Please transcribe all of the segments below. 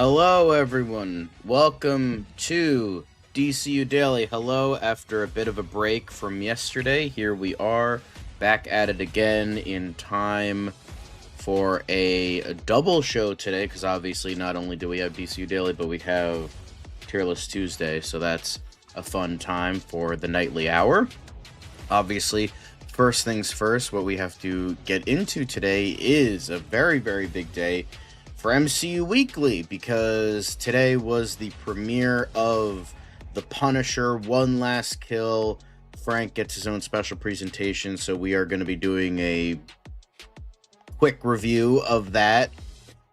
Hello, everyone. Welcome to DCU Daily. Hello, after a bit of a break from yesterday, here we are back at it again in time for a double show today, because obviously not only do we have DCU Daily, but we have Tier List Tuesday, so that's a fun time for the nightly hour. Obviously, first things first, what we have to get into today is a very, very big day for MCU Weekly, because today was the premiere of The Punisher, One Last Kill. Frank gets his own special presentation, so we are going to be doing a quick review of that.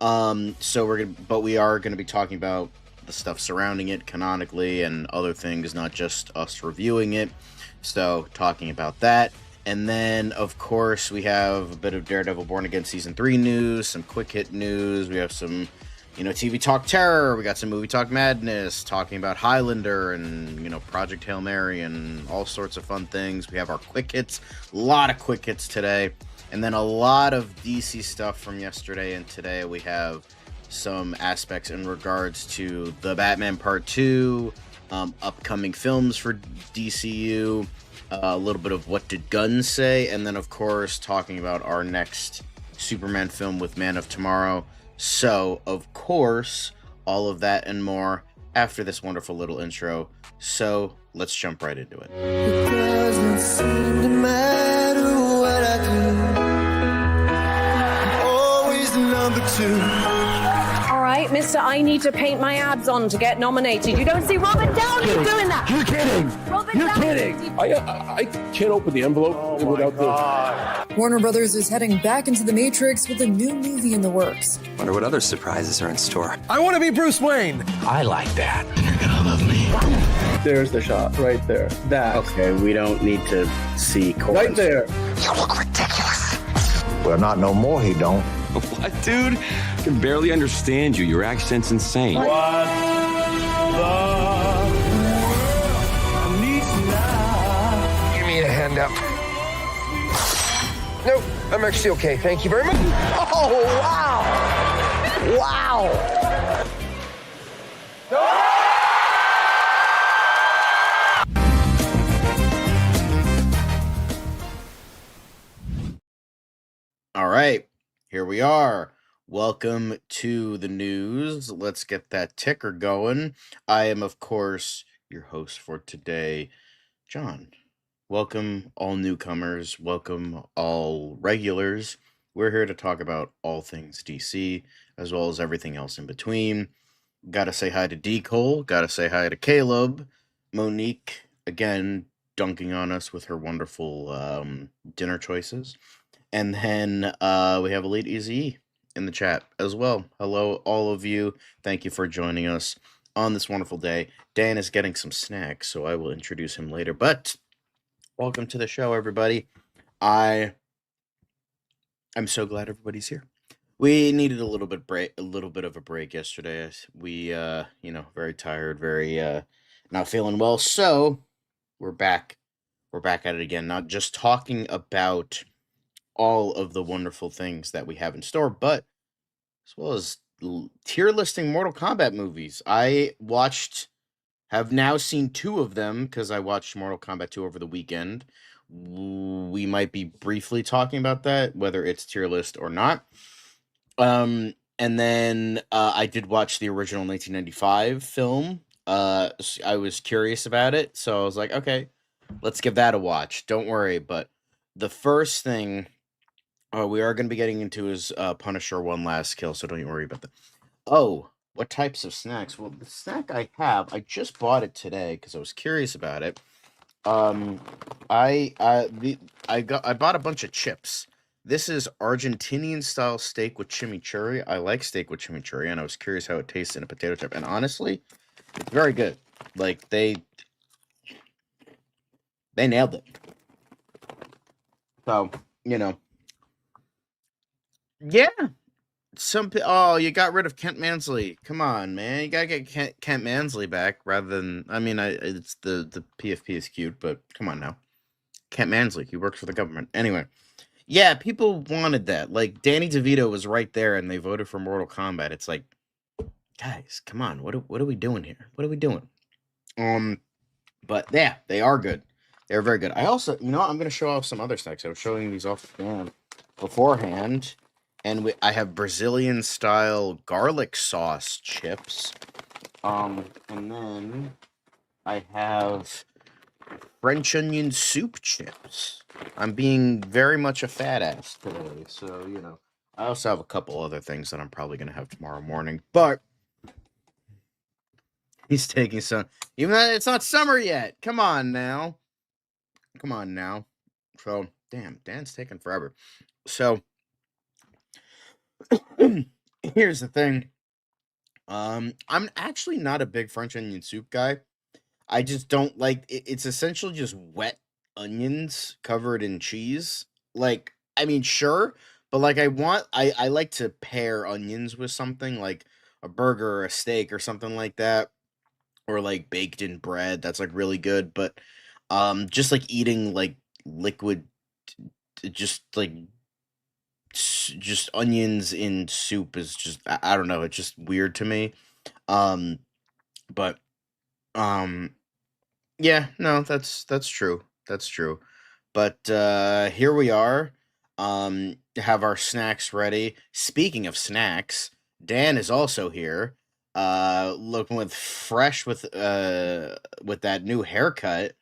But we are going to be talking about the stuff surrounding it canonically and other things, not just us reviewing it. So, talking about that. And then, of course, we have a bit of Daredevil Born Again Season 3 news, some quick hit news. We have some, TV Talk Terror. We got some Movie Talk Madness, talking about Highlander and, Project Hail Mary and all sorts of fun things. We have our quick hits, a lot of quick hits today. And then a lot of DC stuff from yesterday and today. We have some aspects in regards to the Batman Part 2, upcoming films for DCU, a little bit of what did Gunn say, and then, of course, talking about our next Superman film with Man of Tomorrow. So, of course, all of that and more after this wonderful little intro. So, let's jump right into it. It doesn't seem to matter what I do. I'm always the number two. All right, mister, I need to paint my abs on to get nominated. You don't see Robert Downey doing that. You're kidding. You're kidding. I can't open the envelope without the... Warner Brothers is heading back into the Matrix with a new movie in the works. Wonder what other surprises are in store. I want to be Bruce Wayne. I like that. You're gonna love me. There's the shot right there. That. Okay, we don't need to see right there. You look ridiculous. Well, not no more, he don't. What, dude? I can barely understand you. Your accent's insane. What the Give me a hand up. Nope, I'm actually okay. Thank you very much. Oh, wow. Wow. All right, here we are. Welcome to the news. Let's get that ticker going. I am, of course, your host for today, John. Welcome, all newcomers. Welcome, all regulars. We're here to talk about all things DC, as well as everything else in between. Gotta say hi to D. Cole. Gotta say hi to Caleb. Monique, again, dunking on us with her wonderful dinner choices. And then we have Elite Easy in the chat as well. Hello, all of you. Thank you for joining us on this wonderful day. Dan is getting some snacks, so I will introduce him later. But welcome to the show, everybody. I'm so glad everybody's here. We needed a little bit of a break yesterday. We, very tired, very not feeling well. So we're back. We're back at it again. Not just talking about all of the wonderful things that we have in store, but as well as tier listing Mortal Kombat movies. Have now seen 2 of them because I watched Mortal Kombat 2 over the weekend. We might be briefly talking about that, whether it's tier list or not. And then I did watch the original 1995 film. I was curious about it, so I was like, okay, let's give that a watch. Don't worry, but the first thing we are going to be getting into is Punisher One Last Kill, so don't you worry about that. Oh, what types of snacks? Well, the snack I have, I just bought it today because I was curious about it. I bought a bunch of chips. This is Argentinian style steak with chimichurri. I like steak with chimichurri, and I was curious how it tastes in a potato chip. And honestly, it's very good. Like they nailed it. So, yeah. You got rid of Kent Mansley. Come on, man. You gotta get Kent Mansley back rather than. It's the PFP is cute, but come on now. Kent Mansley, he works for the government. Anyway, yeah, people wanted that. Like Danny DeVito was right there, and they voted for Mortal Kombat. It's like, guys, come on. What are we doing here? What are we doing? But yeah, they are good. They're very good. I also, I'm going to show off some other snacks. I was showing these off beforehand, and I have Brazilian style garlic sauce chips. And then I have French onion soup chips. I'm being very much a fat ass today, so I also have a couple other things that I'm probably going to have tomorrow morning, but he's taking some, even though it's not summer yet. Come on now. So, damn, Dan's taking forever. So, here's the thing. I'm actually not a big French onion soup guy. I just don't like it. It's essentially just wet onions covered in cheese. Like, I mean, sure, but like I like to pair onions with something like a burger or a steak or something like that, or like baked in bread. That's like really good. But just like eating like liquid, just like just onions in soup is just I don't know. It's just weird to me. But yeah, no, that's true. That's true. But here we are. Have our snacks ready. Speaking of snacks, Dan is also here. Looking fresh with that new haircut.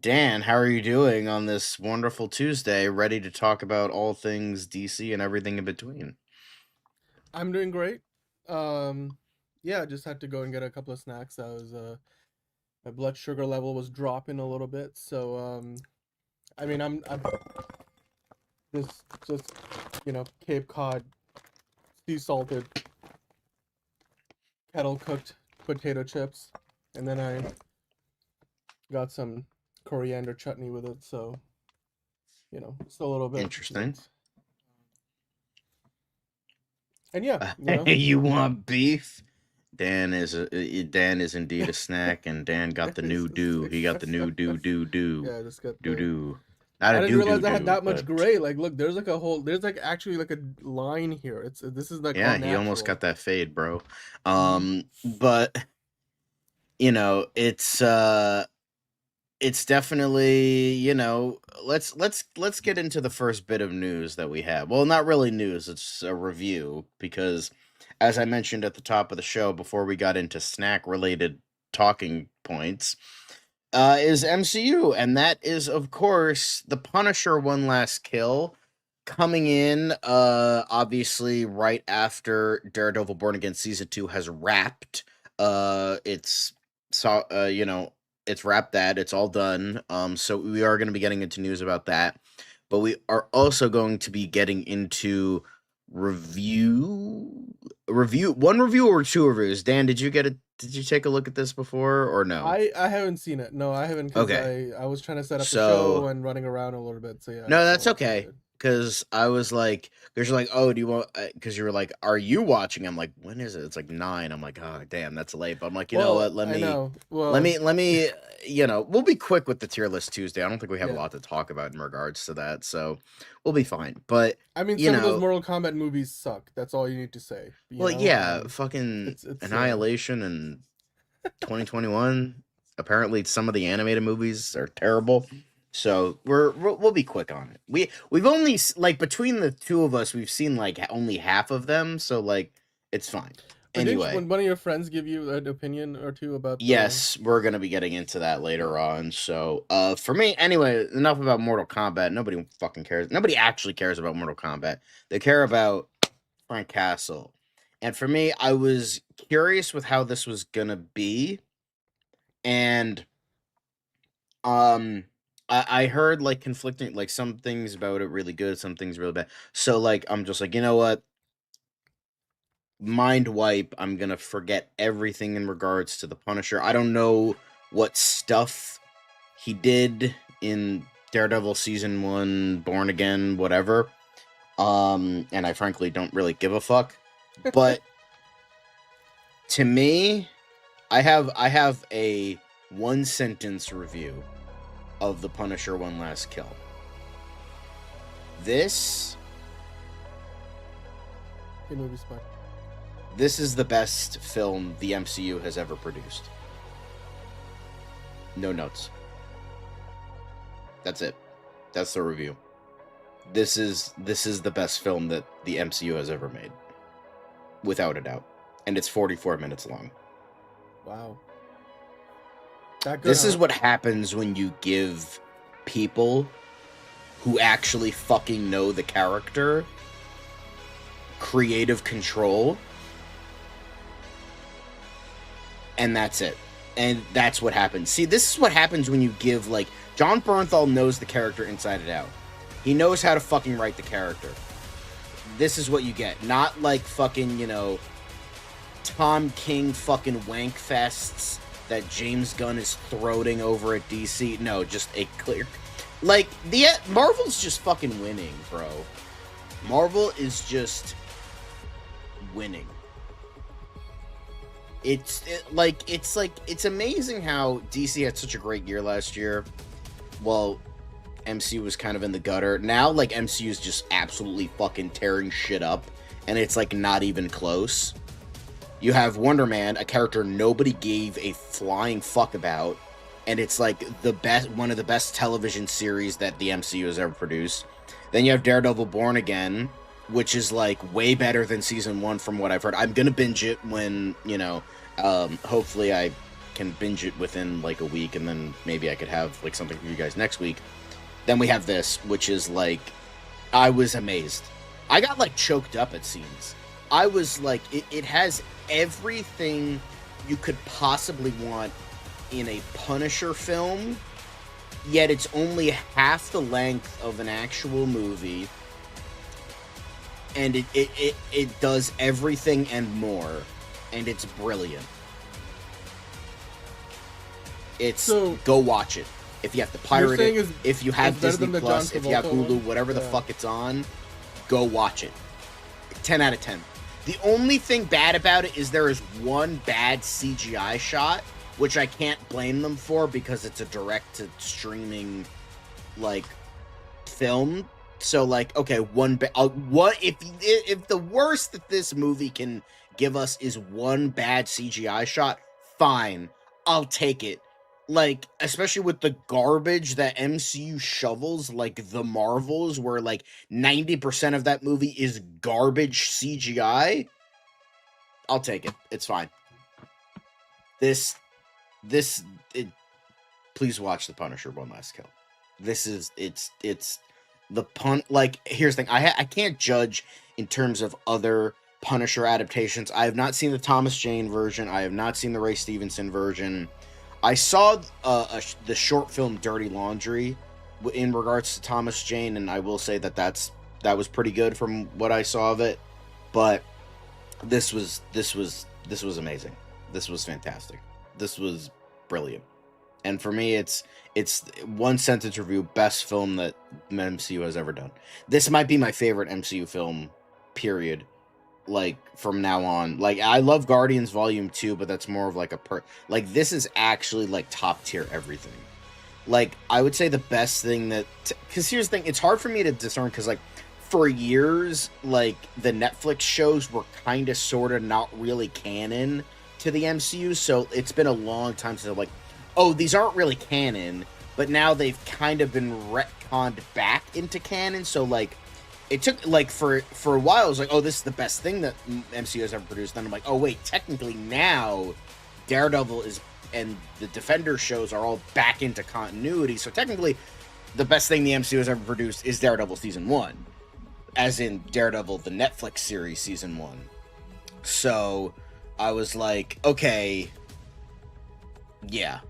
Dan, how are you doing on this wonderful Tuesday? Ready to talk about all things DC and everything in between? I'm doing great. Yeah, I just had to go and get a couple of snacks. My blood sugar level was dropping a little bit, so I mean, I'm just Cape Cod sea salted kettle cooked potato chips, and then I got some coriander chutney with it, so it's a little bit interesting. And yeah, you want beef? Dan is indeed a snack, and Dan got the new do. He got the new do. Yeah, I just got do. I didn't realize I had that much gray. Like, look, there's like actually like a line here. This is like yeah, he almost got that fade, bro. But it's definitely let's get into the first bit of news that we have. Well, not really news, it's a review, because as I mentioned at the top of the show before we got into snack related talking points, is MCU, and that is of course The Punisher: One Last Kill, coming in obviously right after Daredevil Born Again season 2 has wrapped. It's wrapped that. It's all done. So we are going to be getting into news about that. But we are also going to be getting into one review or two reviews. Dan, did you take a look at this before or no? I haven't seen it. No, I haven't. Okay. I was trying to set up the show and running around a little bit. So yeah. No, that's okay. Because I was like, because you're like, oh, do you want? Because you were like, are you watching? I'm like, when is it? It's like 9. I'm like, oh, damn, that's late. But I'm like, you know what? Let me. We'll be quick with the tier list Tuesday. I don't think we have a lot to talk about in regards to that, so we'll be fine. But I mean, some of those Mortal Kombat movies suck. That's all you need to say. Fucking it's Annihilation and 2021. Apparently, some of the animated movies are terrible. So we'll be quick on it. We've only between the two of us, we've seen only half of them, so it's fine. Anyway, when one of your friends give you an opinion or two about yes, we're gonna be getting into that later on. So for me, anyway, enough about Mortal Kombat. Nobody fucking cares. Nobody actually cares about Mortal Kombat. They care about Frank Castle. And for me, I was curious with how this was gonna be, and I heard conflicting, some things about it really good, some things really bad. So I'm just like, you know what? Mind wipe. I'm gonna forget everything in regards to the Punisher. I don't know what stuff he did in Daredevil season 1, Born Again, whatever. And I frankly don't really give a fuck. But to me, I have a 1-sentence review of The Punisher: One Last Kill. This movie's fun. This is the best film the MCU has ever produced. No notes. That's it. That's the review. This is the best film that the MCU has ever made. Without a doubt. And it's 44 minutes long. Wow. That good, This is what happens when you give people who actually fucking know the character creative control. And that's it. And that's what happens. See, this is what happens when you give, like, John Bernthal knows the character inside and out. He knows how to fucking write the character. This is what you get. Not like fucking, you know, Tom King fucking wank fests that James Gunn is throating over at DC. No, just a clear... Like, Marvel's just fucking winning, bro. Marvel is just winning. It's amazing how DC had such a great year last year. Well, MCU was kind of in the gutter. Now, like, MCU is just absolutely fucking tearing shit up, and it's, like, not even close. You have Wonder Man, a character nobody gave a flying fuck about, and it's, like, one of the best television series that the MCU has ever produced. Then you have Daredevil Born Again, which is, like, way better than Season 1 from what I've heard. I'm gonna binge it when, you know, hopefully I can binge it within, like, a week, and then maybe I could have, like, something for you guys next week. Then we have this, which is, like, I was amazed. I got, like, choked up at scenes. I was, like, it has everything you could possibly want in a Punisher film, yet it's only half the length of an actual movie, and it does everything and more, and it's brilliant. Go watch it. If you have to pirate it, if you have Disney Plus, if you have Hulu, whatever the fuck it's on, go watch it. 10 out of 10. The only thing bad about it is there is one bad CGI shot, which I can't blame them for because it's a direct-to-streaming, like, film. So, like, okay, if the worst that this movie can give us is one bad CGI shot, fine, I'll take it. Like, especially with the garbage that MCU shovels, like The Marvels, where, like, 90% of that movie is garbage CGI, I'll take it. It's fine. Please watch The Punisher: One Last Kill. It's the like, here's the thing. I can't judge in terms of other Punisher adaptations. I have not seen the Thomas Jane version. I have not seen the Ray Stevenson version. I saw the short film Dirty Laundry in regards to Thomas Jane, and I will say that that was pretty good from what I saw of it. But this was amazing. This was fantastic. This was brilliant. And for me, it's one sentence review, best film that MCU has ever done. This might be my favorite MCU film, period. Like, from now on. Like, I love Guardians Volume 2, but that's more of like like, this is actually, like, top tier everything. Like, I would say the best thing because here's the thing, it's hard for me to discern, because, like, for years, like, the Netflix shows were kind of sort of not really canon to the MCU, so it's been a long time since I'm like, oh, these aren't really canon, but now they've kind of been retconned back into canon, so, like, it took, like, for a while, I was like, oh, this is the best thing that MCU has ever produced. Then I'm like, oh, wait, technically now Daredevil and the Defender shows are all back into continuity. So technically, the best thing the MCU has ever produced is Daredevil Season 1. As in Daredevil, the Netflix series, Season 1. So I was like, okay, yeah,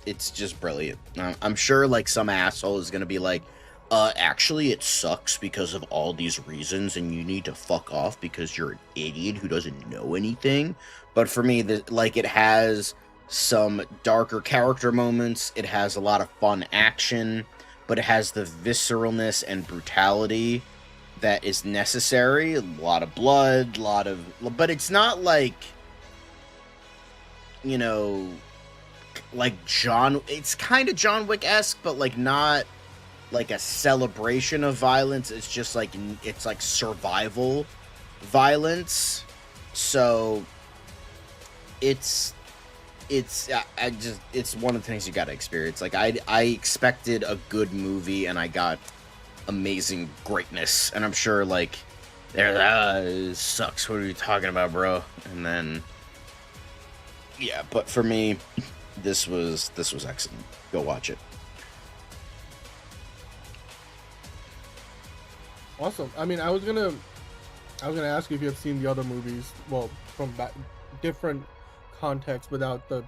it's just brilliant. I'm sure, like, some asshole is gonna be like, actually it sucks because of all these reasons, and you need to fuck off because you're an idiot who doesn't know anything. But for me, like, it has some darker character moments, it has a lot of fun action, but it has the visceralness and brutality that is necessary. A lot of blood, but it's not like, you know, like it's kind of John Wick-esque, but, like, not like a celebration of violence. It's just like it's like survival violence. So it's it's one of the things you gotta experience. Like I expected a good movie and I got amazing greatness, and I'm sure like it sucks. What are you talking about, bro? And then yeah, but for me, this was excellent. Go watch it. Awesome. I mean, I was gonna ask you if you have seen the other movies. Well, from different context without the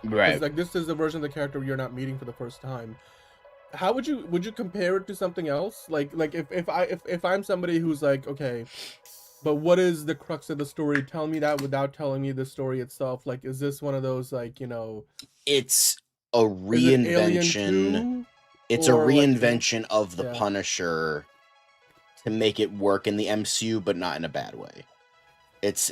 right. Like this is the version of the character you're not meeting for the first time. How would you compare it to something else? Like if I'm somebody who's like, okay, but what is the crux of the story? Tell me that without telling me the story itself. Like, is this one of those like, you know? It's a reinvention. It's a reinvention like, of the Punisher to make it work in the MCU, but not in a bad way. It's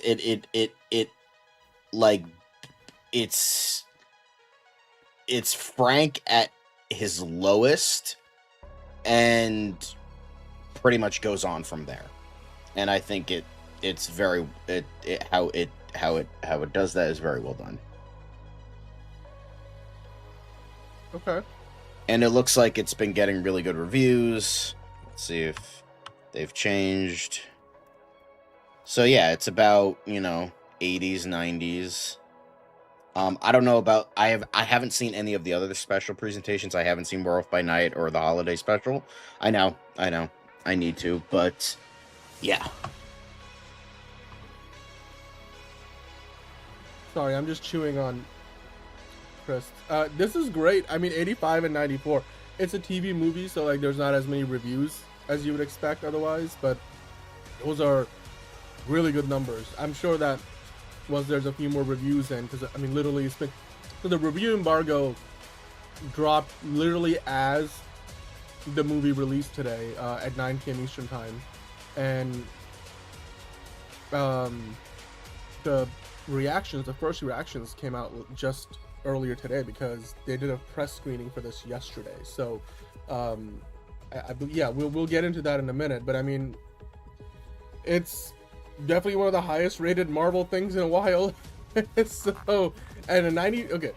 Frank at his lowest and pretty much goes on from there. And I think it's very how it does that is very well done. Okay. And it looks like it's been getting really good reviews. Let's see if they've changed. So yeah, it's about, you know, 80s, 90s. I don't know about I haven't seen any of the other special presentations. I haven't seen Werewolf by Night or the holiday special. I know. I need to, but yeah. Sorry, I'm just chewing on Chris. This is great. I mean, 85 and 94. It's a TV movie, so like there's not as many reviews as you would expect otherwise, but those are really good numbers. I'm sure that once there's a few more reviews in, because I mean literally it's been, so the review embargo dropped literally as the movie released today at 9 p.m. Eastern time, and the first reactions came out just earlier today because they did a press screening for this yesterday. So yeah, we'll get into that in a minute, but I mean it's definitely one of the highest rated Marvel things in a while. So, and a 90, okay,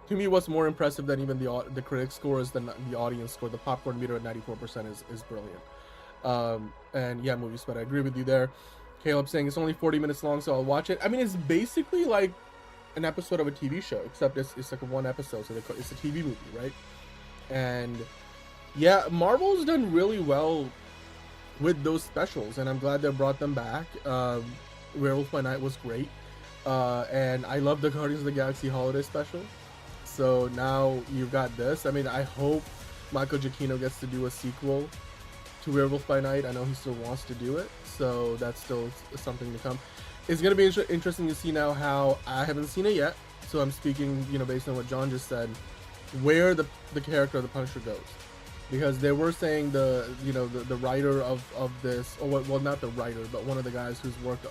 to me what's more impressive than even the critic score is the audience score. The popcorn meter at 94% is brilliant. And yeah, movie spot, I agree with you there. Caleb saying it's only 40 minutes long, so I'll watch it. I mean, it's basically like an episode of a TV show, except it's like one episode, so it's a TV movie, right? And yeah, Marvel's done really well with those specials, and I'm glad they brought them back. Werewolf by Night was great, and I love the Guardians of the Galaxy holiday special. So now you've got this. I mean, I hope Michael Giacchino gets to do a sequel to Werewolf by Night. I know he still wants to do it, so that's still something to come. It's going to be interesting to see now how, I haven't seen it yet, so I'm speaking, you know, based on what John just said, where the character of the Punisher goes. Because they were saying the writer of this, or well, not the writer, but one of the guys who's worked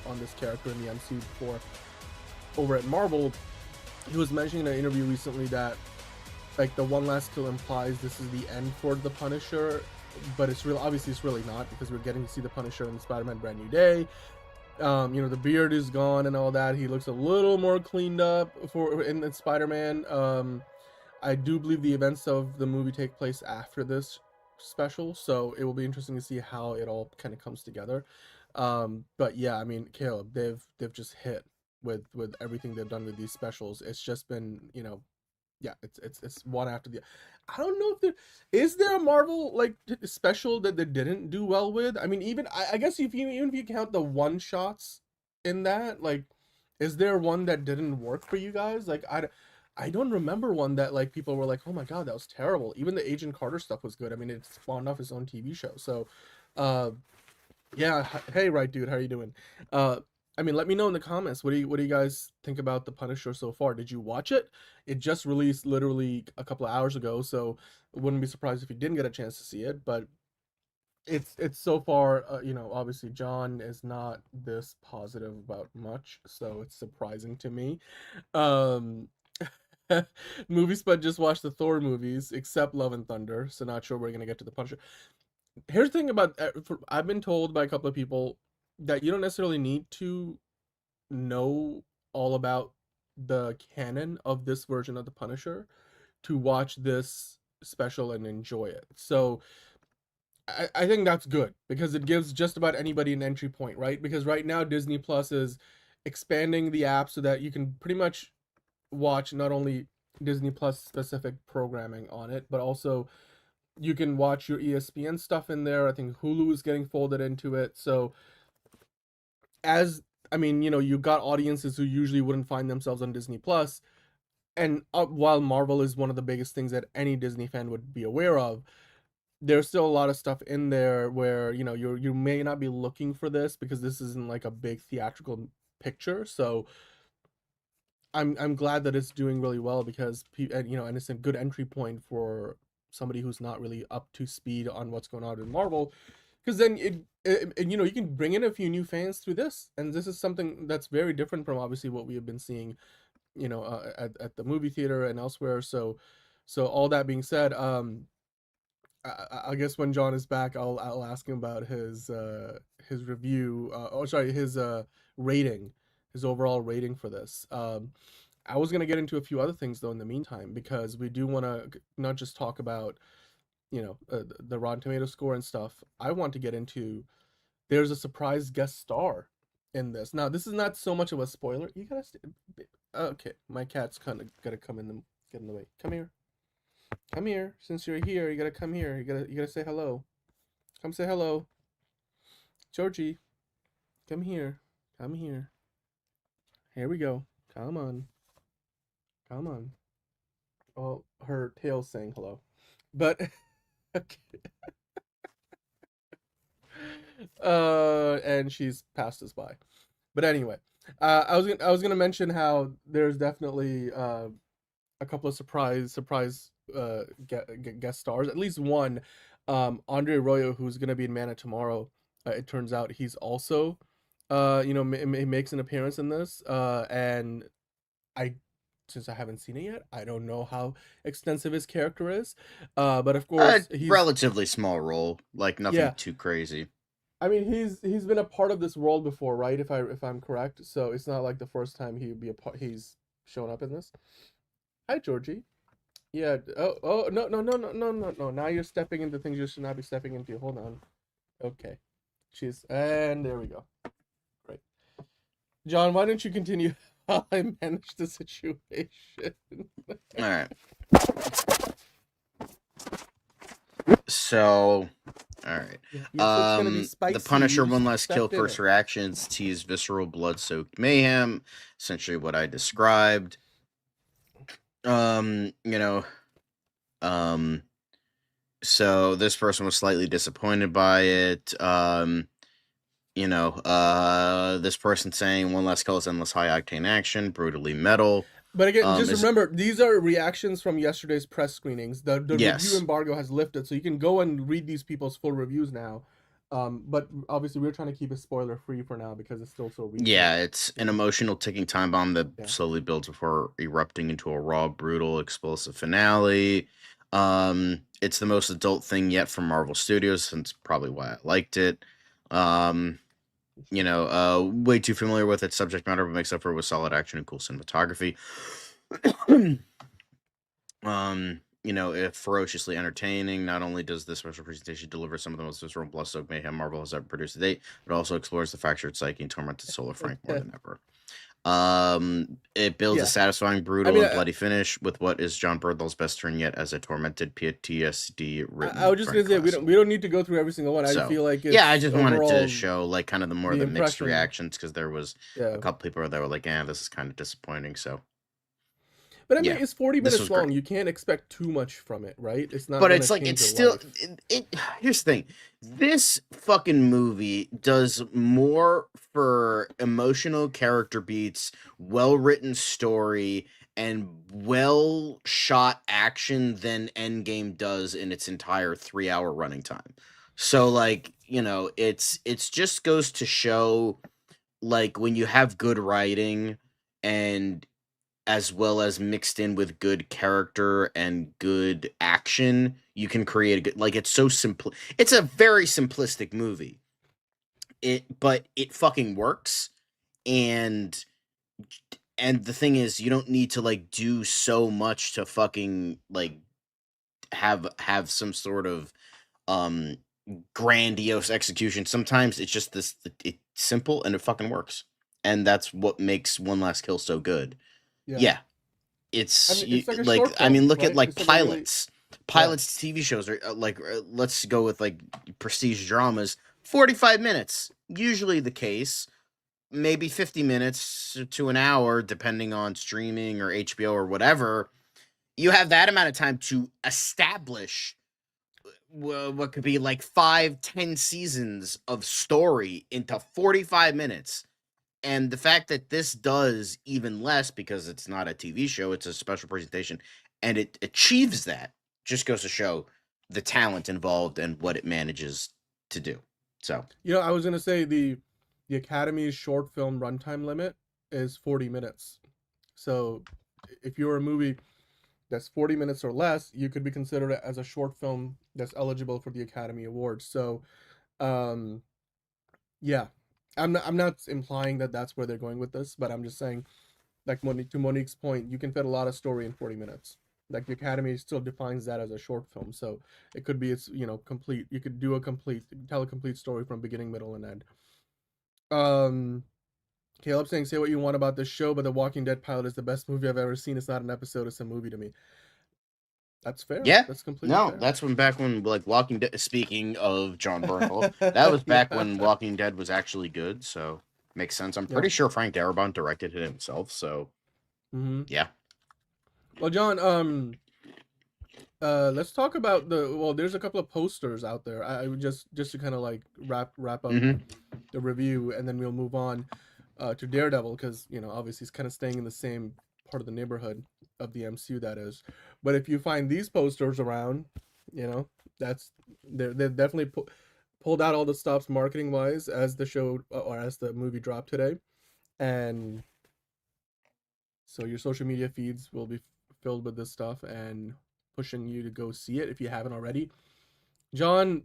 on this character in the MCU before over at Marvel, he was mentioning in an interview recently that like the one last kill implies this is the end for the Punisher, but it's real. Obviously, it's really not, because we're getting to see the Punisher in Spider-Man Brand New Day. You know, the beard is gone and all that. He looks a little more cleaned up in Spider-Man. I do believe the events of the movie take place after this special, so it will be interesting to see how it all kind of comes together. But yeah, I mean, Caleb, they've just hit with everything they've done with these specials. It's just been, you know, yeah, it's one after the. I don't know if there a Marvel like special that they didn't do well with. I mean, even I guess even if you count the one shots in that, like, is there one that didn't work for you guys? Like, I don't remember one that like people were like, oh my god, that was terrible. Even the Agent Carter stuff was good. I mean, it spawned off his own TV show. So, yeah. Hey, right, dude, how are you doing? I mean, let me know in the comments. What do you guys think about the Punisher so far? Did you watch it? It just released literally a couple of hours ago, so I wouldn't be surprised if you didn't get a chance to see it. But it's so far, you know, obviously John is not this positive about much, so it's surprising to me. Movie Spud just watched the Thor movies, except Love and Thunder, so not sure we're gonna get to the Punisher. Here's the thing about I've been told by a couple of people that you don't necessarily need to know all about the canon of this version of the Punisher to watch this special and enjoy it. So I think that's good because it gives just about anybody an entry point, right? Because right now Disney Plus is expanding the app so that you can pretty much watch not only Disney Plus specific programming on it, but also you can watch your ESPN stuff in there. I think Hulu is getting folded into it. So you got audiences who usually wouldn't find themselves on Disney Plus. And while Marvel is one of the biggest things that any Disney fan would be aware of, there's still a lot of stuff in there where, you may not be looking for this because this isn't like a big theatrical picture. So I'm glad that it's doing really well because, and it's a good entry point for somebody who's not really up to speed on what's going on in Marvel. Because then you can bring in a few new fans through this. And this is something that's very different from obviously what we have been seeing, at the movie theater and elsewhere. So all that being said, I guess when John is back, I'll ask him about his review. His rating, his overall rating for this. I was gonna get into a few other things though in the meantime because we do want to not just talk about the Rotten Tomato score and stuff. I want to get into there's a surprise guest star in this. Now this is not so much of a spoiler. You gotta okay. My cat's kind of gotta get in the way. Come here. Come here. Since you're here, you gotta come here. You gotta say hello. Come say hello. Georgie. Come here. Come here. Here we go. Come on. Come on. Oh, her tail's saying hello. But okay. And she's passed us by. But anyway, I was gonna mention how there's definitely a couple of surprise guest stars. At least one, Andre Arroyo, who's gonna be in Man of Tomorrow. It turns out he's also, makes an appearance in this. And since I haven't seen it yet, I don't know how extensive his character is. But of course, he's relatively small role, like nothing too crazy. I mean, he's been a part of this world before, right? If I'm correct, so it's not like the first time he's shown up in this. Hi, Georgie. Yeah. Oh no. Now you're stepping into things you should not be stepping into. Hold on. Okay. And there we go. Great. John, why don't you continue while I manage the situation? All right. So, all right. The Punisher, one last kill, first reactions, tease visceral, blood-soaked mayhem. Essentially, what I described. So this person was slightly disappointed by it. This person saying one less kill is endless high-octane action, brutally metal. But again, just remember, these are reactions from yesterday's press screenings. The review embargo has lifted, so you can go and read these people's full reviews now. But obviously, we're trying to keep it spoiler-free for now because it's still so recent. Yeah, it's an emotional ticking time bomb that slowly builds before erupting into a raw, brutal, explosive finale. It's the most adult thing yet from Marvel Studios, since probably why I liked it. Way too familiar with its subject matter, but makes up for it with solid action and cool cinematography. If ferociously entertaining, not only does this special presentation deliver some of the most visceral blood-soaked mayhem Marvel has ever produced to date, but also explores the fractured psyche and tormented soul of Frank more than ever. It builds a satisfying, brutal, and bloody finish with what is John Bernthal's best turn yet as a tormented PTSD written. I was just gonna say we don't need to go through every single one. I feel like I just wanted to show like kind of the mixed reactions because there was a couple people that were like, this is kind of disappointing. So. But I mean, it's 40 minutes long. Great. You can't expect too much from it, right? It's not. But it's like it's still. Here's the thing: this fucking movie does more for emotional character beats, well-written story, and well-shot action than Endgame does in its entire 3-hour running time. So, it's just goes to show, like, when you have good writing and as well as mixed in with good character and good action, you can create a good, like, it's so simple. It's a very simplistic movie. But it fucking works. And the thing is, you don't need to like do so much to fucking like have some sort of um grandiose execution. Sometimes it's just it's simple and it fucking works. And that's what makes One Last Kill so good. Yeah. It's, it's like a like, short I mean, film, look at right? like It's like a really- pilots. Pilots TV shows are like, let's go with like prestige dramas. 45 minutes, usually the case. Maybe 50 minutes to an hour, depending on streaming or HBO or whatever. You have that amount of time to establish what could be like 5-10 seasons of story into 45 minutes. And the fact that this does even less, because it's not a TV show, it's a special presentation, and it achieves that, just goes to show the talent involved and what it manages to do. So, I was gonna say the Academy's short film runtime limit is 40 minutes. So if you're a movie that's 40 minutes or less, you could be considered as a short film that's eligible for the Academy Awards. So, yeah, I'm not implying that that's where they're going with this, but I'm just saying, like, to Monique's point, you can fit a lot of story in 40 minutes. Like, the Academy still defines that as a short film, so it could be complete. You could tell a complete story from beginning, middle, and end. Caleb saying, say what you want about this show, but The Walking Dead pilot is the best movie I've ever seen. It's not an episode, it's a movie to me. That's fair. yeah, That's completely fair. that's back when like Walking Dead. Speaking of John Bernthal, that was back when Walking Dead was actually good. So makes sense. I'm pretty sure Frank Darabont directed it himself. So yeah. Well, John, let's talk about there's a couple of posters out there. I would just to kind of like wrap up the review, and then we'll move on to Daredevil, because obviously he's kind of staying in the same part of the neighborhood of the MCU, that is. But if you find these posters around, that's they're definitely pulled out all the stops marketing wise as the show or as the movie dropped today, and so your social media feeds will be filled with this stuff and pushing you to go see it if you haven't already. John,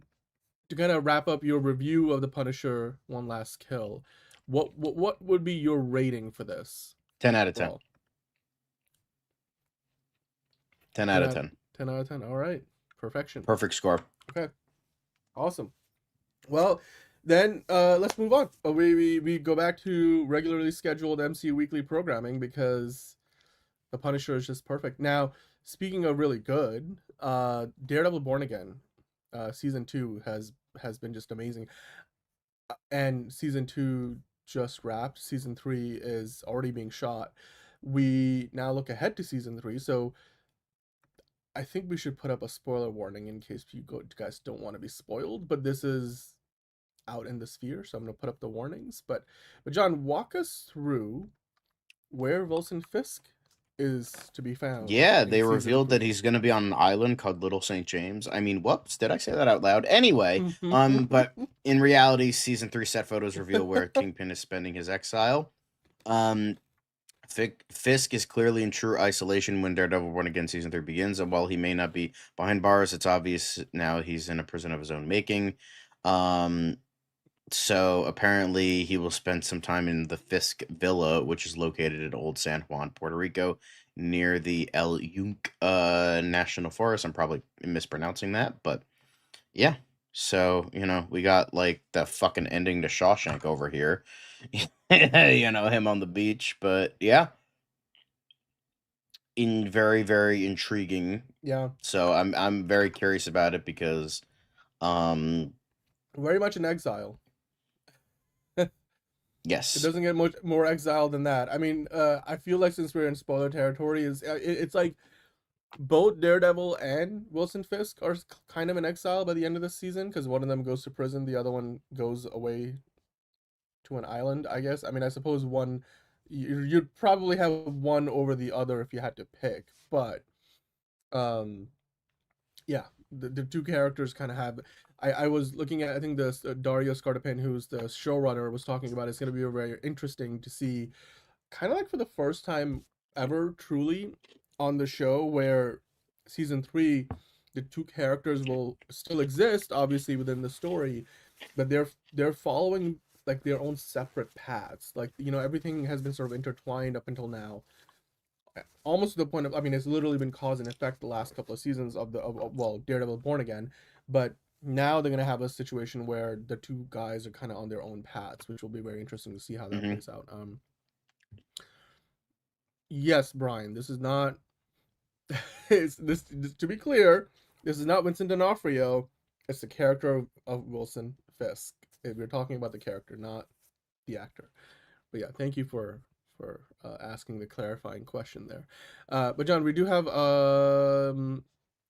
to kind of wrap up your review of The Punisher: One Last Kill, what would be your rating for this? 10 out of 10. 10 out of 10. 10 out of 10. All right. Perfection. Perfect score. Okay. Awesome. Well, then let's move on. We go back to regularly scheduled MCU Weekly programming, because The Punisher is just perfect. Now, speaking of really good, Daredevil Born Again, season 2 has been just amazing. And season 2 just wrapped. Season 3 is already being shot. We now look ahead to season 3, so I think we should put up a spoiler warning in case you guys don't want to be spoiled, but this is out in the sphere, so I'm going to put up the warnings. But John, walk us through where Wilson Fisk is to be found. Yeah, they revealed that he's going to be on an island called Little St. James. I mean, whoops, did I say that out loud? Anyway, but in reality, season 3 set photos reveal where Kingpin is spending his exile. Fisk is clearly in true isolation when Daredevil Born Again season 3 begins, and while he may not be behind bars, it's obvious now he's in a prison of his own making. So apparently he will spend some time in the Fisk Villa, which is located in Old San Juan, Puerto Rico, near the El Yunque National Forest. I'm probably mispronouncing that, but yeah. So, we got like the fucking ending to Shawshank over here. Him on the beach, but yeah. Very, very intriguing. Yeah. So I'm very curious about it, because very much in exile. Yes. It doesn't get much more exile than that. I mean, I feel like since we're in spoiler territory, it's like both Daredevil and Wilson Fisk are kind of in exile by the end of the season, because one of them goes to prison, the other one goes away to an island, I guess. I mean, I suppose you'd probably have one over the other if you had to pick, but yeah, the two characters kind of have. I was looking at, I think the Dario Scartapin, who's the showrunner, was talking about it's going to be very interesting to see, kind of like for the first time ever truly on the show where season 3 the two characters will still exist obviously within the story, but they're following like their own separate paths. Like, you know, everything has been sort of intertwined up until now, almost to the point of, I mean, it's literally been cause and effect the last couple of seasons of well, Daredevil Born Again, but now they're gonna have a situation where the two guys are kind of on their own paths, which will be very interesting to see how that plays out. Yes, Brian, this is not this to be clear, this is not Vincent D'Onofrio. It's the character of Wilson Fisk. We're talking about the character, not the actor. But yeah, thank you for asking the clarifying question there. But John, we do have a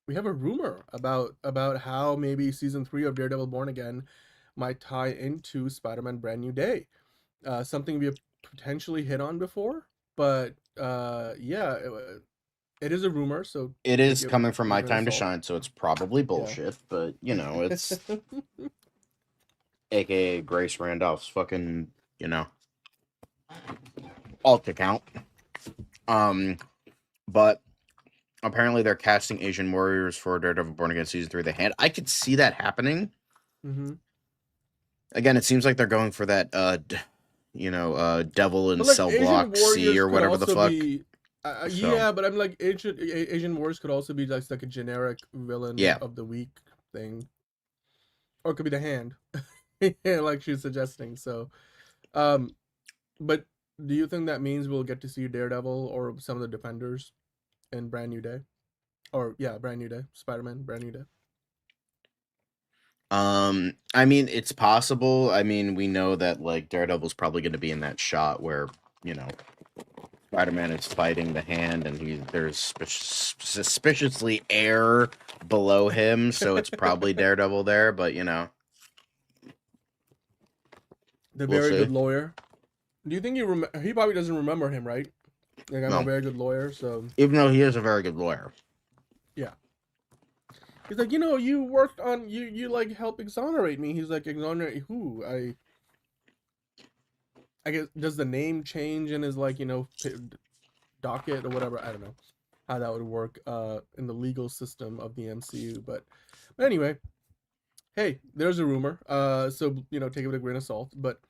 rumor about how maybe season 3 of Daredevil Born Again might tie into Spider-Man Brand New Day. Something we have potentially hit on before, but yeah, it is a rumor, so it is coming from My Time to Shine, so it's probably bullshit. Yeah. But you know, it's AKA Grace Randolph's fucking, you know, alt account. But apparently they're casting Asian warriors for Daredevil Born Again season 3 of the Hand. I could see that happening. Again, it seems like they're going for that devil in like Cell Block C or whatever the fuck. Yeah, but I'm like, Asian warriors could also be like a generic villain of the week thing, or it could be the Hand, like she's suggesting. So, but do you think that means we'll get to see Daredevil or some of the Defenders in Brand New Day, or Brand New Day, Spider-Man Brand New Day? I mean, it's possible. I mean, we know that like Daredevil's probably going to be in that shot where, you know, Spider-Man is fighting the Hand, and there's suspiciously air below him, so it's probably Daredevil there. But you know, the very good lawyer. Do you think he probably doesn't remember him, right? Like, I'm a very good lawyer, so even though he is a very good lawyer, yeah. He's like, you know, you worked on you like help exonerate me. He's like, exonerate who? I guess, does the name change in his, like, you know, docket or whatever? I don't know how that would work in the legal system of the MCU, but anyway, hey, there's a rumor. So, you know, take it with a grain of salt, but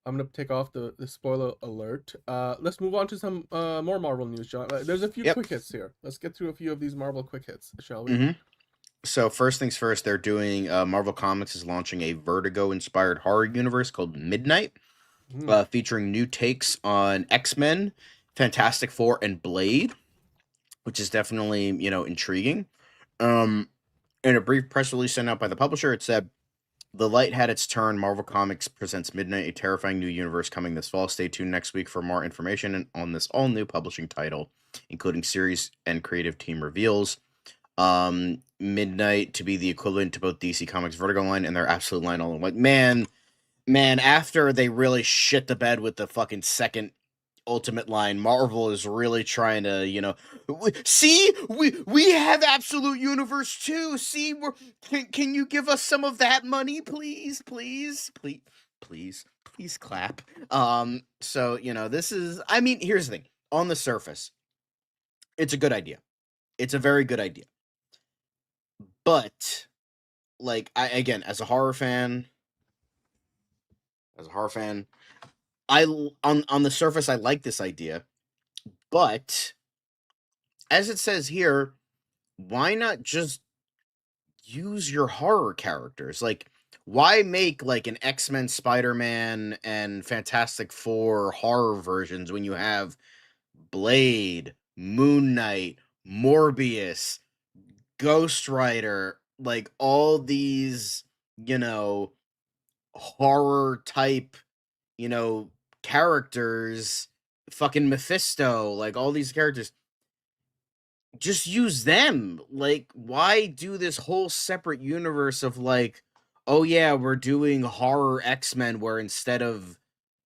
I'm gonna take off the spoiler alert. Let's move on to some more Marvel news, John. There's a few quick hits here. Let's get through a few of these Marvel quick hits, shall we? So first things first, they're doing Marvel Comics is launching a Vertigo-inspired horror universe called Midnight, featuring new takes on X-Men, Fantastic Four, and Blade, which is definitely, you know, intriguing. In a brief press release sent out by the publisher, it said, "The light had its turn. Marvel Comics presents Midnight, a terrifying new universe coming this fall. Stay tuned next week for more information on this all-new publishing title, including series and creative team reveals." Midnight to be the equivalent to both DC Comics Vertigo line and their Absolute line all in one. Man, after they really shit the bed with the fucking second Ultimate line, Marvel is really trying to, you know, see, we have Absolute Universe too. See, can you give us some of that money, please clap. So, you know, this is, I mean, here's the thing. On the surface, it's a good idea. It's a very good idea. But, like, again, as a horror fan, on the surface, I like this idea. But, as it says here, why not just use your horror characters? Like, why make, like, an X-Men, Spider-Man, and Fantastic Four horror versions when you have Blade, Moon Knight, Morbius, Ghost Rider, like all these, you know, horror type, you know, characters, fucking Mephisto, like all these characters. Just use them. Like, why do this whole separate universe of like, oh yeah, we're doing horror X-Men where instead of,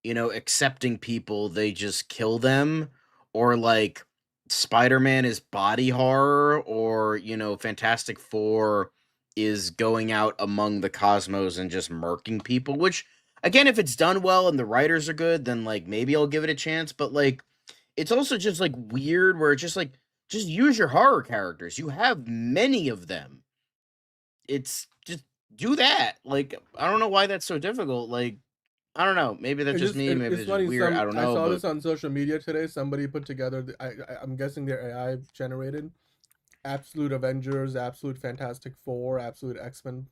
you know, accepting people, they just kill them, or like Spider-Man is body horror, or, you know, Fantastic Four is going out among the cosmos and just murking people, which, again, if it's done well and the writers are good, then, like, maybe I'll give it a chance, but, like, it's also just like weird where it's just like, just use your horror characters. You have many of them. It's just do that. Like, I don't know why that's so difficult. Like, I don't know. Maybe that's just me. Maybe It's it's just funny. weird. I don't I know. saw But this on social media today. Somebody put together. I'm guessing they're AI generated. Absolute Avengers, Absolute Fantastic Four, Absolute X-Men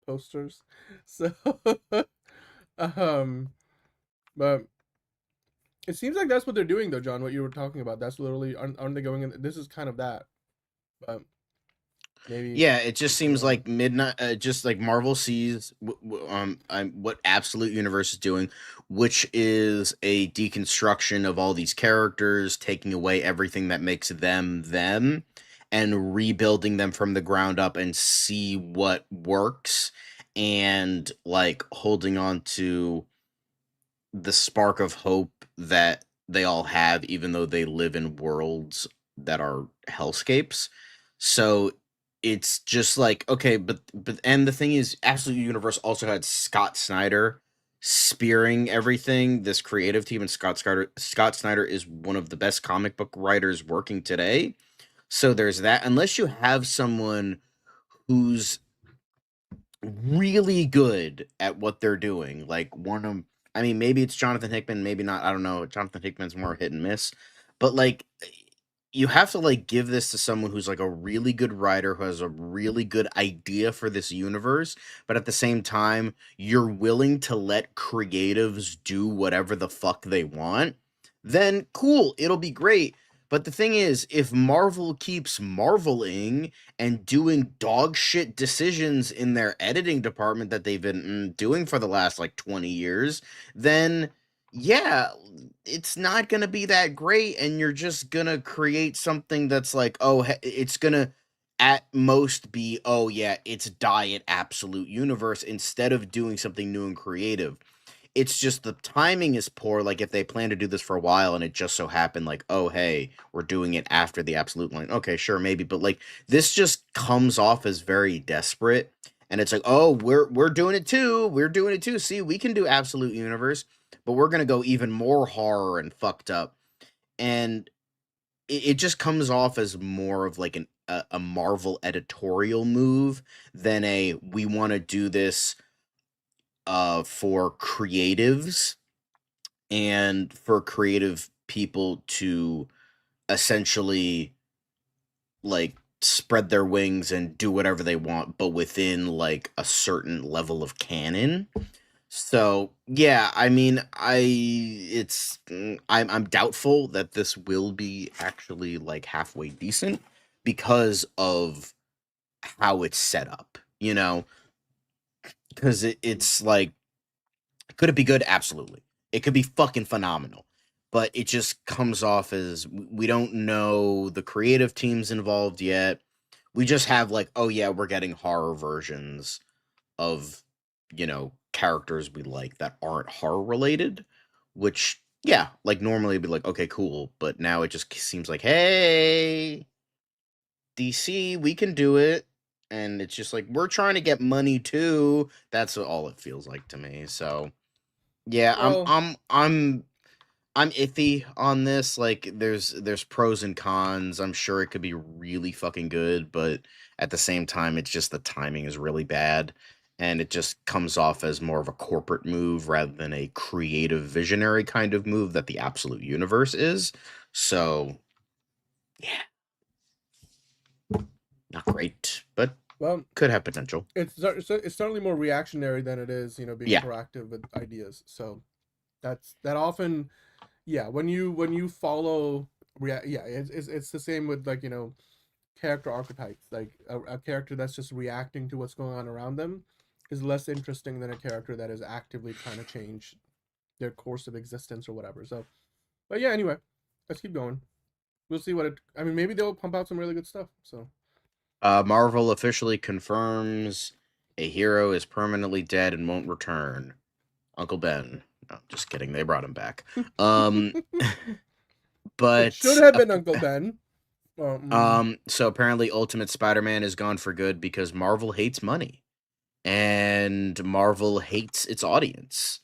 posters. So, but it seems like that's what they're doing, though, John. What you were talking about. That's literally aren't they going in? This is kind of that. But maybe. yeah, it just seems like midnight. Just like Marvel sees what Absolute Universe is doing, which is a deconstruction of all these characters, taking away everything that makes them them, and rebuilding them from the ground up, and see what works, and like holding on to the spark of hope that they all have, even though they live in worlds that are hellscapes. So it's just like, okay, and the thing is, Absolute Universe also had Scott Snyder spearing everything, this creative team, and Scott Snyder is one of the best comic book writers working today. So there's that. Unless you have someone who's really good at what they're doing, like I mean, maybe it's Jonathan Hickman, maybe not. I don't know. Jonathan Hickman's more hit and miss, but like, you have to like give this to someone who's like a really good writer, who has a really good idea for this universe, but at the same time, you're willing to let creatives do whatever the fuck they want. Then cool, it'll be great. But the thing is, if Marvel keeps marveling and doing dog shit decisions in their editing department that they've been doing for the last like 20 years, then yeah, it's not going to be that great, and you're just going to create something that's like, oh, it's going to at most be, oh yeah, it's Diet Absolute Universe, instead of doing something new and creative. It's just the timing is poor. Like, if they plan to do this for a while and it just so happened like, oh hey, we're doing it after the Absolute line, okay, sure, maybe, but like, this just comes off as very desperate, and it's like, oh, we're doing it too, see, we can do Absolute Universe, but we're gonna go even more horror and fucked up. And it just comes off as more of like a Marvel editorial move than a, we want to do this for creatives and for creative people to essentially like spread their wings and do whatever they want, but within like a certain level of canon. So yeah, I mean, I'm doubtful that this will be actually like halfway decent because of how it's set up, you know, because it's like, could it be good? Absolutely. It could be fucking phenomenal. But it just comes off as, we don't know the creative teams involved yet. We just have like, oh yeah, we're getting horror versions of, you know, characters we like that aren't horror related, which, yeah, like normally it'd be like, okay, cool. But now it just seems like, hey, DC, we can do it. And it's just like, we're trying to get money too. That's all it feels like to me. So yeah, Well, I'm iffy on this. Like, there's pros and cons. I'm sure it could be really fucking good, but at the same time, it's just the timing is really bad, and it just comes off as more of a corporate move rather than a creative visionary kind of move that the Absolute Universe is. So, yeah, not great, but well, could have potential. it's certainly more reactionary than it is, being Yeah. proactive with ideas. So that often, yeah, when you follow it's the same with, like, character archetypes. Like a character that's just reacting to what's going on around them is less interesting than a character that is actively trying to change their course of existence or whatever. So, but yeah, anyway, let's keep going. We'll see I mean, maybe they'll pump out some really good stuff. So Marvel officially confirms a hero is permanently dead and won't return. Uncle Ben. No, just kidding. They brought him back. But it should have been Uncle Ben. So apparently Ultimate Spider-Man is gone for good because Marvel hates money. And Marvel hates its audience.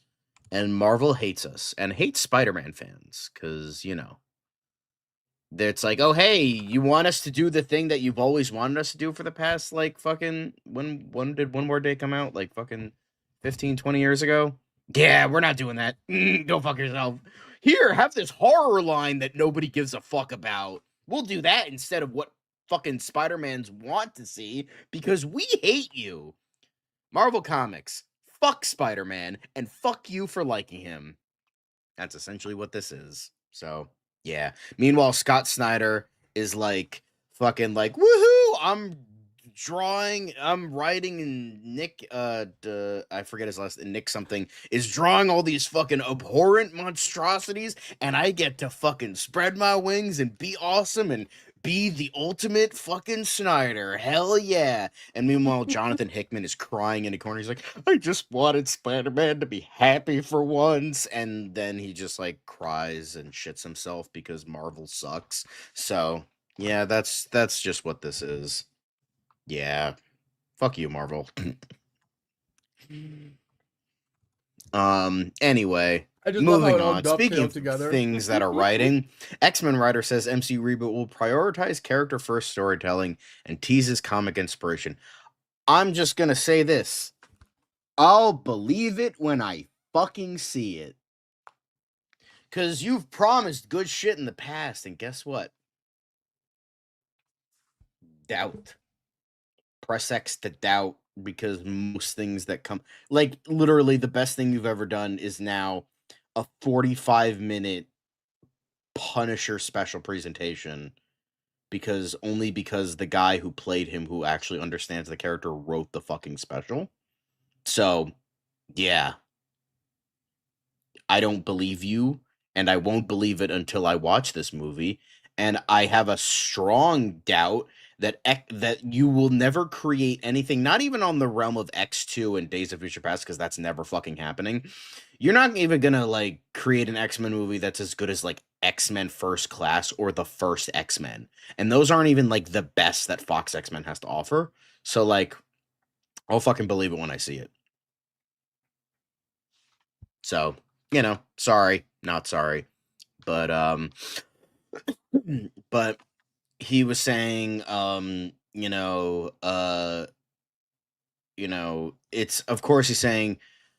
And Marvel hates us and hates Spider-Man fans because, It's like, oh, hey, you want us to do the thing that you've always wanted us to do for the past, like, fucking, when did One More Day come out? Like, fucking 15, 20 years ago? Yeah, we're not doing that. Go fuck yourself. Here, have this horror line that nobody gives a fuck about. We'll do that instead of what fucking Spider-Mans want to see, because we hate you. Marvel Comics, fuck Spider-Man, and fuck you for liking him. That's essentially what this is. So, yeah. Meanwhile, Scott Snyder is like, fucking like, woohoo! I'm writing, and Nick, I forget his last, Nick something, is drawing all these fucking abhorrent monstrosities, and I get to fucking spread my wings and be awesome and be the ultimate fucking Snyder. Hell yeah. And meanwhile, Jonathan Hickman is crying in a corner. He's like, I just wanted Spider-Man to be happy for once. And then he just like cries and shits himself because Marvel sucks. So yeah, that's just what this is. Yeah. Fuck you, Marvel. Anyway. I just love how Moving it all on, speaking dovetailed of together. things that are writing, X-Men writer says MCU reboot will prioritize character-first storytelling and teases comic inspiration. I'm just gonna say this. I'll believe it when I fucking see it. Because you've promised good shit in the past, and guess what? Doubt. Press X to doubt, because most things that come... Like, literally, the best thing you've ever done is now a 45-minute Punisher special presentation, because the guy who played him, who actually understands the character, wrote the fucking special. So, yeah. I don't believe you, and I won't believe it until I watch this movie, and I have a strong doubt that you will never create anything, not even on the realm of X2 and Days of Future Past, because that's never fucking happening. You're not even gonna, like, create an X-Men movie that's as good as, like, X-Men First Class or the first X-Men. And those aren't even, like, the best that Fox X-Men has to offer. So, like, I'll fucking believe it when I see it. So, you know, sorry, not sorry. But, but he was saying, it's, of course he's saying,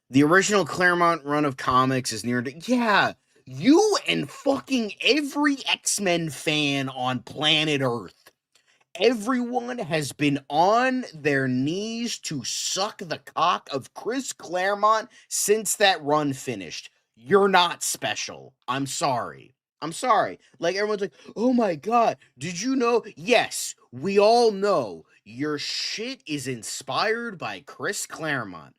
the original Claremont run of comics is near to... Yeah, you and fucking every X-Men fan on planet Earth. Everyone has been on their knees to suck the cock of Chris Claremont since that run finished. You're not special. I'm sorry. Like, everyone's like, oh my god, did you know? Yes, we all know your shit is inspired by Chris Claremont.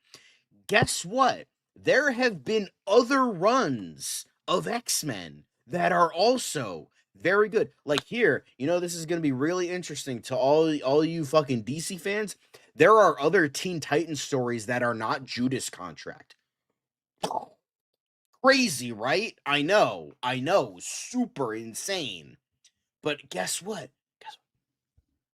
Guess what? There have been other runs of X-Men that are also very good. Like, here, this is going to be really interesting to all you fucking DC fans. There are other Teen Titans stories that are not Judas Contract. Crazy, right? I know, super insane. But guess what?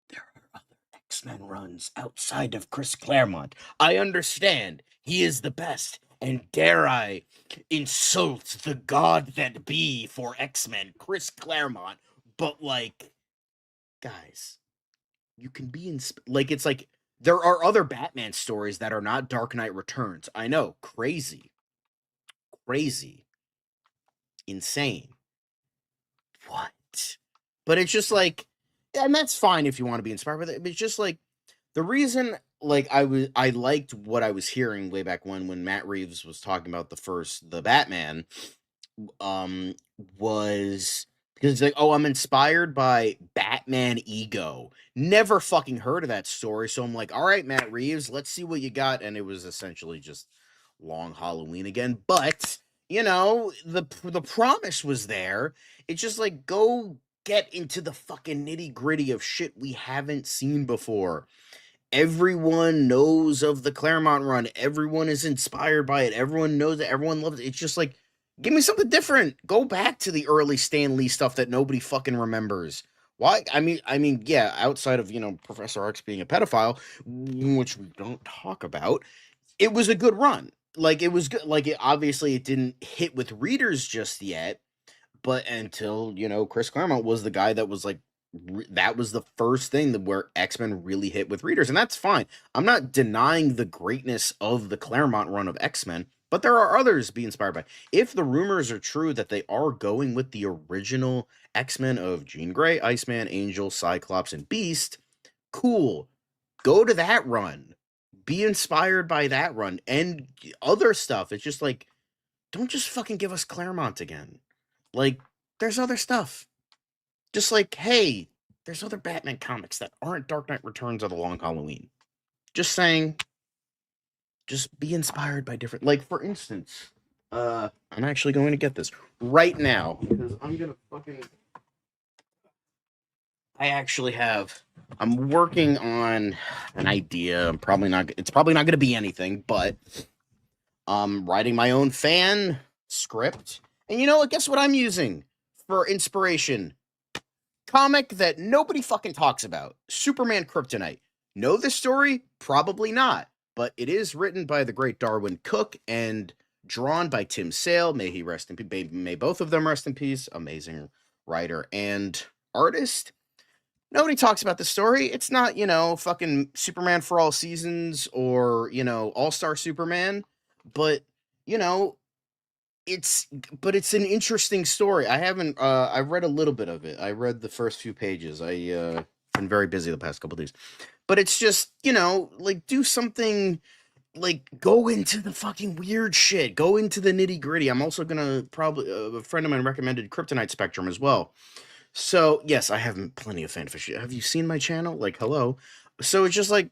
There are other X-Men runs outside of Chris Claremont. I understand. He is the best. And dare I insult the god that be for X-Men, Chris Claremont. But, like, guys, you can be like, it's like, there are other Batman stories that are not Dark Knight Returns. I know, crazy. Insane. What? But it's just like, and that's fine if you want to be inspired with it, but it's just like, the reason, like, I liked what I was hearing way back when Matt Reeves was talking about the Batman, was because it's like, oh, I'm inspired by Batman Ego. Never fucking heard of that story, so I'm like, all right, Matt Reeves, let's see what you got. And it was essentially just Long Halloween again, but the promise was there. It's just like, go get into the fucking nitty gritty of shit we haven't seen before. Everyone knows of the Claremont run. Everyone is inspired by it. Everyone knows it. Everyone loves it. It's just like, give me something different. Go back to the early Stan Lee stuff that nobody fucking remembers. Why? I mean, yeah, outside of, Professor X being a pedophile, which we don't talk about, it was a good run. Like, it was good. Like, obviously it didn't hit with readers just yet, But until, Chris Claremont was the guy that was like, that was the first thing that where X-Men really hit with readers, and that's fine. I'm not denying the greatness of the Claremont run of X-Men, but there are others to be inspired by. If the rumors are true that they are going with the original X-Men of Jean Grey, Iceman, Angel, Cyclops, and Beast, cool. Go to that run. Be inspired by that run and other stuff. It's just like, don't just fucking give us Claremont again. Like, there's other stuff. Just like, hey, there's other Batman comics that aren't Dark Knight Returns or The Long Halloween. Just saying, just be inspired by different, like, for instance, I'm actually going to get this right now, because I'm gonna fucking, I'm working on an idea. It's probably not gonna be anything, but I'm writing my own fan script. And you know what? Guess what I'm using for inspiration? Comic that nobody fucking talks about. Superman Kryptonite. Know this story? Probably not. But it is written by the great Darwin Cook and drawn by Tim Sale. May he rest in peace. May both of them rest in peace. Amazing writer and artist. Nobody talks about the story. It's not, fucking Superman for All Seasons or, All-Star Superman. But, it's an interesting story. I've read a little bit of it. I read the first few pages. I been very busy the past couple of days. But it's just, like, do something, like, go into the fucking weird shit. Go into the nitty-gritty. I'm also gonna probably, a friend of mine recommended Kryptonite Spectrum as well. So, yes, I have plenty of fanfiction. Have you seen my channel? Like, hello? So it's just like,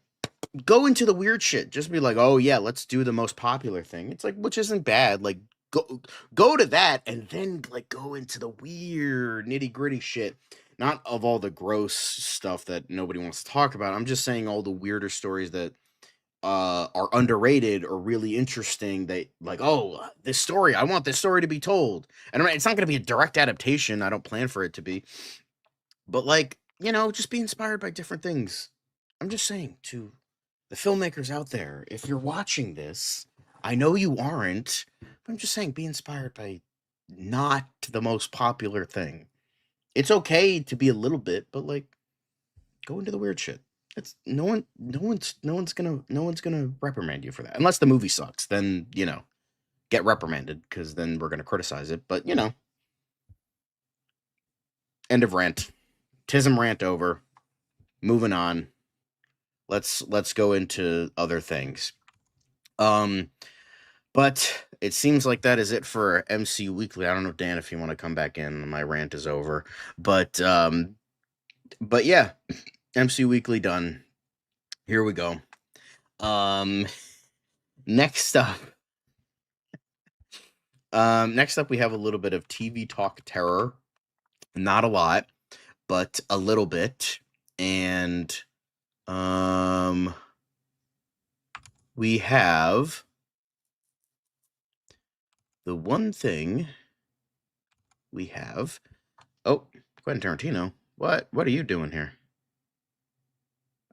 go into the weird shit. Just be like, oh yeah, let's do the most popular thing. It's like, which isn't bad. Like, go to that and then like go into the weird nitty gritty shit. Not of all the gross stuff that nobody wants to talk about. I'm just saying all the weirder stories that are underrated or really interesting. That like, oh, this story, I want this story to be told. And it's not going to be a direct adaptation. I don't plan for it to be. But like, just be inspired by different things. I'm just saying to the filmmakers out there, if you're watching this, I know you aren't, but I'm just saying be inspired by not the most popular thing. It's okay to be a little bit, but like go into the weird shit. It's no one's gonna reprimand you for that. Unless the movie sucks, then get reprimanded, because then we're gonna criticize it. But end of rant. Tism rant over. Moving on. Let's go into other things. But it seems like that is it for MCU Weekly. I don't know, Dan, if you want to come back in. My rant is over. But yeah, MCU Weekly done. Here we go. Next up. Next up, we have a little bit of TV talk terror. Not a lot, but a little bit. And we have the one thing we have. Oh, Quentin Tarantino. What are you doing here?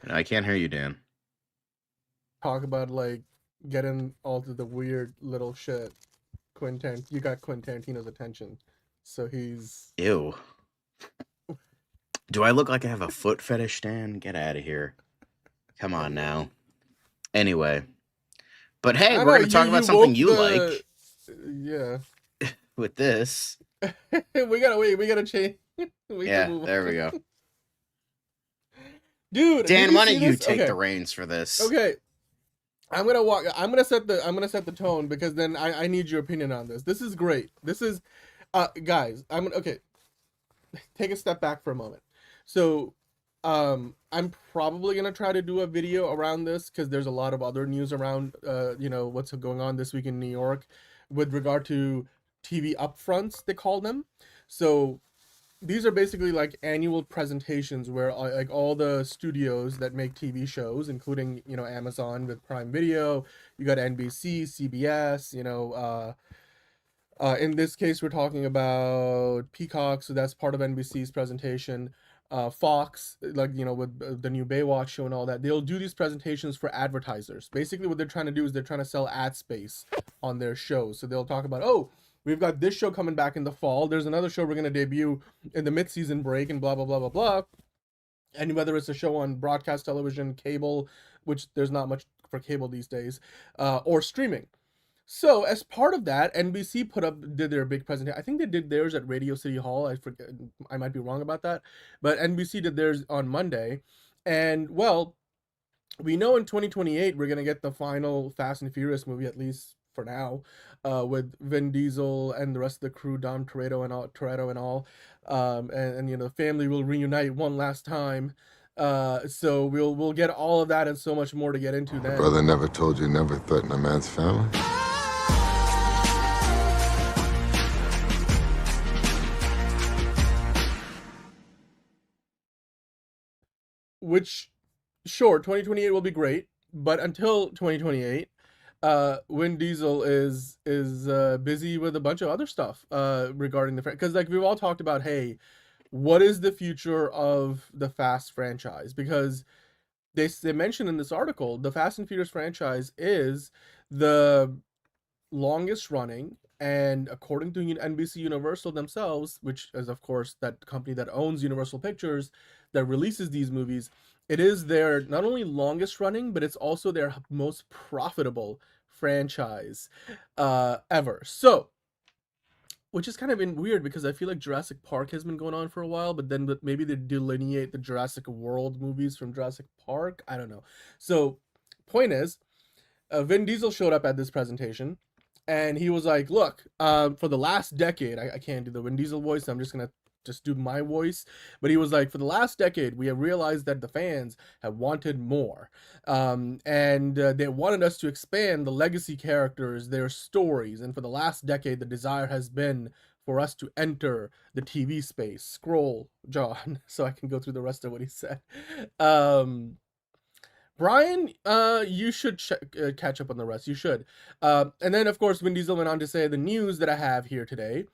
I can't hear you, Dan. Talk about like getting all to the weird little shit. You got Quentin Tarantino's attention, so he's ew. Do I look like I have a foot fetish, Dan? Get out of here. Come on now. Anyway. But hey, we're going to talk about something you like. Yeah. With this. we gotta change. Yeah, there we go. Dude, Dan, why don't you take the reins for this? Okay. I'm gonna set the tone, because then I need your opinion on this. This is great. This is guys, okay. Take a step back for a moment. So, I'm probably gonna try to do a video around this, because there's a lot of other news around, what's going on this week in New York, with regard to TV upfronts, they call them. So, these are basically like annual presentations where like all the studios that make TV shows, including Amazon with Prime Video, you got NBC, CBS, in this case we're talking about Peacock, so that's part of NBC's presentation. Fox, like with the new Baywatch show and all that, they'll do these presentations for advertisers. Basically what they're trying to do is they're trying to sell ad space on their shows. So they'll talk about, oh, We've got this show coming back in the fall. There's another show we're going to debut in the mid-season break and blah, blah, blah, blah, blah. And whether it's a show on broadcast television, cable, which there's not much for cable these days, or streaming. So as part of that, NBC did their big presentation. I think they did theirs at Radio City Hall. I forget, I might be wrong about that, but NBC did theirs on Monday. And well, we know in 2028 we're gonna get the final Fast and Furious movie, at least for now, with Vin Diesel and the rest of the crew, Dom Toretto and all, and you know, the family will reunite one last time. So we'll get all of that and so much more to get into then. Brother never told you never threaten a man's family. Which, sure, 2028 will be great, but until 2028, Vin Diesel is busy with a bunch of other stuff regarding the because like we've all talked about, hey, what is the future of the Fast franchise? Because they mentioned in this article, the Fast and Furious franchise is the longest running, and according to NBC Universal themselves, which is of course that company that owns Universal Pictures that releases these movies, it is their not only longest running, but it's also their most profitable franchise ever. So, which is kind of been weird because I feel like Jurassic Park has been going on for a while, but then maybe they delineate the Jurassic World movies from Jurassic Park. I don't know. So, point is, Vin Diesel showed up at this presentation, and he was like, look, for the last decade, I can't do the Vin Diesel voice, so I'm just going to do my voice, but he was like, for the last decade, we have realized that the fans have wanted more, and they wanted us to expand the legacy characters, their stories, and for the last decade, the desire has been for us to enter the TV space. Scroll, John, so I can go through the rest of what he said. Brian, you should catch up on the rest. You should. And then, of course, Vin Diesel went on to say, the news that I have here today,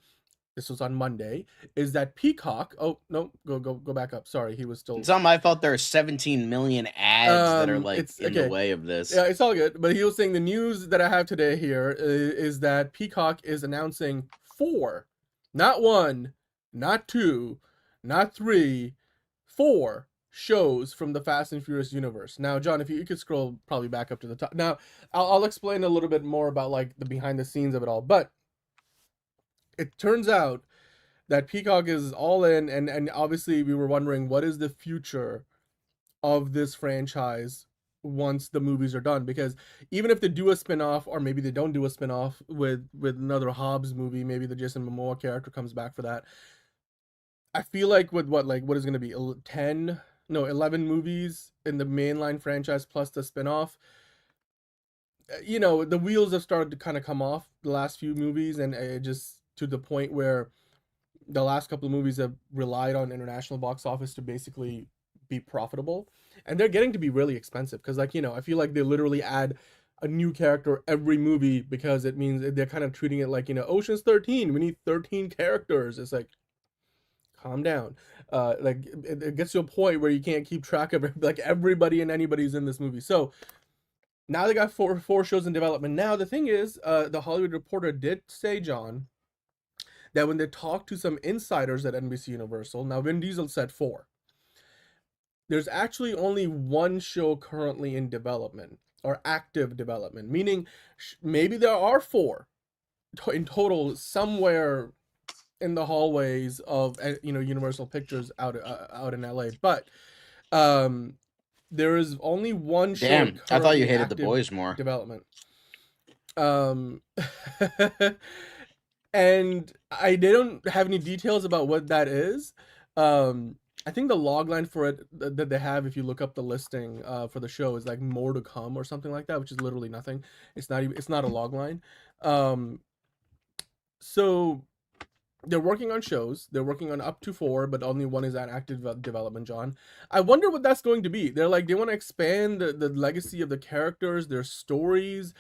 this was on Monday, is that Peacock... Oh, no, go back up. Sorry, he was still... It's not my fault there are 17 million ads that are, like, in the way of this. Yeah, it's all good. But he was saying the news that I have today here is that Peacock is announcing 4, not 1, not 2, not 3, 4 shows from the Fast and Furious universe. Now, John, if you could scroll probably back up to the top. Now, I'll explain a little bit more about, like, the behind the scenes of it all, but it turns out that Peacock is all in, and obviously we were wondering, what is the future of this franchise once the movies are done? Because even if they do a spin-off, or maybe they don't do a spin-off with another Hobbs movie, maybe the Jason Momoa character comes back for that, I feel like with what is going to be 11 movies in the mainline franchise plus the spin-off, you know, the wheels have started to kind of come off the last few movies, and it just to the point where the last couple of movies have relied on international box office to basically be profitable, and they're getting to be really expensive because, like, you know, I feel like they literally add a new character every movie because it means they're kind of treating it like, you know, Ocean's 13, we need 13 characters. It's like, calm down. Like it gets to a point where you can't keep track of like everybody and anybody's in this movie. So now they got four shows in development. Now the thing is, the Hollywood Reporter did say, John, that when they talked to some insiders at NBC Universal, now Vin Diesel said 4. There's actually only 1 show currently in development, or active development, meaning maybe there are 4 in total somewhere in the hallways of, you know, Universal Pictures out in LA. But there is only 1 show. Damn, I thought you hated The Boys more. Development. And they don't have any details about what that is. I think the logline for it that they have, if you look up the listing for the show, is like more to come or something like that, which is literally nothing. It's not a logline. So they're working on shows. They're working on up to 4, but only 1 is at active development, John. I wonder what that's going to be. They want to expand the legacy of the characters, their stories.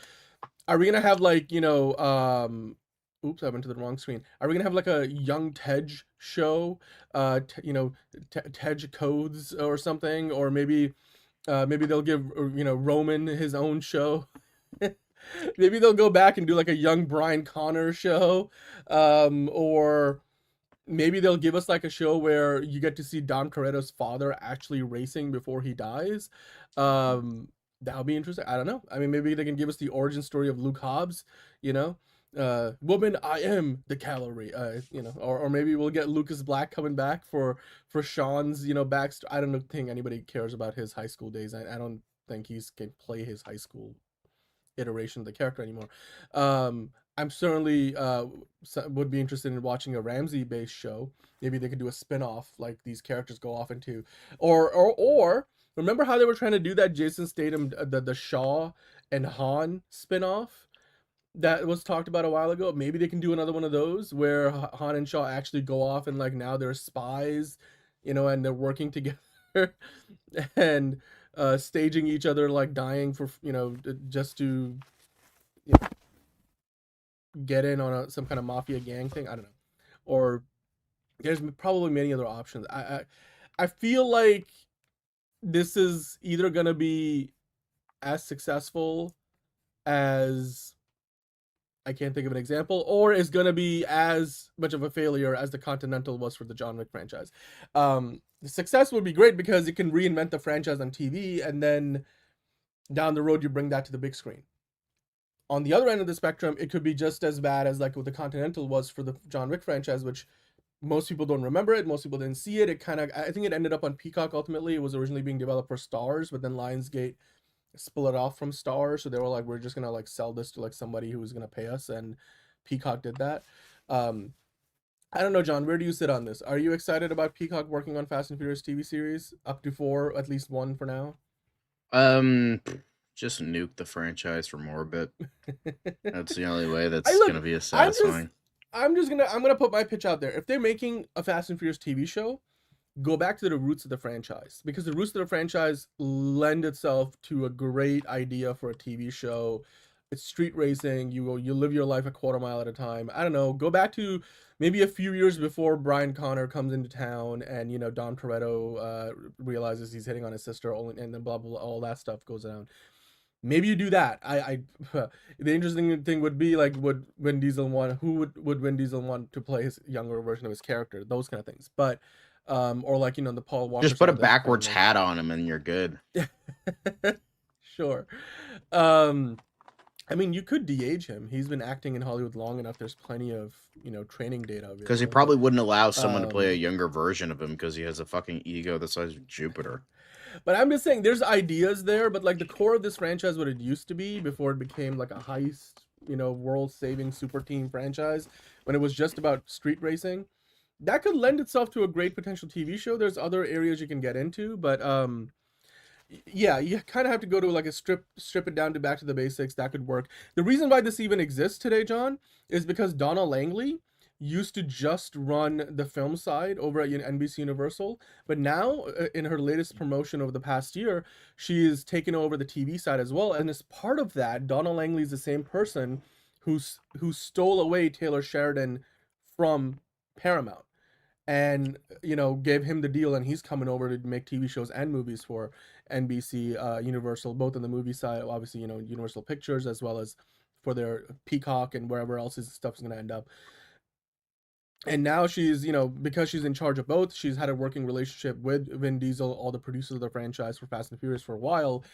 Are we going to have, like, you know, oops, I went to the wrong screen. Are we going to have like a young Tej show? You know, Tej Codes or something? Or maybe they'll give, you know, Roman his own show. Maybe they'll go back and do like a young Brian Connor show, or maybe they'll give us like a show where you get to see Dom Toretto's father actually racing before he dies. That'll be interesting. I don't know. I mean, maybe they can give us the origin story of Luke Hobbs, you know, woman, I am the calorie, you know, or maybe we'll get Lucas Black coming back for Sean's, you know, I don't think anybody cares about his high school days. I don't think he's can play his high school iteration of the character anymore. I'm certainly would be interested in watching a Ramsey based show. Maybe they could do a spin-off like these characters go off into, or remember how they were trying to do that Jason Statham the Shaw and Han spin-off that was talked about a while ago? Maybe they can do another one of those where Han and Shaw actually go off and like now they're spies, you know, and they're working together and staging each other like dying for, you know, just to, you know, get in on some kind of mafia gang thing. I don't know. Or there's probably many other options. I feel like this is either gonna be as successful as, I can't think of an example, or is gonna be as much of a failure as the Continental was for the John Wick franchise. The success would be great because it can reinvent the franchise on TV, and then down the road you bring that to the big screen. On the other end of the spectrum, it could be just as bad as like what the Continental was for the John Wick franchise, which most people don't remember it. Most people didn't see it. It kind of, I think it ended up on Peacock ultimately. It was originally being developed for Starz, but then Lionsgate split it off from Starz. So they were like, we're just going to like sell this to like somebody who was going to pay us. And Peacock did that. I don't know, John, where do you sit on this? Are you excited about Peacock working on Fast and Furious TV series? Up to 4, at least 1 for now? Just nuke the franchise for more bit. That's the only way that's gonna be satisfying. I'm gonna put my pitch out there. If they're making a Fast and Furious TV show, go back to the roots of the franchise, because the roots of the franchise lend itself to a great idea for a TV show. It's street racing. You live your life a quarter mile at a time. I don't know. Go back to maybe a few years before Brian Connor comes into town, and you know Dom Toretto realizes he's hitting on his sister, and then blah blah blah, all that stuff goes down. Maybe you do that. The interesting thing would be like, would Vin Diesel want? Who would Vin Diesel want to play his younger version of his character? Those kind of things. But or like, you know, the Paul Walker. Just put a backwards hat on him and you're good. Sure. I mean, you could de-age him. He's been acting in Hollywood long enough. There's plenty of, you know, training data. Because he probably wouldn't allow someone to play a younger version of him because he has a fucking ego the size of Jupiter. But I'm just saying, there's ideas there, but like the core of this franchise, what it used to be before it became like a heist, you know, world-saving super team franchise, when it was just about street racing, that could lend itself to a great potential TV show. There's other areas you can get into, but yeah, you kind of have to go to like a strip it down to back to the basics. That could work. The reason why this even exists today, John, is because Donna Langley used to just run the film side over at NBC Universal, but now in her latest promotion over the past year, she's taken over the TV side as well. And as part of that, Donna Langley is the same person who stole away Taylor Sheridan from Paramount, and you know, gave him the deal, and he's coming over to make TV shows and movies for NBC Universal, both on the movie side, obviously, you know, Universal Pictures, as well as for their Peacock and wherever else his stuff's going to end up. And now she's, you know, because she's in charge of both, she's had a working relationship with Vin Diesel, all the producers of the franchise for Fast and Furious for a while.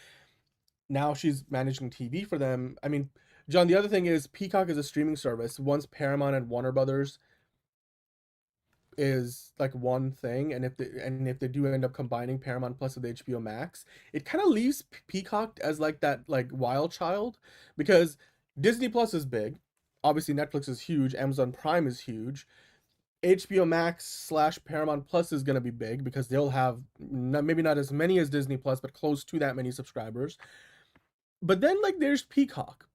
Now she's managing TV for them. I mean, John, the other thing is Peacock is a streaming service. Once Paramount and Warner Brothers is like one thing, and if they do end up combining Paramount Plus with HBO Max, it kind of leaves Peacock as like that like wild child, because Disney Plus is big, obviously Netflix is huge, Amazon Prime is huge, HBO Max / Paramount Plus is going to be big because they'll have maybe not as many as Disney Plus, but close to that many subscribers. But then like there's Peacock,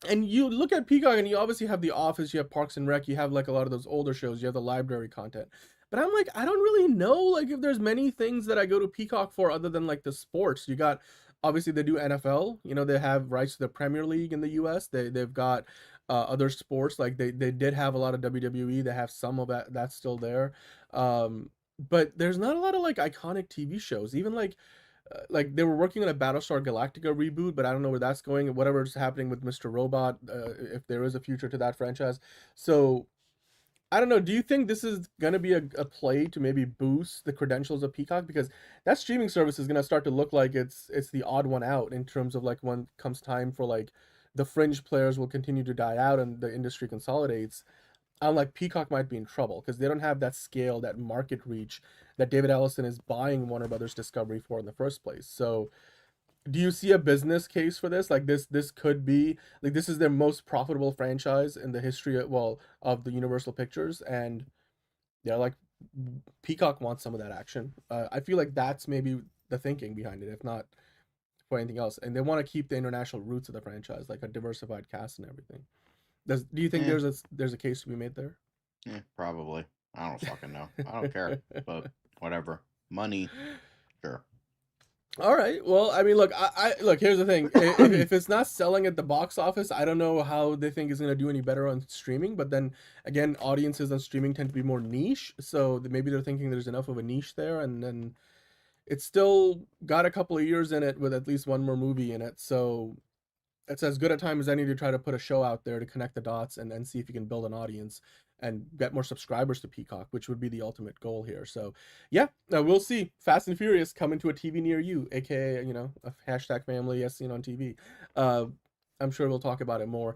and you look at Peacock and you obviously have The Office, you have Parks and Rec, you have like a lot of those older shows, you have the library content. But I'm like, I don't really know like if there's many things that I go to Peacock for other than like the sports. You got, obviously they do NFL, you know, they have rights to the Premier League in the US. They've got other sports, like they did have a lot of WWE, they have some of that's still there. But there's not a lot of like iconic TV shows. Even like like they were working on a Battlestar Galactica reboot, but I don't know where that's going. Whatever's happening with Mr. Robot, if there is a future to that franchise. So I don't know. Do you think this is gonna be a play to maybe boost the credentials of Peacock, because that streaming service is gonna start to look like it's the odd one out in terms of like when comes time for like the fringe players will continue to die out and the industry consolidates. Unlike Peacock might be in trouble because they don't have that scale, that market reach that David Ellison is buying Warner Brothers Discovery for in the first place. So do you see a business case for this? Like this could be like this is their most profitable franchise in the history of the Universal Pictures, and they're like Peacock wants some of that action. I feel like that's maybe the thinking behind it, if not for anything else. And they want to keep the international roots of the franchise, like a diversified cast and everything. Do you think there's a case to be made there? Yeah, probably. I don't fucking know. I don't care, but whatever. Money, sure. All right. Well, I mean, look, I look. Here's the thing: if it's not selling at the box office, I don't know how they think it's going to do any better on streaming. But then again, audiences on streaming tend to be more niche, so maybe they're thinking there's enough of a niche there, and then it's still got a couple of years in it with at least one more movie in it. So it's as good a time as any to try to put a show out there to connect the dots and then see if you can build an audience and get more subscribers to Peacock, which would be the ultimate goal here. So yeah, we'll see. Fast and Furious coming to a TV near you, aka a hashtag family as seen on TV. I'm sure we'll talk about it more.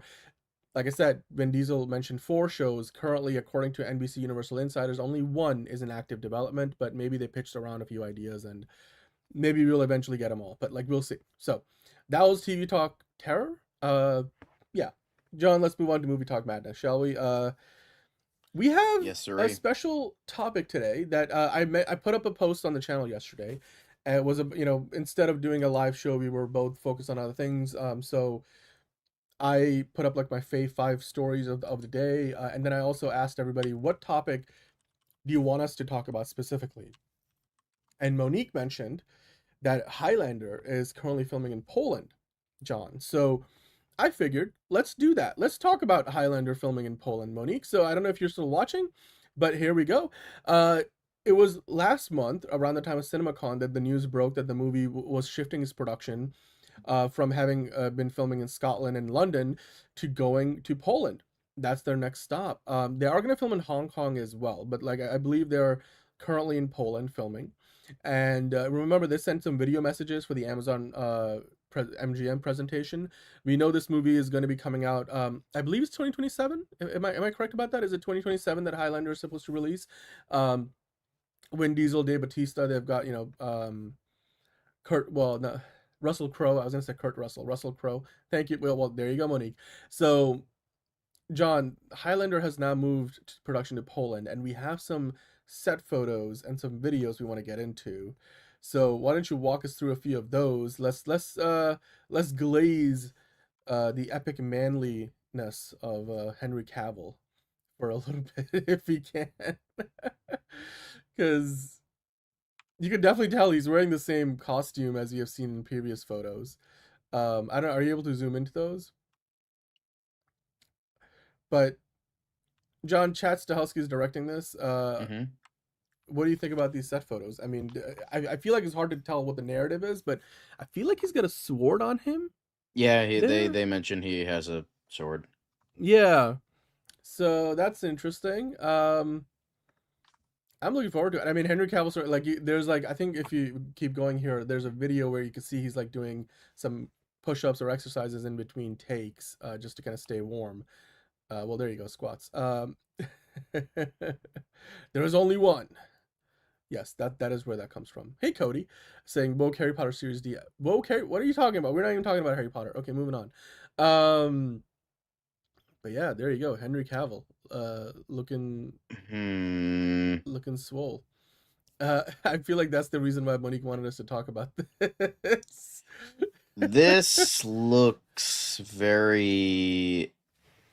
Like I said, Vin Diesel mentioned 4 shows. Currently, according to NBC Universal Insiders, only 1 is in active development, but maybe they pitched around a few ideas and maybe we'll eventually get them all, but like we'll see. So that was TV Talk Terror. Yeah, John, let's move on to Movie Talk Madness, shall we? We have a special topic today that I put up a post on the channel yesterday. And it was instead of doing a live show, we were both focused on other things. So I put up like my fave 5 stories of the day, and then I also asked everybody, what topic do you want us to talk about specifically? And Monique mentioned that Highlander is currently filming in Poland, John. So I figured, let's do that. Let's talk about Highlander filming in Poland, Monique. So I don't know if you're still watching, but here we go. It was last month, around the time of CinemaCon, that the news broke that the movie was shifting its production from having been filming in Scotland and London to going to Poland. That's their next stop. They are going to film in Hong Kong as well, but like I believe they're currently in Poland filming. And remember, they sent some video messages for the Amazon MGM presentation. We know this movie is going to be coming out. I believe it's 2027. Am I correct about that? Is it 2027 that Highlander is supposed to release? Vin Diesel, Dave Bautista. They've got Russell Crowe. I was going to say Kurt Russell. Russell Crowe. Thank you. Well, there you go, Monique. So, John, Highlander has now moved to production to Poland, and we have some set photos and some videos we want to get into. So why don't you walk us through a few of those? Let's glaze the epic manliness of Henry Cavill for a little bit if we can, because you can definitely tell he's wearing the same costume as you have seen in previous photos. I don't know, are you able to zoom into those? But John, Chad Stahelski is directing this. What do you think about these set photos? I mean, I feel like it's hard to tell what the narrative is, but I feel like he's got a sword on him. Yeah, they mentioned he has a sword. Yeah, so that's interesting. I'm looking forward to it. I mean, Henry Cavill, like, there's like, I think if you keep going here, there's a video where you can see he's like doing some push-ups or exercises in between takes, just to kind of stay warm. Well, there you go, squats. There is only one. Yes, that is where that comes from. Hey, Cody, saying woke Harry Potter series D. Woke Harry, what are you talking about? We're not even talking about Harry Potter. Okay, moving on. But yeah, there you go, Henry Cavill, looking swole. I feel like that's the reason why Monique wanted us to talk about this. This looks very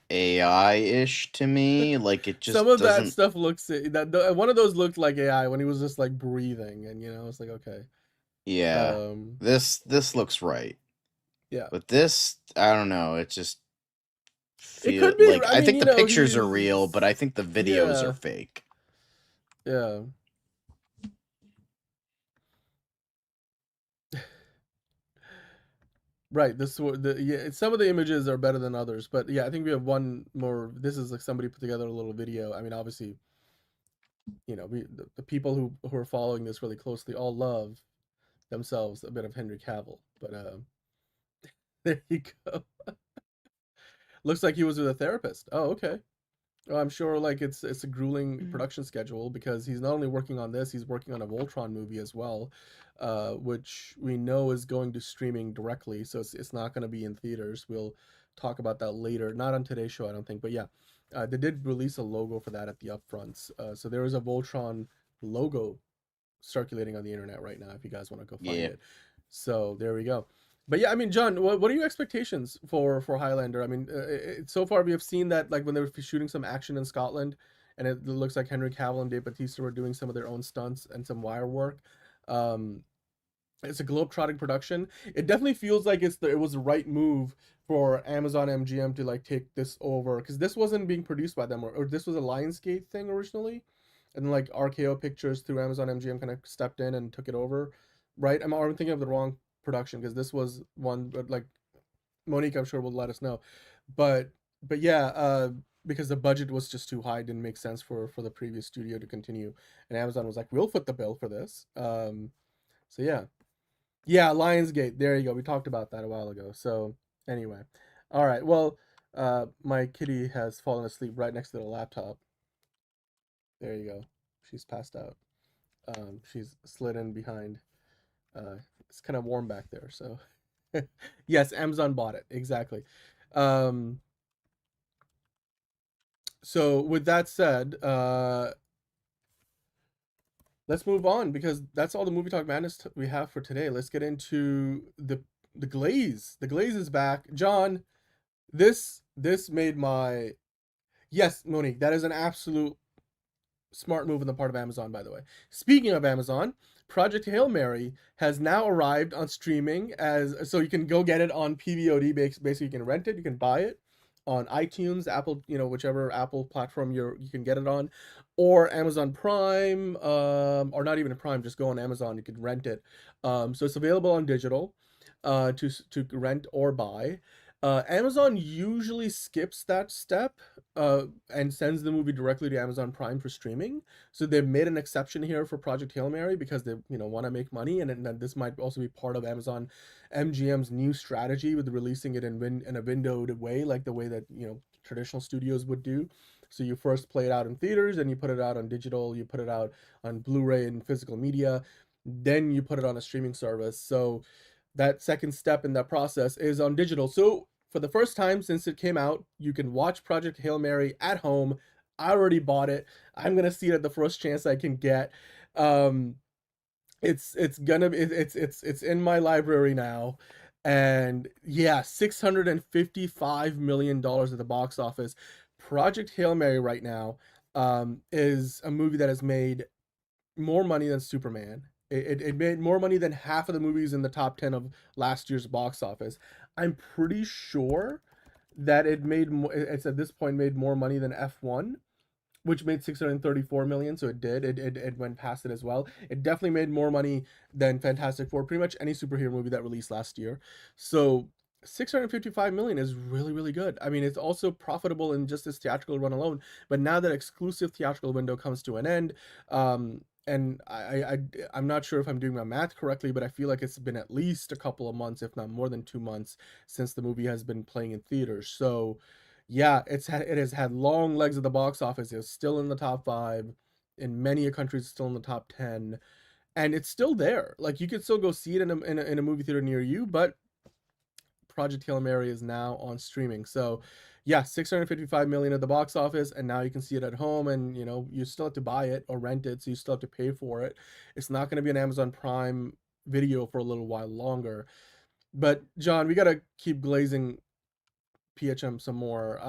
AI-ish to me. Like, it just some of that stuff looks one of those looked like AI when he was just like breathing, and it's like, okay, yeah, this looks right. Yeah, but this, I don't know, it just it could be like, I think the pictures are real, but I think the videos are fake. Yeah. Right. Some of the images are better than others, but yeah, I think we have one more. This is like somebody put together a little video. I mean, obviously, the people who are following this really closely all love themselves a bit of Henry Cavill, but there you go. Looks like he was with a therapist. Oh, okay. Well, I'm sure like it's a grueling production schedule because he's not only working on this, he's working on a Voltron movie as well, which we know is going to streaming directly, so it's not going to be in theaters. We'll talk about that later, not on today's show, I don't think, but yeah, they did release a logo for that at the upfronts. So there is a Voltron logo circulating on the internet right now if you guys want to go find it. So there we go. But yeah, I mean, John, what are your expectations for Highlander? I mean, so far we have seen that like when they were shooting some action in Scotland, and it looks like Henry Cavill and Dave Bautista were doing some of their own stunts and some wire work. It's a globe-trotting production. It definitely feels like it was the right move for Amazon MGM to like take this over, because this wasn't being produced by them, or this was a Lionsgate thing originally, and then like RKO Pictures through Amazon MGM kind of stepped in and took it over, right? I'm thinking of the wrong production because this was one, but like Monique I'm sure will let us know, but yeah, because the budget was just too high, it didn't make sense for the previous studio to continue, and Amazon was like, we'll foot the bill for this. So yeah, Lionsgate, there you go, we talked about that a while ago. So anyway, all right, well, my kitty has fallen asleep right next to the laptop. There you go, she's passed out. She's slid in behind. It's kind of warm back there, so yes, Amazon bought it, exactly. So with that said, let's move on, because that's all the movie talk madness we have for today. Let's get into the glaze. The glaze is back. John, this made my... Yes, Monique, that is an absolute smart move on the part of Amazon, by the way. Speaking of Amazon, Project Hail Mary has now arrived on streaming, so you can go get it on PVOD. Basically, you can rent it, you can buy it on iTunes, Apple, whichever Apple platform you can get it on, or Amazon Prime, or not even a Prime, just go on Amazon, you can rent it. So it's available on digital to rent or buy. Amazon usually skips that step and sends the movie directly to Amazon Prime for streaming. So they've made an exception here for Project Hail Mary because they want to make money, and then this might also be part of Amazon MGM's new strategy with releasing it in a windowed way, like the way that traditional studios would do. So you first play it out in theaters, then you put it out on digital, you put it out on Blu-ray and physical media, then you put it on a streaming service. So that second step in that process is on digital. So for the first time since it came out, you can watch Project Hail Mary at home. I already bought it. I'm gonna see it at the first chance I can get. It's in my library now, and yeah, $655 million at the box office. Project Hail Mary right now is a movie that has made more money than Superman. It made more money than half of the movies in the top 10 of last year's box office. I'm pretty sure that it's at this point made more money than F1, which made 634 million. So it went past it as well. It definitely made more money than Fantastic Four, pretty much any superhero movie that released last year. So 655 million is really, really good. I mean, it's also profitable in just its theatrical run alone, but now that exclusive theatrical window comes to an end, and I'm not sure if I'm doing my math correctly, but I feel like it's been at least a couple of months, if not more than 2 months, since the movie has been playing in theaters. So yeah, it has had long legs at the box office. It's still in the top 5. In many countries, it's still in the top 10. And it's still there. Like, you could still go see it in a movie theater near you, but Project Hail Mary is now on streaming. So yeah, 655 million at the box office, and now you can see it at home, and you still have to buy it or rent it, so you still have to pay for it. It's not going to be an Amazon Prime Video for a little while longer. But John, we got to keep glazing PHM some more.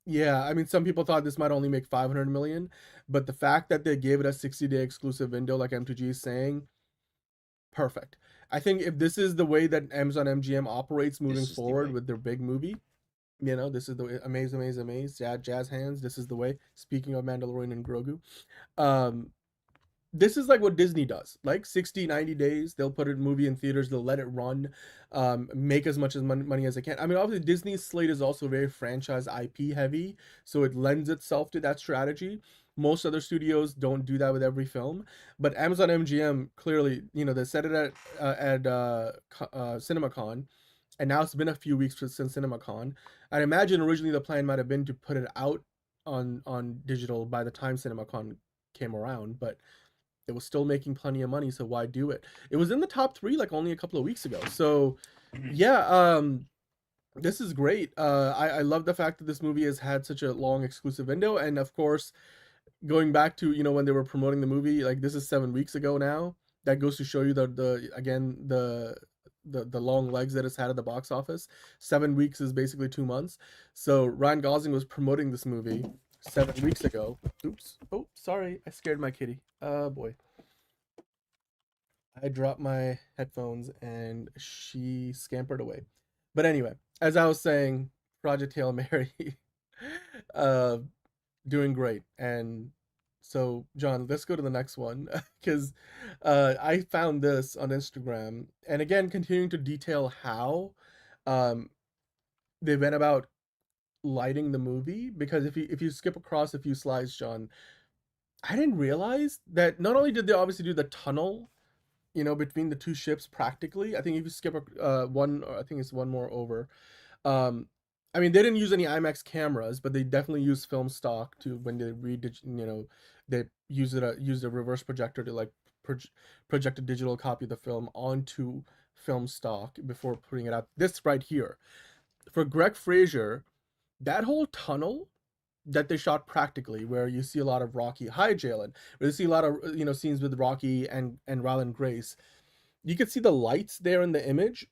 Yeah, I mean, some people thought this might only make 500 million, but the fact that they gave it a 60-day exclusive window, like M2G is saying, perfect. I think if this is the way that Amazon MGM operates moving forward with their big movie, this is the way. Amaze, jazz hands. This is the way. Speaking of Mandalorian and Grogu, this is like what Disney does, like 60, 90 days. They'll put a movie in theaters, they'll let it run, make as much money as they can. I mean, obviously Disney's slate is also very franchise IP heavy, so it lends itself to that strategy. Most other studios don't do that with every film, but Amazon MGM clearly, you know, they set it at CinemaCon, and now it's been a few weeks since CinemaCon. I'd imagine originally the plan might have been to put it out on digital by the time CinemaCon came around, but it was still making plenty of money, so why do it? It was in the top 3 like only a couple of weeks ago. So yeah, this is great. I love the fact that this movie has had such a long exclusive window, and of course, going back to, you know, when they were promoting the movie, like this is 7 weeks ago now. That goes to show you the long legs that it's had at the box office. 7 weeks is basically 2 months. So Ryan Gosling was promoting this movie 7 weeks ago. Oops. Oh, sorry. I scared my kitty. Oh, boy. I dropped my headphones and she scampered away. But anyway, as I was saying, Project Hail Mary, doing great. And so, John, let's go to the next one, because I found this on Instagram, and again, continuing to detail how they went about lighting the movie. Because if you skip across a few slides, John, I didn't realize that not only did they obviously do the tunnel, you know, between the two ships practically. I think if you skip one, I think it's one more over. I mean, they didn't use any IMAX cameras, but they definitely used film stock to when they they used a reverse projector to like project a digital copy of the film onto film stock before putting it out. This right here, for Greg Fraser, that whole tunnel that they shot practically, where you see a lot of Rocky, hi Jalen, where you see a lot of, you know, scenes with Rocky and Ryland Grace, you can see the lights there in the image.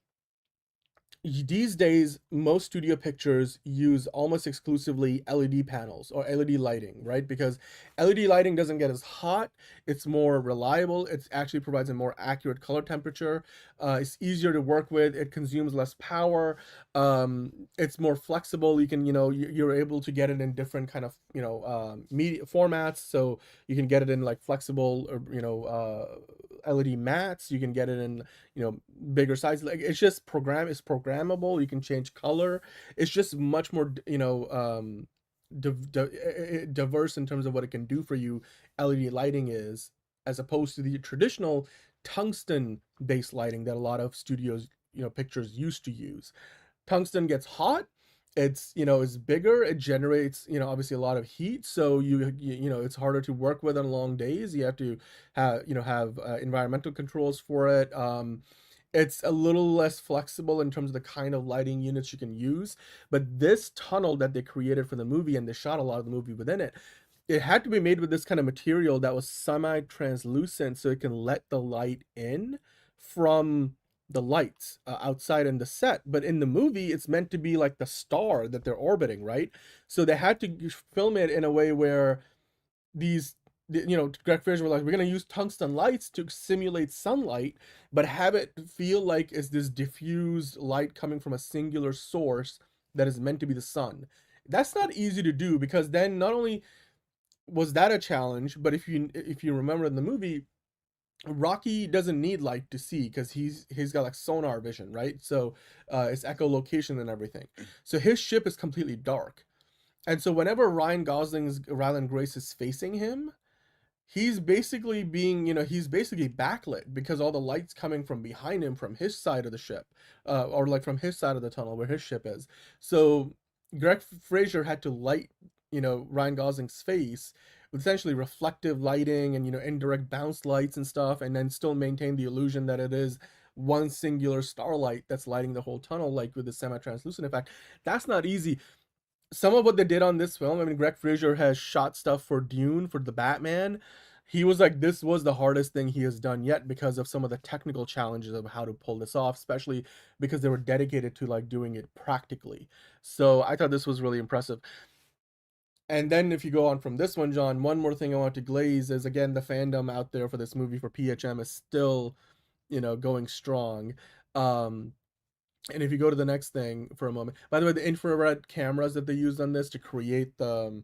These days, most studio pictures use almost exclusively LED panels or LED lighting, right? Because LED lighting doesn't get as hot, it's more reliable, it actually provides a more accurate color temperature, it's easier to work with, it consumes less power, it's more flexible. You can, you know, you're able to get it in different kind of, you know, media formats, so you can get it in like flexible, or, you know, LED mats, you can get it in, you know, bigger size. Like, it's just programmable, you can change color. It's just much more, you know, diverse in terms of what it can do for you. LED lighting is, as opposed to the traditional tungsten based lighting that a lot of studios, you know, pictures used to use. Tungsten gets hot, it's, you know, it's bigger, it generates, you know, obviously a lot of heat, so you know, it's harder to work with on long days. You have to have, you know, have environmental controls for it. It's a little less flexible in terms of the kind of lighting units you can use. But this tunnel that they created for the movie, and they shot a lot of the movie within it, it had to be made with this kind of material that was semi-translucent, so it can let the light in from the lights outside in the set. But in the movie, it's meant to be like the star that they're orbiting, right? So they had to film it in a way where these, you know, Greg Fraser were like, we're going to use tungsten lights to simulate sunlight, but have it feel like it's this diffused light coming from a singular source that is meant to be the sun. That's not easy to do, because then not only was that a challenge, but if you remember in the movie, Rocky doesn't need light to see, because he's got like sonar vision, right? So it's echolocation and everything. So his ship is completely dark. And so whenever Ryan Gosling's Ryland Grace is facing him, he's basically being, you know, he's basically backlit, because all the light's coming from behind him from his side of the ship, or like from his side of the tunnel where his ship is. So Greg Fraser had to light, you know, Ryan Gosling's face with essentially reflective lighting and, you know, indirect bounce lights and stuff, and then still maintain the illusion that it is one singular starlight that's lighting the whole tunnel, like with the semi-translucent effect. That's not easy. Some of what they did on this film, I mean, Greg Fraser has shot stuff for Dune, for the Batman. He was like, this was the hardest thing he has done yet, because of some of the technical challenges of how to pull this off, especially because they were dedicated to like doing it practically. So I thought this was really impressive. And then if you go on from this one, John, one more thing I want to glaze is, again, the fandom out there for this movie for PHM is still, you know, going strong. And if you go to the next thing for a moment, by the way, the infrared cameras that they used on this to create the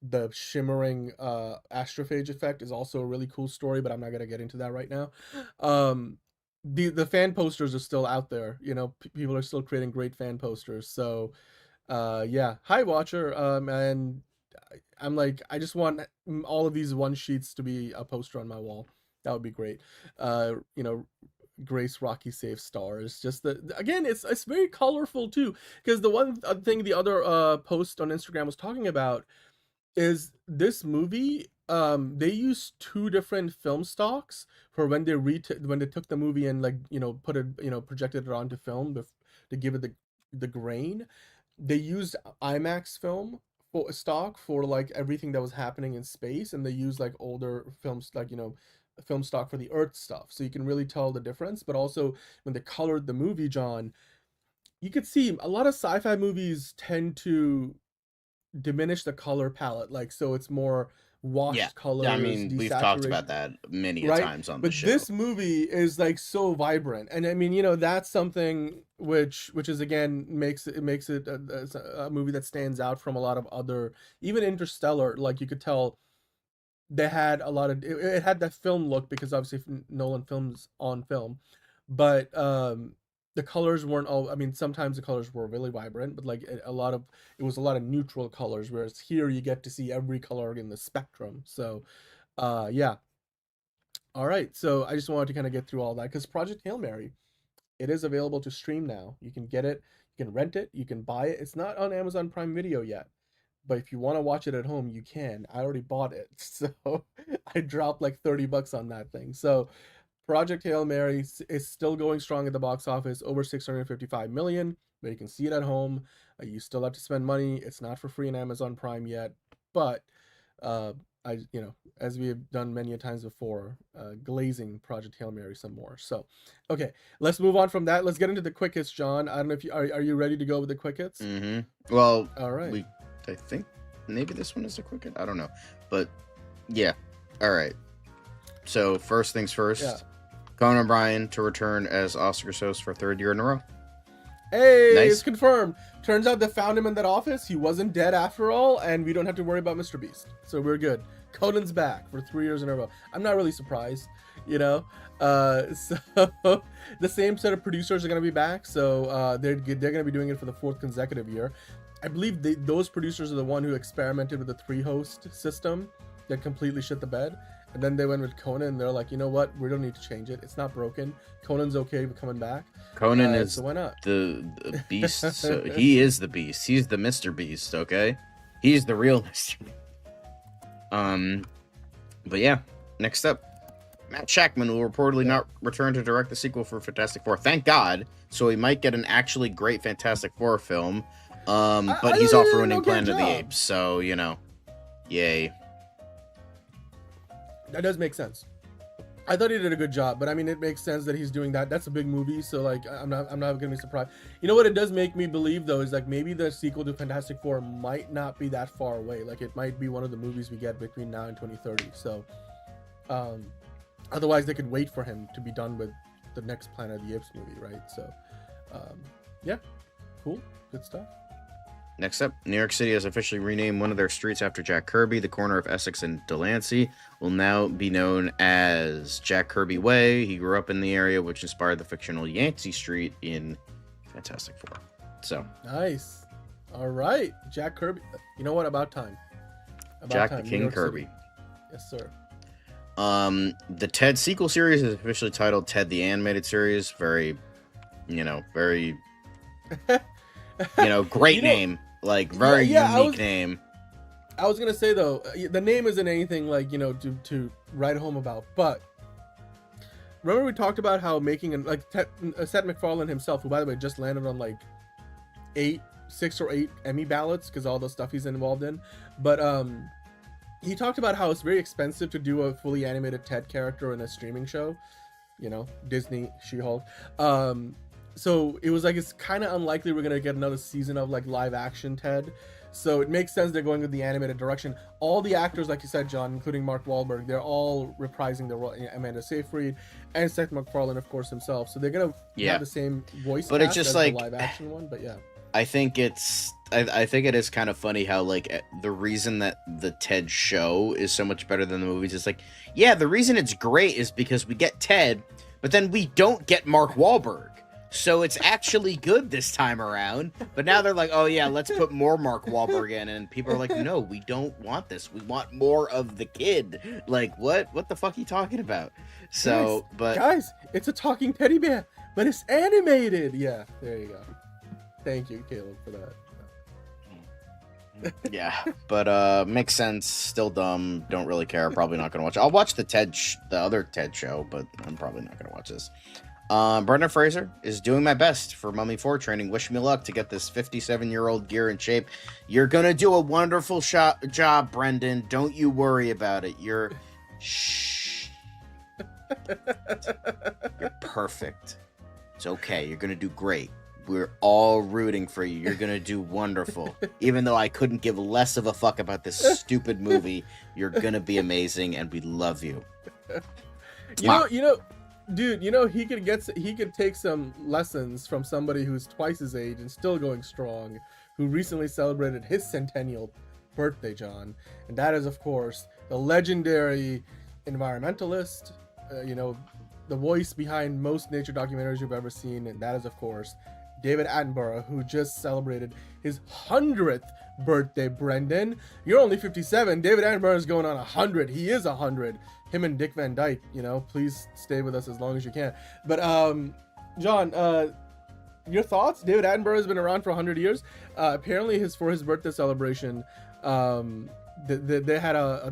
the shimmering astrophage effect is also a really cool story, but I'm not gonna get into that right now. The fan posters are still out there. You know, people are still creating great fan posters. So, yeah. Hi, Watcher. And I'm like, I just want all of these one sheets to be a poster on my wall. That would be great. You know, Grace Rocky Safe Stars. Just again, it's very colorful too. Because the one thing the other post on Instagram was talking about is this movie. They used two different film stocks for when they when they took the movie and like put it projected it onto film to give it the grain. They used IMAX film for stock for like everything that was happening in space, and they used like older films like film stock for the Earth stuff, so you can really tell the difference. But also when they colored the movie, John, you could see a lot of sci-fi movies tend to diminish the color palette, like so it's more washed colors. Yeah, I mean, we've talked about that many times on the show. But this movie is like so vibrant, and I mean, that's something which is again makes it a movie that stands out from a lot of other, even Interstellar. Like you could tell they had a lot of it had that film look because obviously Nolan films on film, but the colors weren't all. I mean, sometimes the colors were really vibrant, but like it was a lot of neutral colors. Whereas here you get to see every color in the spectrum. So, yeah. All right. So I just wanted to kind of get through all that because Project Hail Mary, it is available to stream now. You can get it, you can rent it, you can buy it. It's not on Amazon Prime Video yet, but if you want to watch it at home, you can. I already bought it, so I dropped like $30 on that thing. So. Project Hail Mary is still going strong at the box office, over 655 million, but you can see it at home. You still have to spend money. It's not for free on Amazon Prime yet, but as we have done many a times before, glazing Project Hail Mary some more. So, okay, let's move on from that. Let's get into the quick hits, John. I don't know if you are you ready to go with the quick hits? Mm-hmm. Well, all right. I think maybe this one is a quick hit. I don't know, but yeah. All right. So first things first. Yeah. Conan O'Brien to return as Oscars host for 3rd year in a row. Hey, nice. It's confirmed. Turns out they found him in that office. He wasn't dead after all, and we don't have to worry about Mr. Beast. So we're good. Conan's back for 3 years in a row. I'm not really surprised, So the same set of producers are going to be back. So they're going to be doing it for the 4th consecutive year. I believe those producers are the one who experimented with the 3-host system that completely shit the bed. And then they went with Conan, and they're like, you know what? We don't need to change it. It's not broken. Conan's okay with coming back. Conan is so why not? the beast. So he is the beast. He's the Mr. Beast, okay? He's the real Mr. Beast. But yeah, next up, Matt Shakman will reportedly not return to direct the sequel for Fantastic Four. Thank God. So we might get an actually great Fantastic Four film. But he's off ruining Planet of the Apes, so, yay. That does make sense. I thought he did a good job, but I mean, it makes sense that he's doing that. That's a big movie, so like, I'm not gonna be surprised. You know what it does make me believe though is like maybe the sequel to Fantastic Four might not be that far away. Like it might be one of the movies we get between now and 2030. So, otherwise they could wait for him to be done with the next Planet of the Apes movie, right? So, yeah, cool, good stuff. Next up, New York City has officially renamed one of their streets after Jack Kirby. The corner of Essex and Delancey will now be known as Jack Kirby Way. He grew up in the area, which inspired the fictional Yancey Street in Fantastic Four. So nice. All right, Jack Kirby. You know what? About time. Jack the King Kirby. City. Yes, sir. The Ted sequel series is officially titled Ted the Animated Series. Very, very, great name. Like, very unique name. I was gonna say though, the name isn't anything like to write home about. But remember we talked about how making Seth MacFarlane himself, who by the way just landed on like 6 or 8 Emmy ballots because all the stuff he's involved in. But he talked about how it's very expensive to do a fully animated Ted character in a streaming show. Disney, She-Hulk. So it was like it's kind of unlikely we're gonna get another season of like live action Ted. So it makes sense they're going with the animated direction. All the actors, like you said, John, including Mark Wahlberg, they're all reprising the role. Amanda Seyfried and Seth MacFarlane, of course, himself. So they're gonna have the same voice. But it's just as like the live action one. But yeah, I think it is kind of funny how like the reason that the Ted show is so much better than the movies is like, yeah, the reason it's great is because we get Ted, but then we don't get Mark Wahlberg. So it's actually good this time around. But now they're like, oh yeah, let's put more Mark Wahlberg in. And people are like, no, we don't want this. We want more of the kid. Like, what? What the fuck are you talking about? So, guys, it's a talking teddy bear, but it's animated. Yeah, there you go. Thank you, Caleb, for that. Yeah, but makes sense. Still dumb. Don't really care. Probably not gonna watch. I'll watch the other Ted show, but I'm probably not gonna watch this. Brendan Fraser is doing my best for Mummy 4 training. Wish me luck to get this 57-year-old gear in shape. You're gonna do a wonderful job, Brendan. Don't you worry about it. You're perfect. It's okay. You're gonna do great. We're all rooting for you. You're gonna do wonderful. Even though I couldn't give less of a fuck about this stupid movie, you're gonna be amazing, and we love you. You know, dude, he could take some lessons from somebody who's twice his age and still going strong, who recently celebrated his centennial birthday, John, and that is, of course, the legendary environmentalist, the voice behind most nature documentaries you've ever seen, and that is, of course, David Attenborough, who just celebrated his 100th birthday. Brendan, you're only 57. David Attenborough is going on 100. He is 100. Him and Dick Van Dyke, please stay with us as long as you can. But John, your thoughts? David Attenborough has been around for 100 years. Apparently, for his birthday celebration, they had a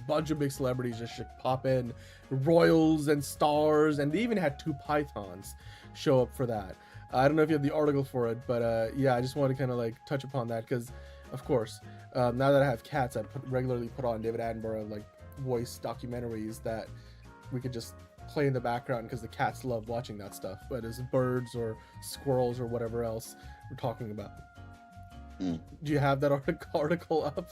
bunch of big celebrities just pop in, royals and stars, and they even had 2 pythons show up for that. I don't know if you have the article for it, but yeah, I just want to kind of touch upon that because, of course, now that I have cats, I regularly put on David Attenborough voice documentaries that we could just play in the background because the cats love watching that stuff. But as birds or squirrels or whatever else we're talking about. Do you have that article up?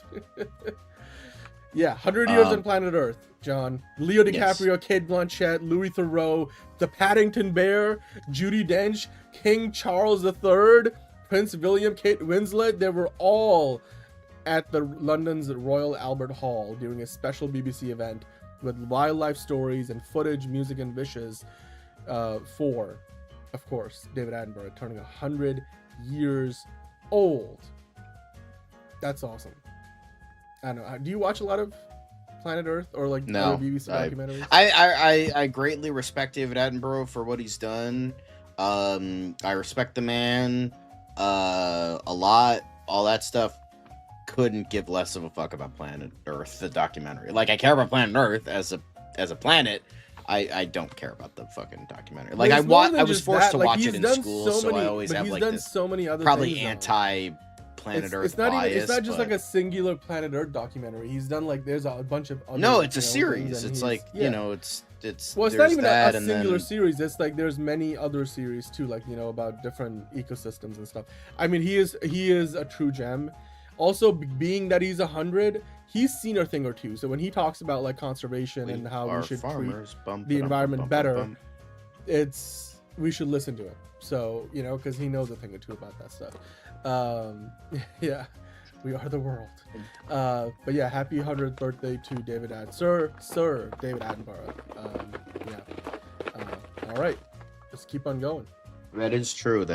Yeah, 100 years on planet Earth, John. Leo DiCaprio, yes. Kate Blanchett, Louis Theroux, the Paddington Bear, Judi Dench, King Charles III, Prince William, Kate Winslet. They were all at the London's Royal Albert Hall doing a special BBC event with wildlife stories and footage, music, and wishes for, of course, David Attenborough turning 100 years old. That's awesome. I don't know. Do you watch a lot of Planet Earth or no, other BBC documentaries? I greatly respect David Attenborough for what he's done. I respect the man a lot. All that stuff. Couldn't give less of a fuck about Planet Earth, the documentary. I care about Planet Earth as a planet. I don't care about the fucking documentary. I was forced to watch it in school, so I always have this so many other probably anti Planet Earth bias. It's not just a singular Planet Earth documentary. He's done there's a bunch of other, no, it's a series. It's it's well, it's not even a singular series. It's there's many other series too, about different ecosystems and stuff. I mean, he is a true gem. Also, being that he's 100, he's seen a thing or two. So when he talks about conservation and how we should treat the environment better, we should listen to it. So because he knows a thing or two about that stuff. Yeah, we are the world. But yeah, happy 100th birthday to David Sir David Attenborough. All right, let's keep on going. That is true.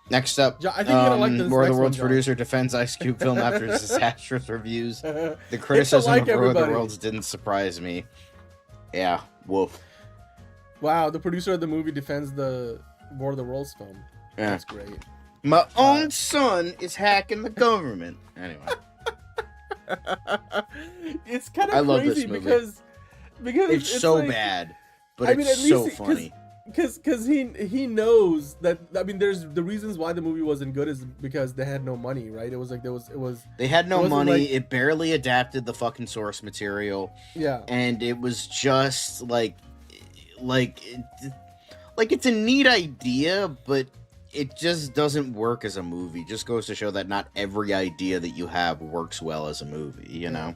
Next up, I think you're gonna like this War of the next Worlds one, producer defends Ice Cube film after disastrous reviews. The criticism of War of the Worlds didn't surprise me. Yeah, woof. Wow, the producer of the movie defends the War of the Worlds film. Yeah. That's great. My own son is hacking the government. Anyway. It's kind of crazy because it's so bad, but it's so funny. Because he knows that. I mean, there's the reasons why the movie wasn't good is because they had no money, right? It was they had no money. It barely adapted the fucking source material. Yeah, and it was just it's a neat idea, but it just doesn't work as a movie. It just goes to show that not every idea that you have works well as a movie, you know?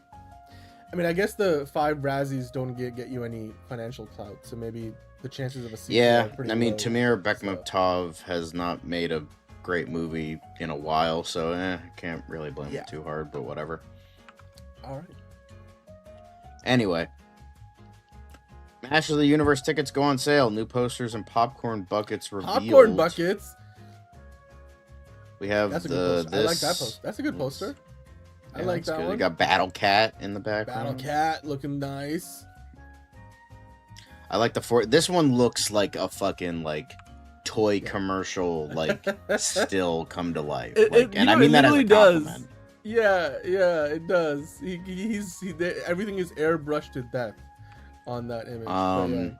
I mean, I guess the 5 Razzies don't get you any financial clout, so maybe the chances of a sequel Yeah, are pretty I mean, low, Tamir so. Bekmambetov has not made a great movie in a while, so can't really blame him too hard, but whatever. All right. Anyway, Masters of the Universe tickets go on sale. New posters and popcorn buckets revealed. Popcorn buckets. We have That's a good poster. I like that poster. That's a good poster. I like that one. You got Battle Cat in the background. Battle Cat looking nice. I like this one looks like a fucking like toy commercial, like still come to life. And I mean that as a compliment. Yeah, it does. Everything is airbrushed to death on that image.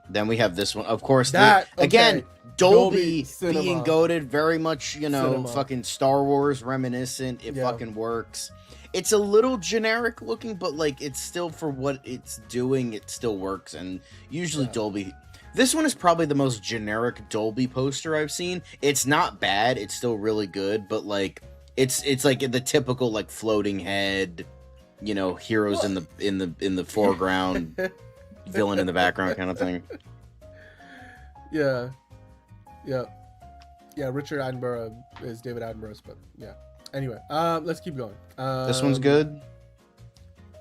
Then we have this one, of course. Again, Dolby cinema. being goated, very much, Cinema. fucking Star Wars reminiscent. It fucking works. It's a little generic looking, but like it's still for what it's doing, it still works. And usually Dolby. This one is probably the most generic Dolby poster I've seen. It's not bad. It's still really good, but like it's like the typical like floating head, heroes in the foreground, villain in the background kind of thing. Yeah. Richard Attenborough is David Attenborough's, but yeah. Anyway, let's keep going. This one's good.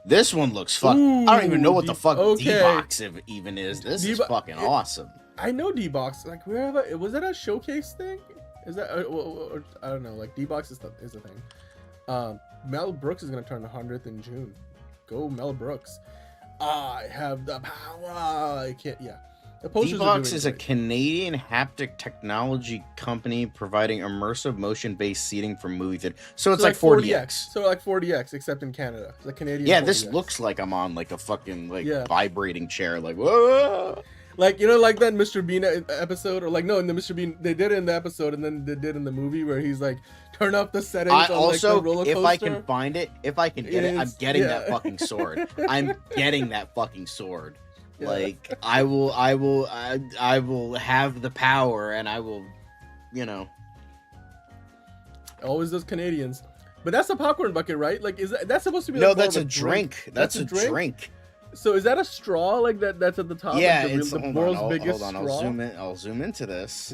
This one looks I don't even know what the fuck D-Box even is. This is fucking awesome. I know D-Box. Like, was that a showcase thing? Is that I don't know. Like, D-Box is the thing. Mel Brooks is gonna turn 100th in June. Go Mel Brooks. I have the power. I can't. Yeah. D-Box is a Canadian haptic technology company providing immersive motion-based seating for movie theater. So it's like 4DX. So like 4DX, except in Canada. The Canadian. Yeah, 4DX. this looks like I'm on like a fucking vibrating chair. Like whoa. Like like that Mr. Bean episode, or like no, in the Mr. Bean they did it in the episode, and then they did in the movie where he's like turn up the settings on also, like the roller coaster. If I can find it, if I can get it, I'm getting that fucking sword. I'm getting that fucking sword. Yeah. Like I will have the power, and I will, Always those Canadians. But that's a popcorn bucket, right? Like, is that's supposed to be? No, like that's a drink. That's a drink. So is that a straw like that? That's at the top. Yeah, like it's the world's biggest straw. I'll zoom into this.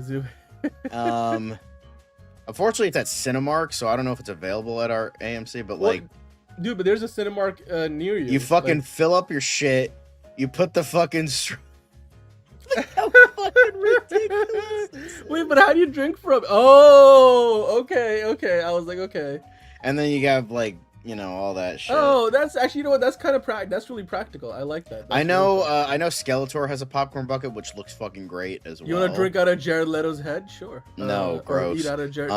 Unfortunately, it's at Cinemark, so I don't know if it's available at our AMC. But dude, but there's a Cinemark near you. You fucking fill up your shit. You put the fucking straw. How fucking ridiculous. Wait, but how do you drink from? Oh, okay. I was like, okay. And then you have like, all that shit. Oh, that's actually, that's kind of that's really practical. I like that. I know Skeletor has a popcorn bucket, which looks fucking great as well. You want to drink out of Jared Leto's head? Sure. No, gross. Or eat out of Jared.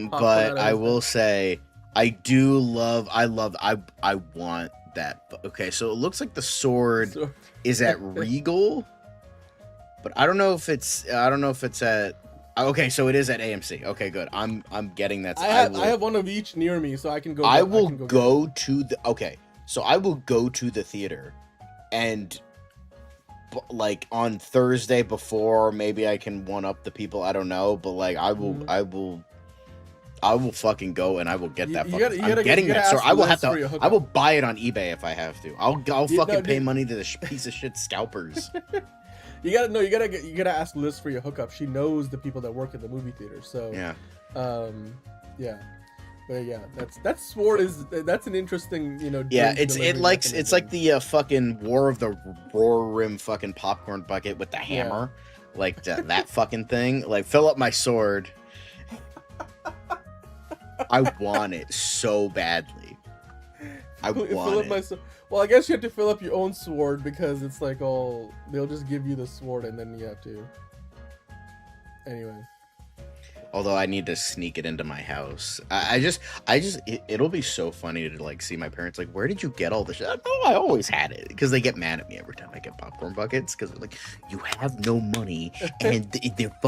But I will say, I want that. Okay, so it looks like the sword is at Regal, but I don't know if it's at. Okay, so it is at AMC. Okay, good. I'm getting that. I have one of each near me, so I can go. I will go to the. Okay, so I will go to the theater, and like on Thursday before, maybe I can one up the people. I don't know, but like I will fucking go, and I will get that. I'm getting that. So I will have to. I will buy it on eBay if I have to. I'll fucking pay money to the piece of shit scalpers. You gotta ask Liz for your hookup. She knows the people that work at the movie theater. So yeah, but yeah, that sword that's an interesting Yeah, it's like the fucking War of the Roar Rim fucking popcorn bucket with the hammer, like that fucking thing. Like fill up my sword. I want it so badly. I want it. Well, I guess you have to fill up your own sword because it's like they'll just give you the sword and then you have to. Anyway. Although I need to sneak it into my house. It'll be so funny to like see my parents like, where did you get all this shit? I always had it, because they get mad at me every time I get popcorn buckets, because they're like, you have no money and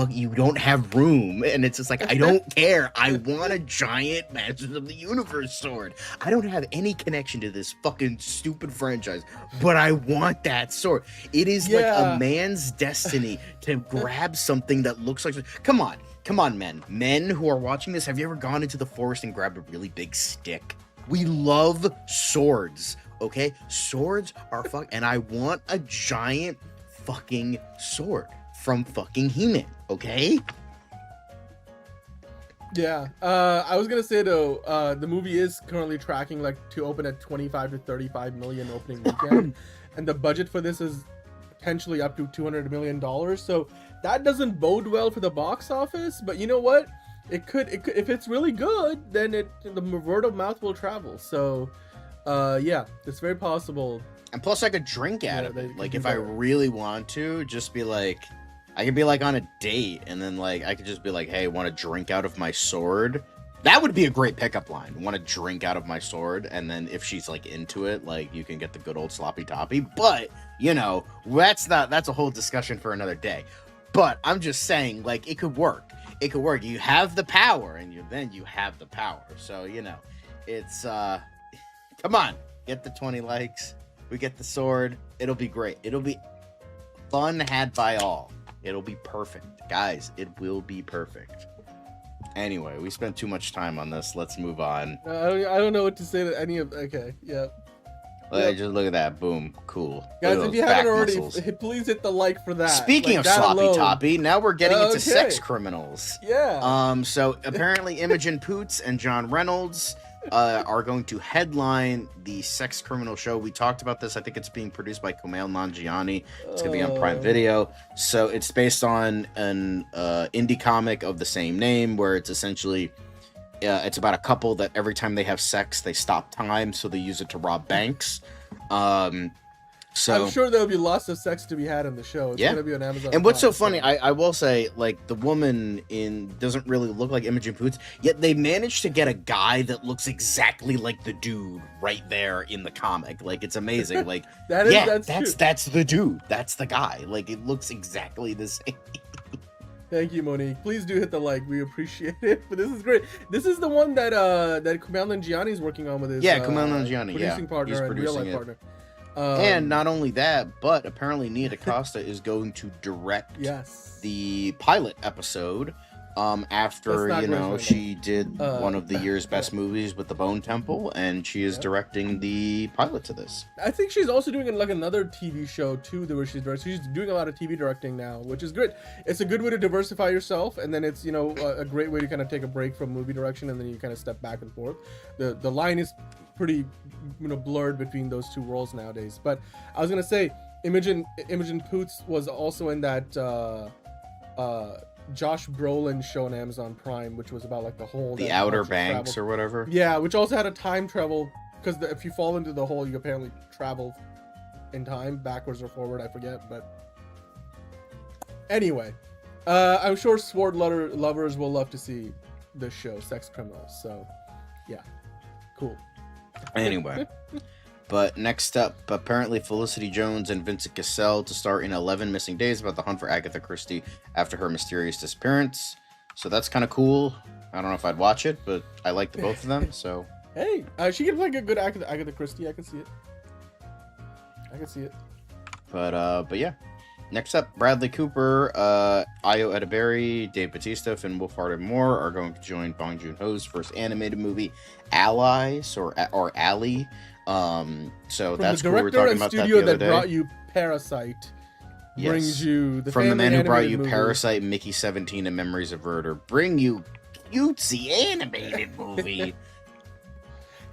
you don't have room, and it's just like, I don't care. I want a giant Masters of the Universe sword. I don't have any connection to this fucking stupid franchise, but I want that sword. It is like a man's destiny to grab something that looks like. Come on, men who are watching this, have you ever gone into the forest and grabbed a really big stick? We love swords, okay? Swords are and I want a giant fucking sword. from fucking He-Man, okay? Yeah, I was gonna say though, the movie is currently tracking like to open at 25 to 35 million opening weekend, and the budget for this is potentially up to $200 million. So that doesn't bode well for the box office. But you know what? It could if it's really good, then the word of mouth will travel. So, yeah, it's very possible. And plus, I could drink out of it. Like, if I really want to, just be like, I could be like on a date, and then like I could just be like, "Hey, want to drink out of my sword?" That would be a great pickup line. Want to drink out of my sword, and then if she's like into it, like you can get the good old sloppy toppy. But you know, that's a whole discussion for another day. But I'm just saying, like, it could work. It could work. You have the power, and you have the power. So you know, it's come on, get the 20 likes. We get the sword. It'll be great. It'll be fun had by all. It'll be perfect. Guys, it will be perfect. Anyway, we spent too much time on this. Let's move on. I don't know what to say to any of... Okay, yeah. Just look at that. Boom. Cool. Guys, if you haven't already, please hit the like for that. Speaking of sloppy toppy, now we're getting into sex criminals. Yeah. So apparently Imogen Poots and John Reynolds are going to headline the sex criminal show. We talked about this. I think it's being produced by Kumail Nanjiani. It's going to be on Prime Video. So it's based on an indie comic of the same name, where it's essentially it's about a couple that every time they have sex, they stop time, so they use it to rob banks. So I'm sure there'll be lots of sex to be had in the show. It's gonna be on Amazon. And what's so funny, I will say, like, the woman doesn't really look like Imogen Poots, yet they managed to get a guy that looks exactly like the dude right there in the comic. Like, it's amazing. Like, that's the dude. That's the guy. Like, it looks exactly the same. Thank you, Monique. Please do hit the like. We appreciate it. But this is great. This is the one that Kumail Nanjiani is working on with his Kumail Nanjiani, producing partner and real life partner. And not only that, but apparently Nia DaCosta is going to direct the pilot episode after, you know, she did one of the year's best movies with The Bone Temple, and she is directing the pilot to this. I think she's also doing like another TV show too, where she's doing a lot of TV directing now, which is good. It's a good way to diversify yourself, and then it's, you know, a great way to kind of take a break from movie direction, and then you kind of step back and forth. The line is pretty, you know, blurred between those two worlds nowadays. But I was gonna say, Imogen Poots was also in that Josh Brolin show on Amazon Prime, which was about like the Outer Banks or whatever. Yeah, which also had a time travel, because if you fall into the hole, you apparently travel in time, backwards or forward, I forget. But anyway, I'm sure sword lovers will love to see this show, Sex Criminals. So yeah, cool. Anyway, but next up, apparently Felicity Jones and Vincent Cassell to star in 11 Missing Days, about the hunt for Agatha Christie after her mysterious disappearance. So that's kind of cool. I don't know if I'd watch it, but I like the both of them. So hey, she can play a good Agatha Christie. I can see it. But yeah. Next up, Bradley Cooper, Ayo Edebiri, Dave Bautista, Finn Wolfhard, and more are going to join Bong Joon-ho's first animated movie, Allies, or Ally. So from that's the cool. We're talking about that the other that day. Brought you Parasite. Yes. Brings you the from the man who brought you movie. Parasite, Mickey 17, and Memories of Murder. Bring you cutesy animated movie.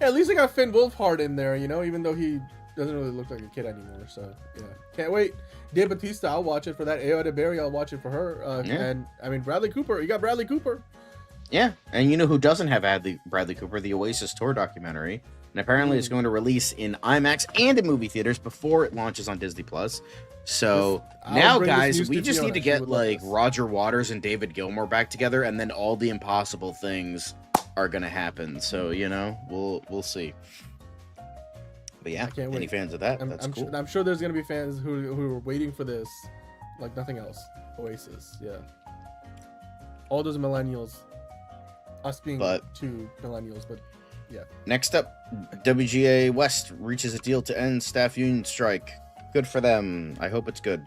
Yeah, at least I got Finn Wolfhard in there, you know, even though he doesn't really look like a kid anymore. So yeah, can't wait. Dave Bautista, I'll watch it for that. Ayo Edebiri, I'll watch it for her. And I mean, Bradley Cooper, you got Bradley Cooper. Yeah, and you know who doesn't have Bradley Cooper? The Oasis tour documentary. And apparently it's going to release in IMAX and in movie theaters before it launches on Disney+. So now, guys, we just need to get like Roger Waters and David Gilmour back together, and then all the impossible things are going to happen. So, you know, we'll see. But yeah, any fans of that? That's cool. I'm sure there's going to be fans who are waiting for this like nothing else. Oasis, yeah. All those millennials. Us being two millennials, but yeah. Next up, WGA West reaches a deal to end staff union strike. Good for them. I hope it's good.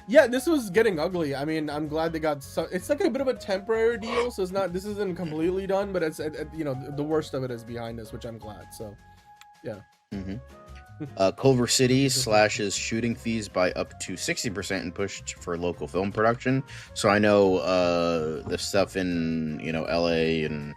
Yeah, this was getting ugly. I mean, I'm glad they got it's like a bit of a temporary deal, so this isn't completely done, but it's you know, the worst of it is behind us, which I'm glad. So, yeah. Culver City slashes shooting fees by up to 60% and pushed for local film production. So I know the stuff in LA and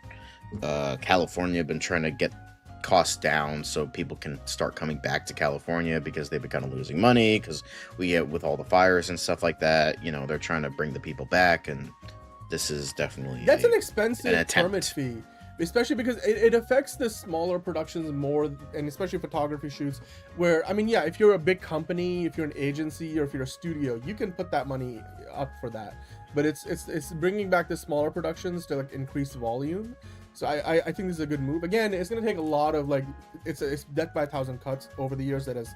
California have been trying to get costs down so people can start coming back to California because they've been kind of losing money because we get with all the fires and stuff like that. They're trying to bring the people back, and this is definitely an expensive permit fee. Especially because it affects the smaller productions more, and especially photography shoots, where, if you're a big company, if you're an agency, or if you're a studio, you can put that money up for that. But it's bringing back the smaller productions to increase volume. So I think this is a good move. Again, it's going to take a lot of it's death by 1,000 cuts over the years that has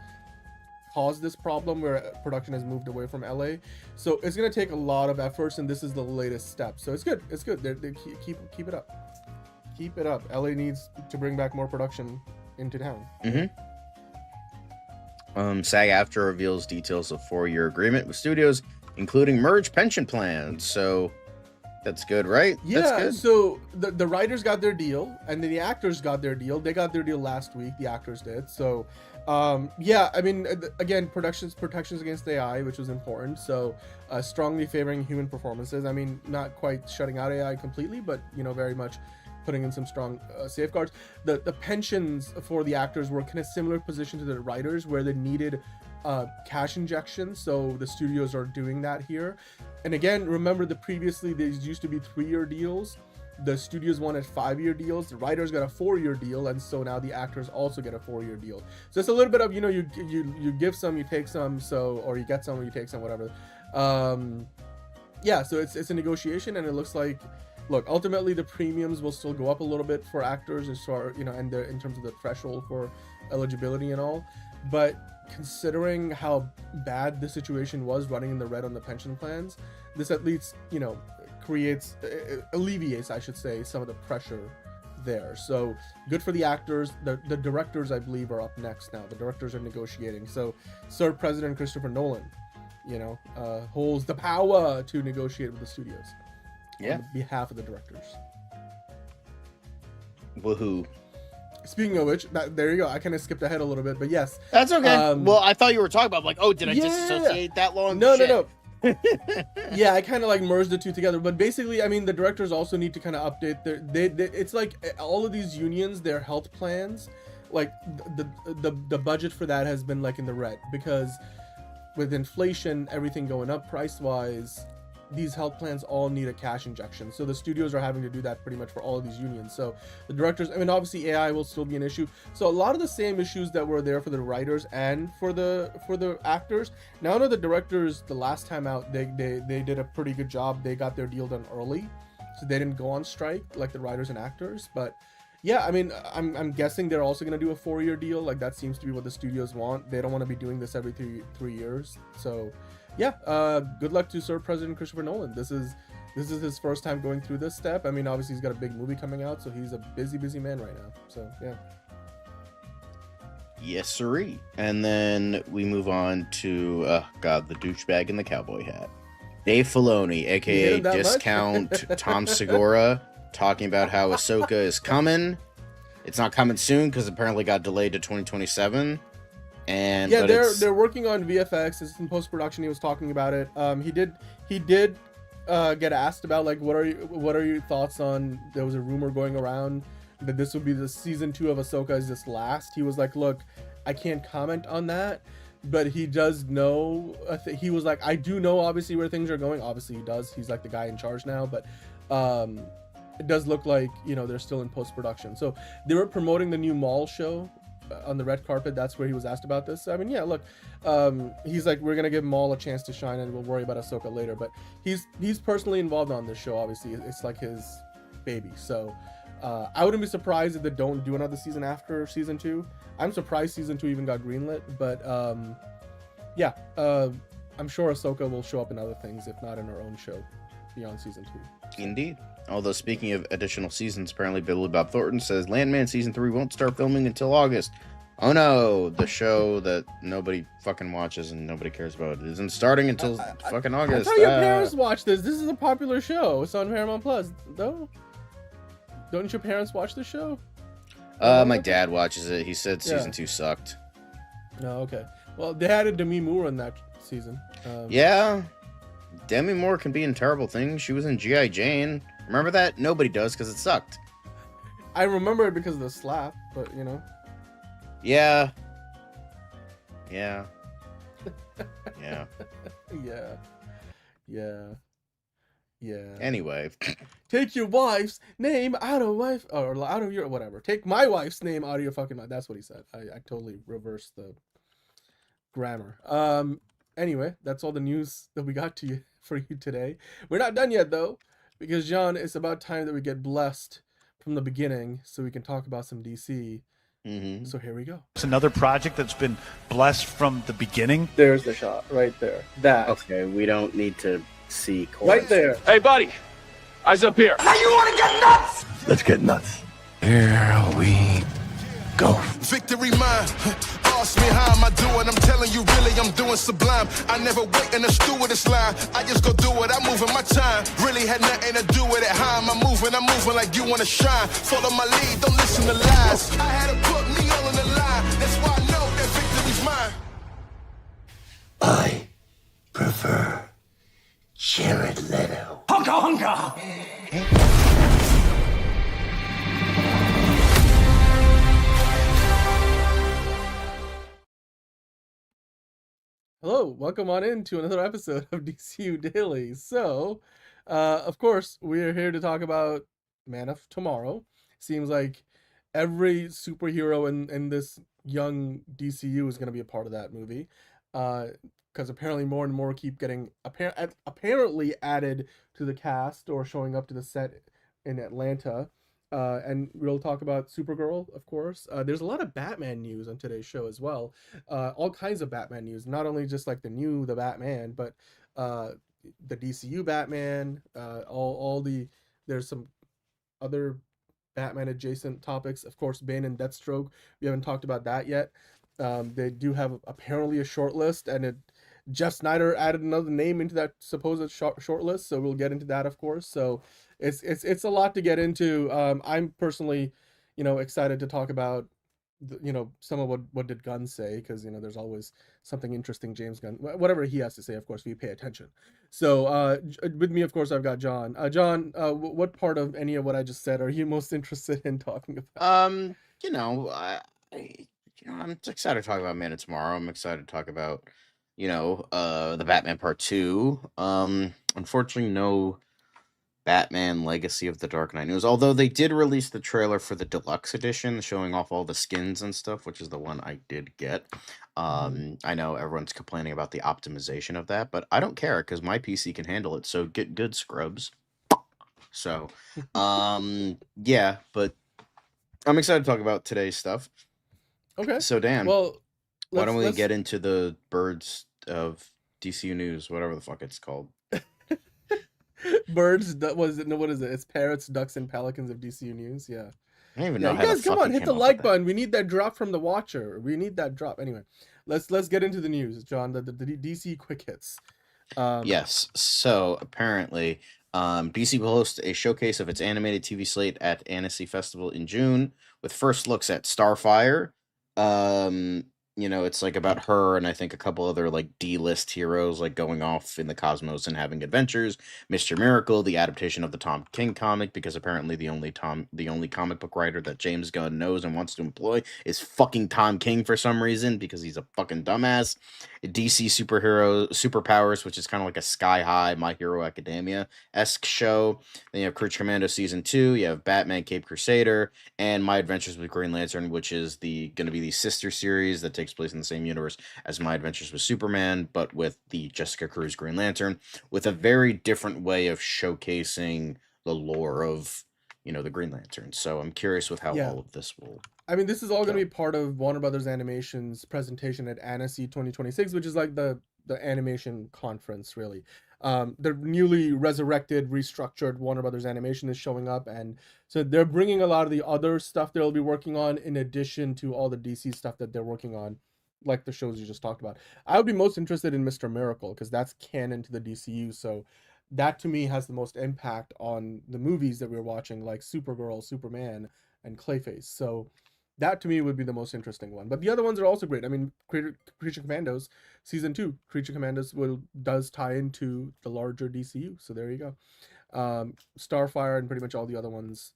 caused this problem where production has moved away from LA. So it's going to take a lot of efforts, and this is the latest step. So it's good. It's good. They keep it up. Keep it up. LA needs to bring back more production into town. SAG-AFTRA reveals details of 4-year agreement with studios, including merge pension plans. So that's good, right? Yeah. That's good. So the writers got their deal, and then the actors got their deal. They got their deal last week. The actors did. So, again, protections against AI, which was important. So, strongly favoring human performances. Not quite shutting out AI completely, but very much putting in some strong safeguards. The pensions for the actors were kind of similar position to the writers, where they needed cash injection. So the studios are doing that here. And again, remember previously these used to be 3-year deals. The studios wanted 5-year deals. The writers got a 4-year deal, and so now the actors also get a 4-year deal. So it's a little bit of you give some, you take some. So, or you get some, or you take some, whatever. So it's a negotiation, and it looks like. Look, ultimately the premiums will still go up a little bit for actors, and and in terms of the threshold for eligibility and all. But considering how bad the situation was running in the red on the pension plans, this at least alleviates, I should say, some of the pressure there. So good for the actors. The directors, I believe, are up next now. The directors are negotiating. So Sir President Christopher Nolan, holds the power to negotiate with the studios. On behalf of the directors. Woohoo. Speaking of which, there you go. I kind of skipped ahead a little bit, but yes. That's okay. Well, I thought you were talking about, did I disassociate that long? No. Yeah, I kind of merged the two together. But basically, the directors also need to kind of update it's like all of these unions, their health plans, the budget for that has been in the red, because with inflation, everything going up price-wise, these health plans all need a cash injection. So the studios are having to do that pretty much for all of these unions. So the directors, obviously AI will still be an issue. So a lot of the same issues that were there for the writers and for the actors. Now I know the directors, the last time out, they did a pretty good job. They got their deal done early, so they didn't go on strike like the writers and actors. But yeah, I'm guessing they're also going to do a 4-year deal. That seems to be what the studios want. They don't want to be doing this every three years. So yeah, good luck to Sir President Christopher Nolan. This is his first time going through this step. Obviously he's got a big movie coming out, so he's a busy man right now. So yeah. Yes, sirree. And then we move on to the douchebag in the cowboy hat, Dave Filoni, aka Discount Tom Segura, talking about how Ahsoka is coming. It's not coming soon because apparently got delayed to 2027. And yeah, they're working on VFX. It's in post-production. He was talking about it. He did get asked about what are your thoughts on, there was a rumor going around that this would be the season 2 of Ahsoka is this last. He was like, look, I can't comment on that, but he does know. He was like, I do know obviously where things are going. Obviously he does. He's the guy in charge now, but it does look like they're still in post-production. So they were promoting the new Maul show on the red carpet. That's where he was asked about this. Yeah, look, he's like, we're gonna give Maul a chance to shine, and we'll worry about Ahsoka later. But he's personally involved on this show. Obviously, it's like his baby. So I wouldn't be surprised if they don't do another season after season 2. I'm surprised season 2 even got greenlit. But yeah, I'm sure Ahsoka will show up in other things, if not in her own show beyond season 2. Indeed. Although, speaking of additional seasons, apparently Billy Bob Thornton says Landman Season 3 won't start filming until August. Oh no, the show that nobody fucking watches and nobody cares about isn't starting until fucking August. I thought your parents watch this. This is a popular show. It's on Paramount Plus, though. Don't your parents watch the show? My dad watches it. He said season 2 sucked. Oh, okay. Well, they added Demi Moore in that season. Yeah. Demi Moore can be in terrible things. She was in G.I. Jane. Remember that? Nobody does because it sucked. I remember it because of the slap, but you know. Yeah. Yeah. Yeah. Yeah. Anyway. Take your wife's name out of your whatever. Take my wife's name out of your fucking mouth. That's what he said. I totally reversed the grammar. Anyway, that's all the news that we got to you for you today. We're not done yet though, because John, it's about time that we get blessed from the beginning so we can talk about some DC. Mm-hmm. So here we go. It's another project that's been blessed from the beginning. There's the shot right there. That. Okay, we don't need to see right there. Hey, buddy. Eyes up here. Now you want to get nuts? Let's get nuts. Here we go. Victory mine. Ask me how am I doing? I'm telling you, really, I'm doing sublime. I never wait in a stewardess line. I just go do it. I'm moving my time. Really had nothing to do with it. How am I moving? I'm moving like you want to shine. Follow my lead. Don't listen to lies. I had to put me all in the line. That's why I know that victory's mine. I prefer Jared Leto. Hunka hunka! Hello, welcome on in to another episode of DCU Daily. So, of course, we're here to talk about Man of Tomorrow. Seems like every superhero in this young DCU is going to be a part of that movie. Because apparently more and more keep getting apparently added to the cast or showing up to the set in Atlanta. And we'll talk about Supergirl, of course. There's a lot of Batman news on today's show as well. All kinds of Batman news, not only just like the Batman, but the DCU Batman. There's some other Batman adjacent topics. Of course, Bane and Deathstroke. We haven't talked about that yet. They do have apparently a shortlist, and Jeff Snyder added another name into that supposed shortlist. So we'll get into that, of course. So it's a lot to get into. I'm personally, excited to talk about, some of what did Gunn say, because there's always something interesting. James Gunn, whatever he has to say, of course we pay attention. So with me, of course, I've got John. John, what part of any of what I just said are you most interested in talking about? I'm excited to talk about Man of Tomorrow. I'm excited to talk about, the Batman Part 2. Unfortunately, no Batman Legacy of the Dark Knight news, although they did release the trailer for the deluxe edition showing off all the skins and stuff, which is the one I did get. I know everyone's complaining about the optimization of that, but I don't care because my PC can handle it, so get good, scrubs. So, yeah, but I'm excited to talk about today's stuff. Okay. So, Dan, well, why don't we get into the birds of DCU news, whatever the fuck it's called? Birds, what is it? It's parrots, ducks, and pelicans of DCU news. Yeah. I don't even know. You guys, come on, hit the like button. We need that drop from the Watcher. We need that drop. Anyway, let's get into the news, John. The DC quick hits. Yes. So apparently, DC will host a showcase of its animated TV slate at Annecy Festival in June, with first looks at Starfire. It's like about her and I think a couple other like D-list heroes like going off in the cosmos and having adventures. Mr. Miracle, the adaptation of the Tom King comic, because apparently the only comic book writer that James Gunn knows and wants to employ is fucking Tom King for some reason, because he's a fucking dumbass. DC Superpowers, which is kind of like a Sky High My Hero Academia-esque show. Then you have Courage Commando Season 2, you have Batman Cape Crusader, and My Adventures with Green Lantern, which is going to be the sister series that takes place in the same universe as My Adventures with Superman, but with the Jessica Cruz Green Lantern, with a very different way of showcasing the lore of, the Green Lantern. So I'm curious with how all of this will... I mean, this is all going to be part of Warner Brothers Animation's presentation at Annecy 2026, which is like the animation conference, really. The newly resurrected, restructured Warner Brothers Animation is showing up, and so they're bringing a lot of the other stuff they'll be working on in addition to all the DC stuff that they're working on, like the shows you just talked about. I would be most interested in Mr. Miracle, because that's canon to the DCU, so that to me has the most impact on the movies that we're watching, like Supergirl, Superman, and Clayface. So That to me would be the most interesting one. But the other ones are also great. I mean, Creature Commandos season 2, Creature Commandos does tie into the larger DCU. So there you go. Starfire and pretty much all the other ones.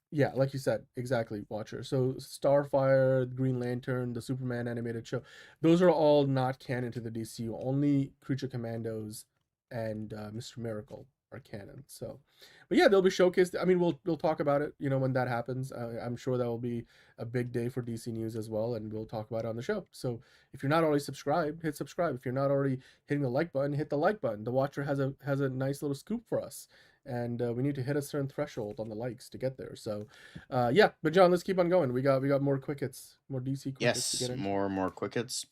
Yeah, like you said, exactly, Watcher. So Starfire, Green Lantern, the Superman animated show, those are all not canon to the DCU. Only Creature Commandos and Mr. Miracle are canon. So, but yeah, they'll be showcased. I mean, we'll talk about it, when that happens. I'm sure that will be a big day for DC News as well, and we'll talk about it on the show. So if you're not already subscribed, hit subscribe. If you're not already hitting the like button, hit the like button. The Watcher has a nice little scoop for us. And we need to hit a certain threshold on the likes to get there. So, yeah. But John, let's keep on going. We got more quick hits, more DC quick hits to get into. More quick hits.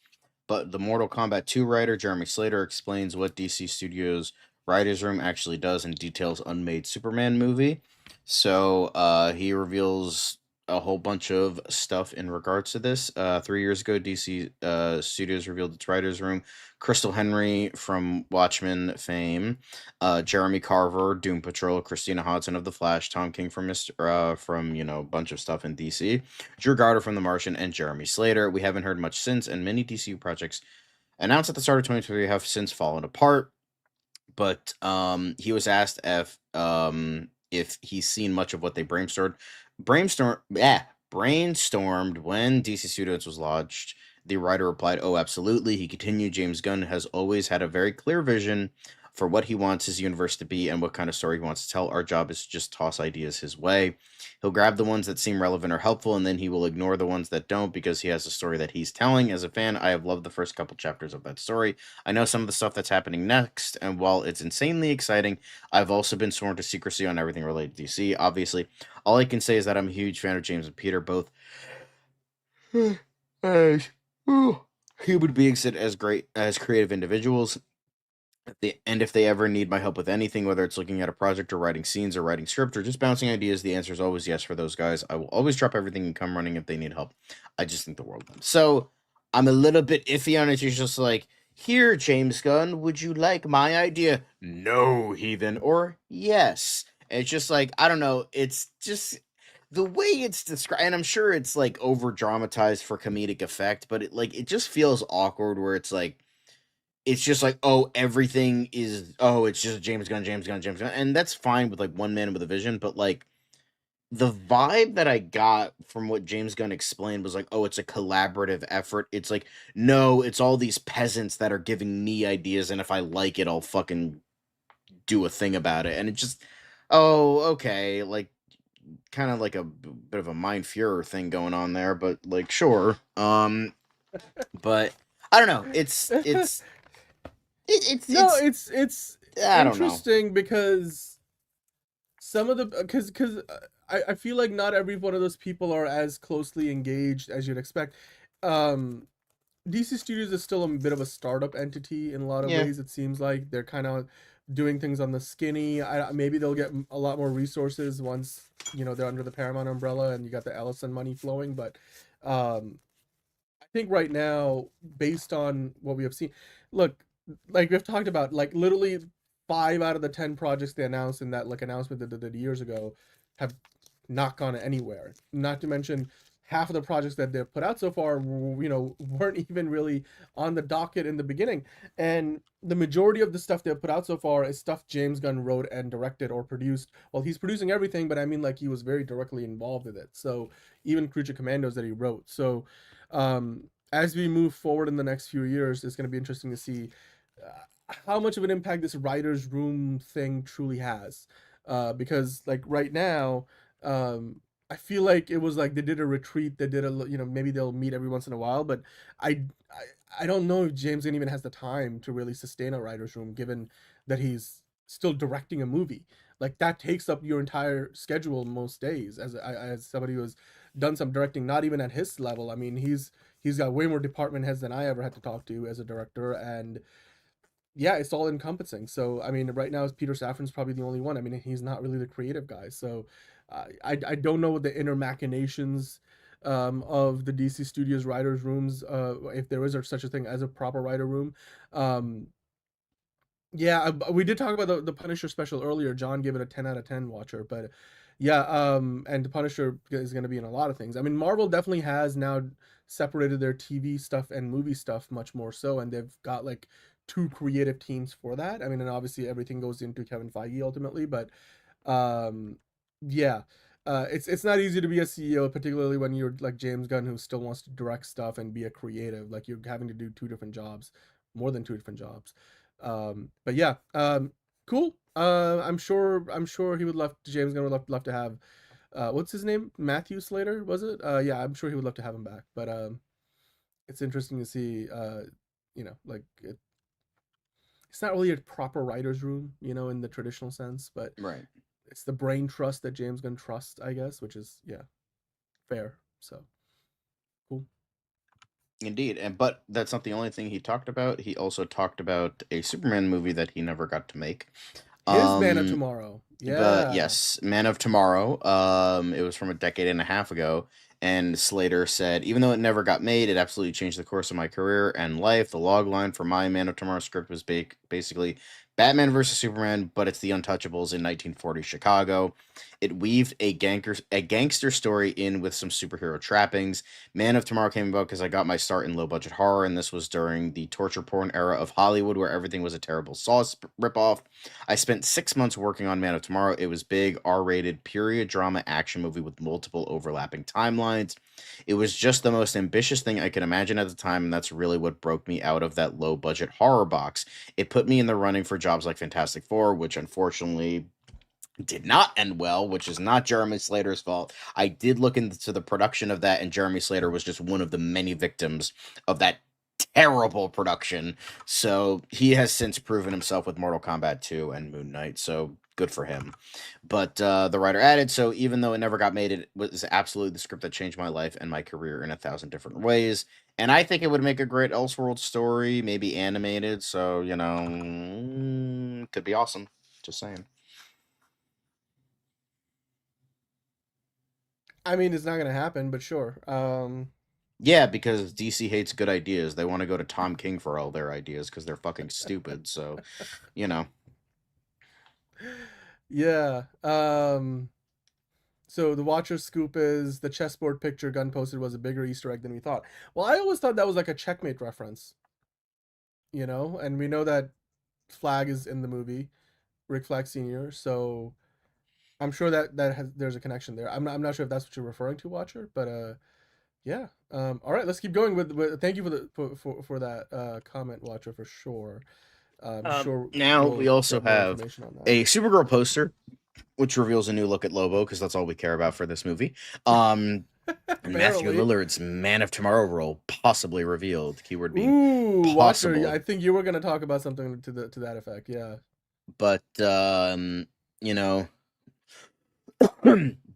But the Mortal Kombat 2 writer Jeremy Slater explains what DC Studios writers' room actually does and details unmade Superman movie. So he reveals a whole bunch of stuff in regards to this. 3 years ago, DC Studios revealed its writers' room. Crystal Henry from Watchmen fame, Jeremy Carver, Doom Patrol, Christina Hodson of The Flash, Tom King from a bunch of stuff in DC, Drew Goddard from The Martian, and Jeremy Slater. We haven't heard much since, and many DCU projects announced at the start of 2023 have since fallen apart. But he was asked if he's seen much of what they brainstormed when DC Studios was launched. The writer replied, "Oh, absolutely." He continued, "James Gunn has always had a very clear vision for what he wants his universe to be and what kind of story he wants to tell. Our job is to just toss ideas his way. He'll grab the ones that seem relevant or helpful, and then he will ignore the ones that don't because he has a story that he's telling. As a fan, I have loved the first couple chapters of that story. I know some of the stuff that's happening next, and while it's insanely exciting, I've also been sworn to secrecy on everything related to DC. Obviously, all I can say is that I'm a huge fan of James and Peter, both as human beings and as great as creative individuals. And if they ever need my help with anything, whether it's looking at a project or writing scenes or writing script or just bouncing ideas, the answer is always yes for those guys. I will always drop everything and come running if they need help. I just think the world of them." So I'm a little bit iffy on it. He's just like, "Here, James Gunn, would you like my idea?" "No, heathen," or "Yes." And it's just like, I don't know. It's just the way it's described, and I'm sure it's like over dramatized for comedic effect, but it just feels awkward where it's like, it's just like, oh, everything is, oh, it's just James Gunn, and that's fine with like one man with a vision, but like the vibe that I got from what James Gunn explained was like, oh, it's a collaborative effort. It's like, no, it's all these peasants that are giving me ideas, and if I like it, I'll fucking do a thing about it. And it just, oh, okay, like kind of like a bit of a Mind Fuhrer thing going on there, but like, sure. But I don't know. It's I don't know. Interesting because some of the because I feel like not every one of those people are as closely engaged as you'd expect. DC Studios is still a bit of a startup entity in a lot of ways. It seems like they're kind of doing things on the skinny. Maybe they'll get a lot more resources once they're under the Paramount umbrella and you got the Ellison money flowing. But I think right now, based on what we have seen, look, like we've talked about, like literally 5 out of the 10 projects they announced in that like announcement that they did years ago have not gone anywhere. Not to mention half of the projects that they've put out so far, weren't even really on the docket in the beginning. And the majority of the stuff they've put out so far is stuff James Gunn wrote and directed or produced. Well, he's producing everything, but I mean, like, he was very directly involved with it. So even Creature Commandos that he wrote. So as we move forward in the next few years, it's going to be interesting to see how much of an impact this writer's room thing truly has. Because like right now, I feel like it was like they did a retreat, they did a, maybe they'll meet every once in a while, but I don't know if James Gunn even has the time to really sustain a writer's room, given that he's still directing a movie. Like that takes up your entire schedule most days. As somebody who has done some directing, not even at his level. I mean, he's got way more department heads than I ever had to talk to as a director, and yeah, it's all encompassing. So I mean, right now Peter Safran's probably the only one. I mean, he's not really the creative guy. So I don't know what the inner machinations of the DC Studios writers' rooms, if there is such a thing as a proper writer room. Yeah, we did talk about the Punisher special earlier. John gave it a 10 out of 10 watcher, but yeah, and the Punisher is going to be in a lot of things. I mean, Marvel definitely has now separated their TV stuff and movie stuff much more so, and they've got like two creative teams for that. I mean, and obviously everything goes into Kevin Feige ultimately, but yeah, it's not easy to be a CEO, particularly when you're like James Gunn, who still wants to direct stuff and be a creative. Like you're having to do two different jobs, more than two different jobs. But yeah, cool. I'm sure he would love James Gunn would love to have what's his name? Matthew Slater, was it? Yeah, I'm sure he would love to have him back. But it's interesting to see like it's not really a proper writer's room, in the traditional sense, but Right. it's the brain trust that James Gunn trusts, I guess, which is fair. So cool. Indeed, but that's not the only thing he talked about. He also talked about a Superman movie that he never got to make. His Man of Tomorrow. But Yeah. yes, Man of Tomorrow. It was from a decade and a half ago, and Slater said, even though it never got made, it absolutely changed the course of my career and life. The log line for my Man of Tomorrow script was basically Batman versus Superman, but it's the Untouchables in 1940 Chicago. It weaved a gangster story in with some superhero trappings. Man of Tomorrow came about because I got my start in low-budget horror, and this was during the torture porn era of Hollywood, where everything was a terrible Saw ripoff. I spent 6 months working on Man of Tomorrow. It was big, R-rated, period drama action movie with multiple overlapping timelines. It was just the most ambitious thing I could imagine at the time, and that's really what broke me out of that low-budget horror box. It put me in the running for jobs like Fantastic Four, which unfortunately did not end well, which is not Jeremy Slater's fault. I did look into the production of that, and Jeremy Slater was just one of the many victims of that terrible production. So he has since proven himself with Mortal Kombat 2 and Moon Knight, so good for him. But the writer added, so even though it never got made, it was absolutely the script that changed my life and my career in 1,000 different ways. And I think it would make a great Elseworld story, maybe animated, so, could be awesome. Just saying. I mean, it's not going to happen, but sure. Yeah, because DC hates good ideas. They want to go to Tom King for all their ideas because they're fucking stupid. So, Yeah. So the Watcher scoop is the chessboard picture Gunn posted was a bigger Easter egg than we thought. Well, I always thought that was like a Checkmate reference. And we know that Flag is in the movie, Rick Flag Sr., so I'm sure that there's a connection there. I'm not sure if that's what you're referring to, Watcher, but yeah. All right, let's keep going with thank you for that comment, Watcher, for sure. Sure. Now we also have a Supergirl poster, which reveals a new look at Lobo, because that's all we care about for this movie. And Matthew Lillard's Man of Tomorrow role possibly revealed. Keyword being possible. Watcher, I think you were going to talk about something to that effect. Yeah. But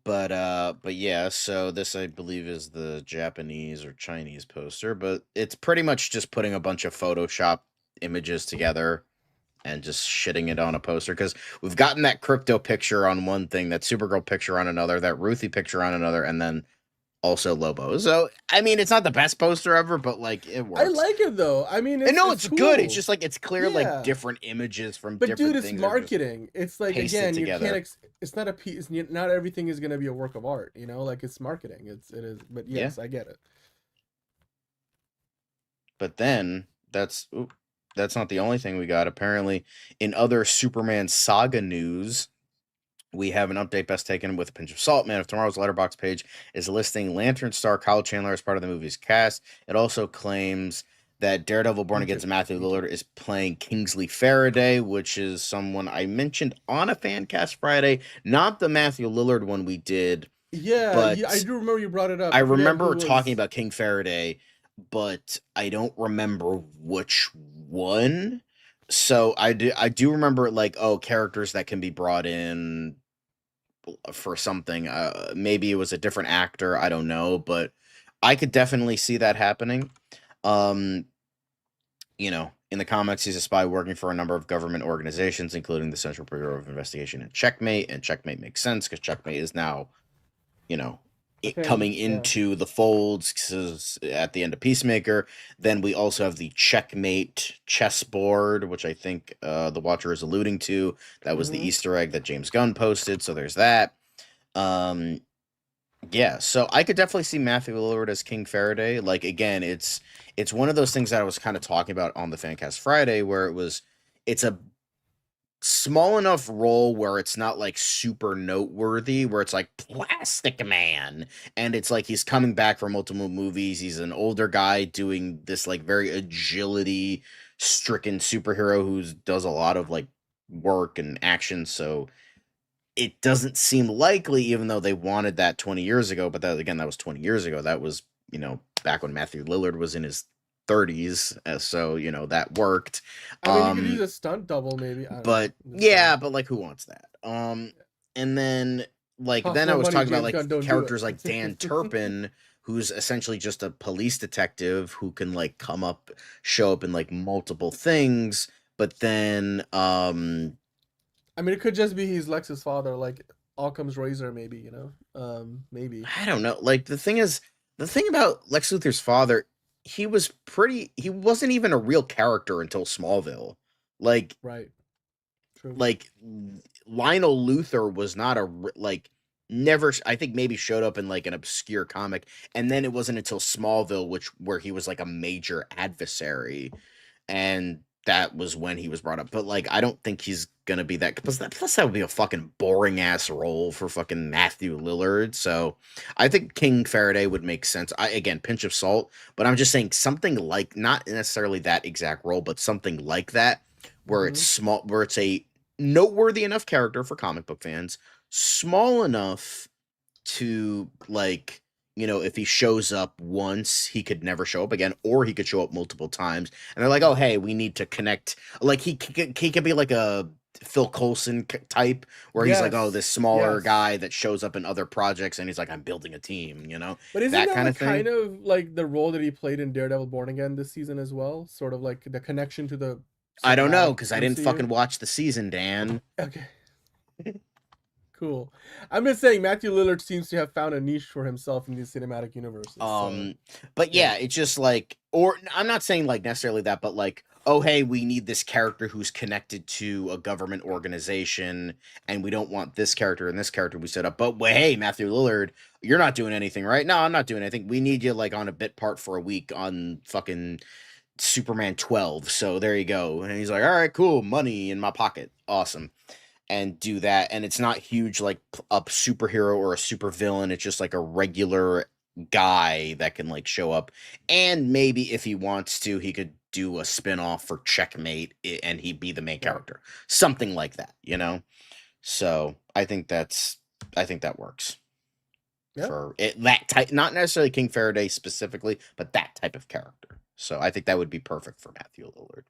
but yeah, so this I believe is the Japanese or Chinese poster, but it's pretty much just putting a bunch of Photoshop images together and just shitting it on a poster, because we've gotten that crypto picture on one thing, that Supergirl picture on another, that Ruthie picture on another, and then also Lobo. So I mean, it's not the best poster ever, but like it works. I like it though. I mean, it's cool. Good. It's just like it's clear, like different images from different things. But dude, it's marketing. It's like, again, you can't. It's not a piece. Not everything is going to be a work of art. Like it's marketing. It is. But yes, I get it. But then that's not the only thing we got. Apparently, in other Superman saga news, we have an update best taken with a pinch of salt. Man of Tomorrow's letterbox page is listing Lantern star Kyle Chandler as part of the movie's cast. It also claims that Daredevil Born Again's Matthew Lillard is playing Kingsley Faraday, which is someone I mentioned on a Fancast Friday. Not the Matthew Lillard one we did. Yeah, but I do remember you brought it up. I remember talking about King Faraday, but I don't remember which one. So I do remember, like, characters that can be brought in for something. Maybe it was a different actor, I don't know, but I could definitely see that happening. In the comics, he's a spy working for a number of government organizations, including the Central Bureau of Investigation and Checkmate makes sense because Checkmate is now, coming into the folds 'cause at the end of Peacemaker. Then we also have the Checkmate chessboard, which I think the Watcher is alluding to. That was the Easter egg that James Gunn posted, so there's that. Yeah, so I could definitely see Matthew Lillard as King Faraday. Like, again, it's one of those things that I was kind of talking about on the Fancast Friday, where it's a small enough role where it's not like super noteworthy, where it's like Plastic Man, and it's like he's coming back from multiple movies. He's an older guy doing this like very agility stricken superhero who does a lot of like work and action. So it doesn't seem likely, even though they wanted that 20 years ago. But that was 20 years ago. That was, back when Matthew Lillard was in his 30s. So, that worked. I mean, you could use a stunt double, maybe. But like, who wants that? And then, like, then I was talking about, like, characters like Dan Turpin, who's essentially just a police detective who can, like, show up in, like, multiple things. But then, I mean, it could just be he's Lex's father, like Occam's razor, maybe, maybe. I don't know. Like, the thing about Lex Luthor's father, he wasn't even a real character until Smallville. Like, right. True. Like, Lionel Luthor was not never, I think maybe showed up in like an obscure comic. And then it wasn't until Smallville, where he was like a major adversary. And that was when he was brought up. But like, I don't think he's gonna be that. Plus that would be a fucking boring ass role for fucking Matthew Lillard. So I think King Faraday would make sense. Again, pinch of salt, but I'm just saying something like, not necessarily that exact role, but something like that, where it's small, where it's a noteworthy enough character for comic book fans, small enough to like, if he shows up once, he could never show up again, or he could show up multiple times. And they're like, oh, hey, we need to connect. Like, he could be like a Phil Coulson type, where he's like, oh, this smaller guy that shows up in other projects, and he's like, I'm building a team, But isn't that kind of like the role that he played in Daredevil Born Again this season as well? Sort of like the connection to the... I don't know, because I didn't fucking watch the season, Dan. Okay. Cool. I'm just saying Matthew Lillard seems to have found a niche for himself in these cinematic universes. But yeah, it's just like, or I'm not saying like necessarily that, but like, oh, hey, we need this character who's connected to a government organization, and we don't want this character and this character we set up. But hey, Matthew Lillard, you're not doing anything, right? No, I'm not doing anything. We need you like on a bit part for a week on fucking Superman 12. So there you go. And he's like, all right, cool, money in my pocket, awesome. And do that, and it's not huge like a superhero or a supervillain. It's just like a regular guy that can like show up, and maybe if he wants to, he could do a spin-off for Checkmate, and he'd be the main character, something like that, So I think that works for it. That type, not necessarily King Faraday specifically, but that type of character. So I think that would be perfect for Matthew Lillard.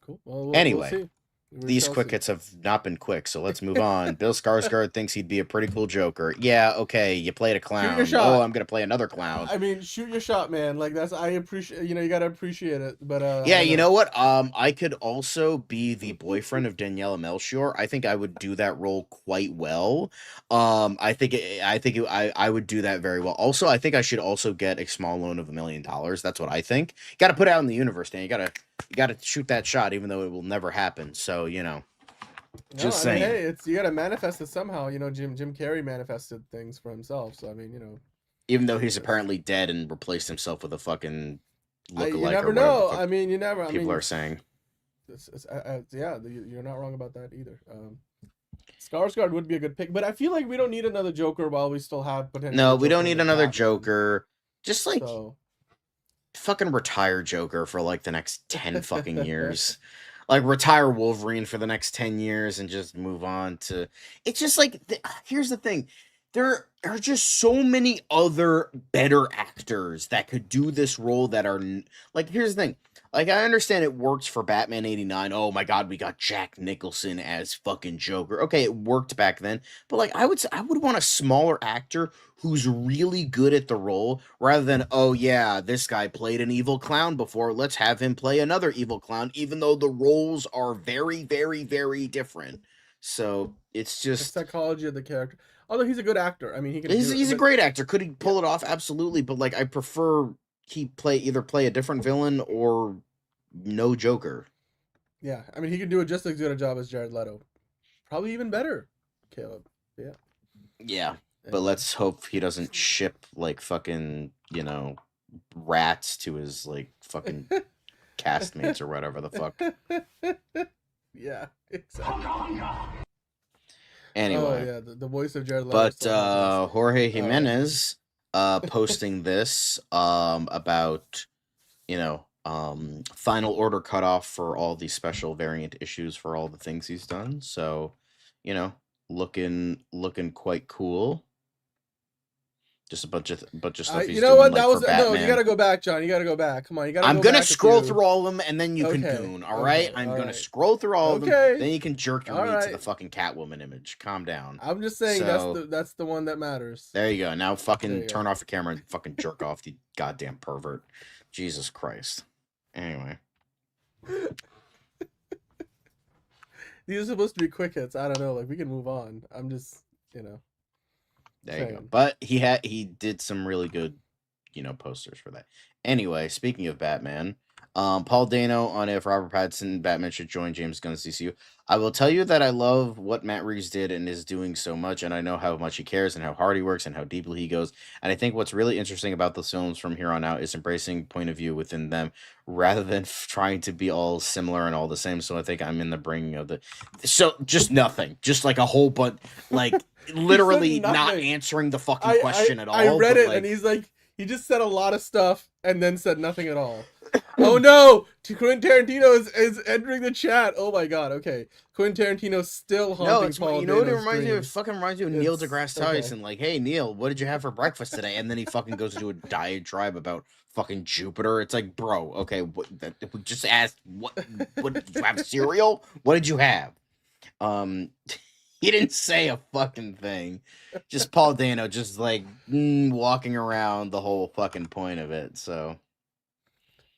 Cool. Well, anyway. We'll see. These quick hits have not been quick, so let's move on. Bill Skarsgård thinks he'd be a pretty cool Joker. Yeah, okay, you played a clown. Shoot your shot. Oh, I'm gonna play another clown. I mean, shoot your shot, man. Like, I appreciate. You gotta appreciate it. But yeah, you know what? I could also be the boyfriend of Daniela Melchior. I think I would do that role quite well. I think I would do that very well. Also, I think I should also get a small loan of $1 million. That's what I think. You got to put it out in the universe, Dan. You gotta shoot that shot, even though it will never happen. So just saying. Hey, you gotta manifest it somehow. Jim Carrey manifested things for himself. So I mean, even though he's apparently dead and replaced himself with a fucking lookalike. You never know. I mean, you never. People are saying. Yeah, you're not wrong about that either. Skarsgård would be a good pick, but I feel like we don't need another Joker while we still have potential. No, we don't need another Joker. Just like. Fucking retire Joker for like the next 10 fucking years. Like, retire Wolverine for the next 10 years and just move on to... It's just like, here's the thing. There are just so many other better actors that could do this role that are... Like, here's the thing. Like, I understand it works for Batman 89. Oh my god, we got Jack Nicholson as fucking Joker. Okay, it worked back then. But, like, I would want a smaller actor who's really good at the role, rather than, oh yeah, this guy played an evil clown before, let's have him play another evil clown, even though the roles are very, very, very different. So it's The just psychology of the character. Although he's a good actor. I mean, he can. he's a great actor. Could he pull it off? Absolutely. But like, I prefer he either play a different villain or no Joker. Yeah, I mean, he could do it just as good a job as Jared Leto. Probably even better, Caleb. Yeah. Yeah, but let's hope he doesn't ship like fucking, rats to his like fucking castmates or whatever the fuck. Yeah, exactly. Anyway. Oh yeah, the voice of Jared Leto. But Jorge Jimenez posting this about final order cutoff for all the special variant issues for all the things he's done. So, looking quite cool. Just a bunch of stuff he's doing. What? That was no. You gotta go back, John. You gotta go back. Come on, you gotta. I'm gonna scroll through all of them, and then you can goon. All right, I'm gonna scroll through all of them. Then you can jerk your meat to the fucking Catwoman image. Calm down. I'm just saying that's the one that matters. There you go. Now fucking turn off the camera and fucking jerk off, you goddamn pervert. Jesus Christ. Anyway. These are supposed to be quick hits. I don't know. Like, we can move on. I'm just, There you go. But he did some really good, posters for that. Anyway, speaking of Batman, Paul Dano on if Robert Pattinson Batman should join James Gunn's DCU. I will tell you that I love what Matt Reeves did and is doing so much, and I know how much he cares and how hard he works and how deeply he goes. And I think what's really interesting about those films from here on out is embracing point of view within them rather than trying to be all similar and all the same. So I think I'm in the bringing of just nothing, just like a whole bunch, like literally not answering the fucking question at all. I read it, and he's like, he just said a lot of stuff and then said nothing at all. Oh no! Quentin Tarantino is entering the chat. Oh my god. Okay, Quentin Tarantino's still haunting Paul. You know what it reminds me of? It fucking reminds me of Neil deGrasse Tyson. Like, hey Neil, what did you have for breakfast today? And then he fucking goes into a diatribe about fucking Jupiter. It's like, bro, okay, we just asked what did you have, cereal? What did you have? He didn't say a fucking thing. Just Paul Dano, just like walking around the whole fucking point of it. So.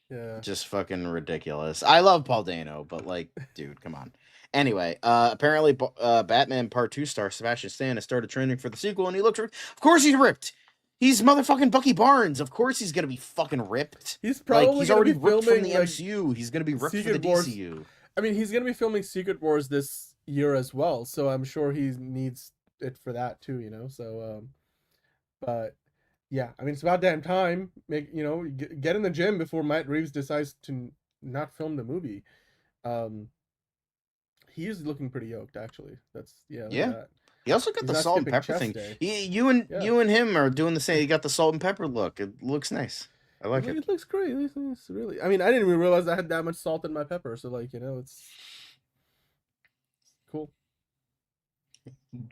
Yeah. Just fucking ridiculous. I love Paul Dano, but like, dude, come on. Anyway, apparently Batman Part 2 star Sebastian Stan has started training for the sequel, and he looks ripped. Of course he's ripped. He's motherfucking Bucky Barnes. Of course he's gonna be fucking ripped. He's probably he's already ripped from the MCU. He's gonna be ripped for the DCU. I mean, he's gonna be filming Secret Wars this year as well, so I'm sure he needs it for that too, So, but. Yeah, I mean, it's about damn time. Get in the gym before Matt Reeves decides to not film the movie. He is looking pretty yoked, actually. That. He also got the salt and pepper thing. You and him are doing the same. You got the salt and pepper look. It looks nice. I like it. It looks great. It's really. I mean, I didn't even realize I had that much salt in my pepper. So, it's cool.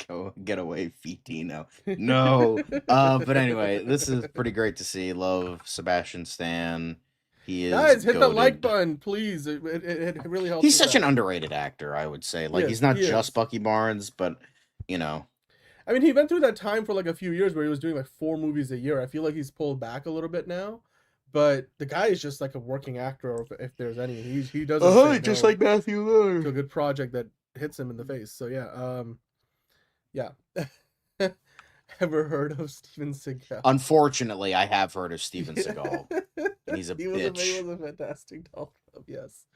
Go get away, Fitino. No. But anyway, this is pretty great to see. Love Sebastian Stan. He is. Guys, hit the like button, please. It really helps. He's such an underrated actor, I would say. Like, he's not just Bucky Barnes, but I mean, he went through that time for like a few years where he was doing like 4 movies a year. I feel like he's pulled back a little bit now, but the guy is just like a working actor, if there's any. He doesn't. Just like Matthew Lillard. To a good project that hits him in the face. So yeah. Yeah. Ever heard of Steven Seagal? Unfortunately, I have heard of Steven Seagal. He's a bitch. He was a fantastic doll. Yes.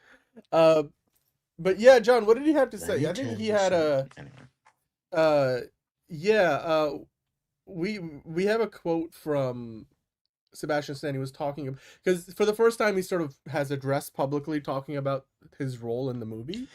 But yeah, John, what did he have to say? I think he had we have a quote from Sebastian Stan. He was talking because for the first time he sort of has addressed publicly talking about his role in the movie.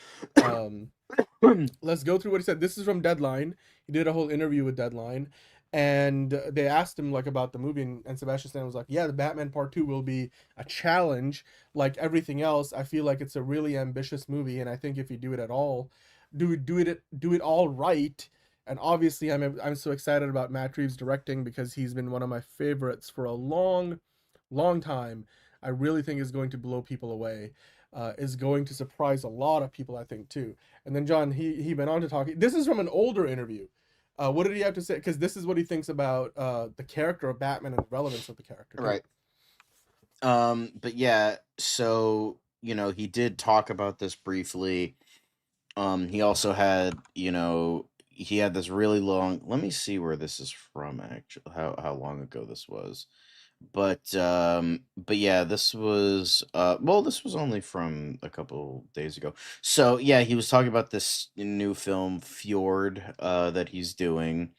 Let's go through what he said. This is from Deadline. He did a whole interview with Deadline, and they asked him like about the movie, and Sebastian Stan was like, "Yeah, the Batman Part 2 will be a challenge like everything else. I feel like it's a really ambitious movie, and I think if you do it at all, do it all right." And obviously, I'm so excited about Matt Reeves directing because he's been one of my favorites for a long time. I really think is going to blow people away. Is going to surprise a lot of people, I think, too. And then John, he went on to talk. This is from an older interview. What did he have to say? Because this is what he thinks about the character of Batman and the relevance of the character. Right. But yeah, so he did talk about this briefly. He also had, he had this really long. Let me see where this is from. Actually, how long ago this was. But yeah, this was this was only from a couple days ago. So yeah, he was talking about this new film Fjord that he's doing.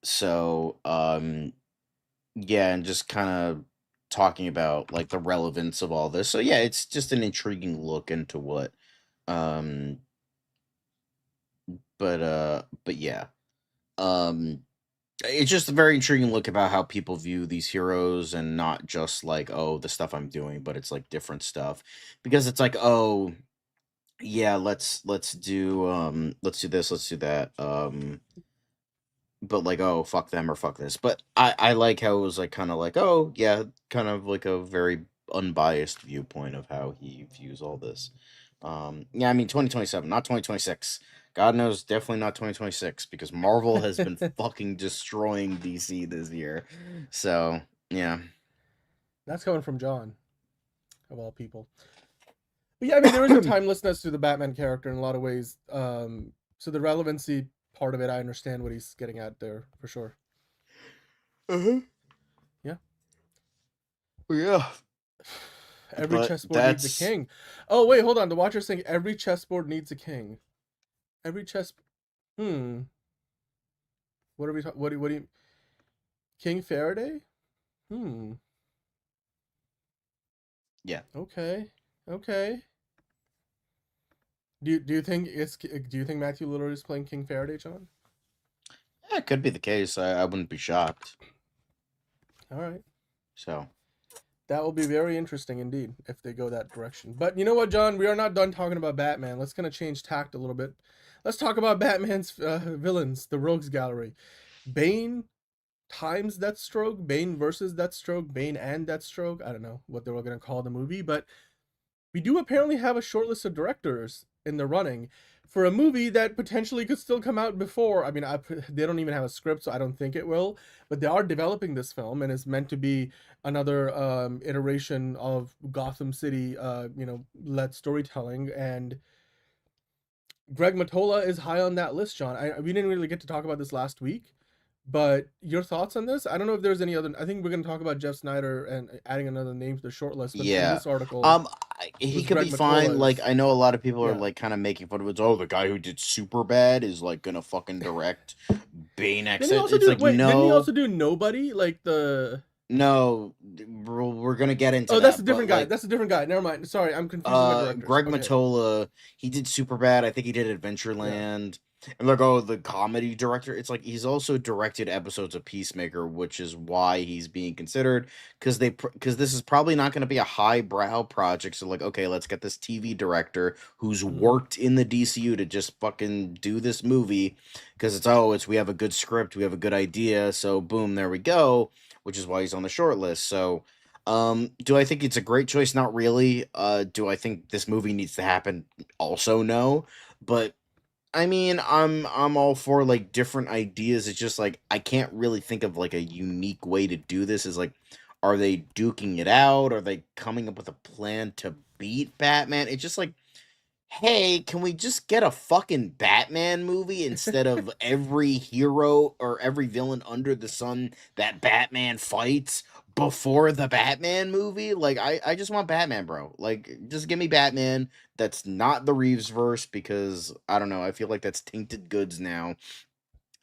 So yeah, and just kind of talking about like the relevance of all this. So yeah, it's just an intriguing look into what um but yeah. Um it's just a very intriguing look about how people view these heroes and not just like, oh, the stuff I'm doing, but it's like different stuff. Because it's like, oh, yeah, let's do this, let's do that. But like, oh, fuck them or fuck this. But I like how it was like kind of like, oh yeah, kind of like a very unbiased viewpoint of how he views all this. Yeah, I mean 2027, not 2026. God knows, definitely not 2026 because Marvel has been fucking destroying DC this year. So yeah, That's coming from John, of all people. But yeah, I mean, there is a timelessness to the Batman character in a lot of ways. So the relevancy part of it, I understand what he's getting at there for sure. Yeah. Yeah. Every But chessboard needs a king. Oh wait, hold on. The Watcher's saying every chessboard needs a king. Every chess. What are we talking? What do you? King Faraday? Yeah. Okay. Do you think Matthew Lillard is playing King Faraday, John? Yeah, it could be the case. I wouldn't be shocked. All right. So that will be very interesting indeed if they go that direction. But you know what, John? We are not done talking about Batman. Let's kind of change tact a little bit. Let's talk about Batman's villains, the Rogues Gallery. Bane times Deathstroke, Bane versus Deathstroke, Bane and Deathstroke. I don't know what they were going to call the movie, but we do apparently have a short list of directors in the running for a movie that potentially could still come out before. I mean, they don't even have a script, so I don't think it will. But they are developing this film, and it's meant to be another iteration of Gotham City, led storytelling. And Greg Mottola is high on that list, John. We didn't really get to talk about this last week, but your thoughts on this? I don't know if there's any other. I think we're going to talk about Jeff Snyder and adding another name to the short list. But in this article, he could be fine. Like, I know a lot of people are like kind of making fun of it. Oh, the guy who did Superbad is like gonna fucking direct Bane X. It's like, no. Didn't he also do Nobody? Like the. No, we're gonna get into. That's a different guy. That's a different guy. Never mind. Sorry, I'm confusing my directors. Greg Mottola, he did Superbad. I think he did Adventureland. And like, oh, the comedy director. It's like he's also directed episodes of Peacemaker, which is why he's being considered. Because this is probably not going to be a highbrow project. So like, okay, let's get this TV director who's worked in the DCU to just fucking do this movie. Because we have a good script, we have a good idea. So boom, there we go. Which is why he's on the short list. So, do I think it's a great choice? Not really. Do I think this movie needs to happen? Also, no. But I mean, I'm all for like different ideas. It's just like I can't really think of like a unique way to do this. Is like, are they duking it out? Are they coming up with a plan to beat Batman? It's just like, hey, can we just get a fucking Batman movie instead of every hero or every villain under the sun that Batman fights before the Batman movie? Like, I just want Batman, bro. Like, just give me Batman. That's not the Reeves verse because, I don't know, I feel like that's tainted goods now.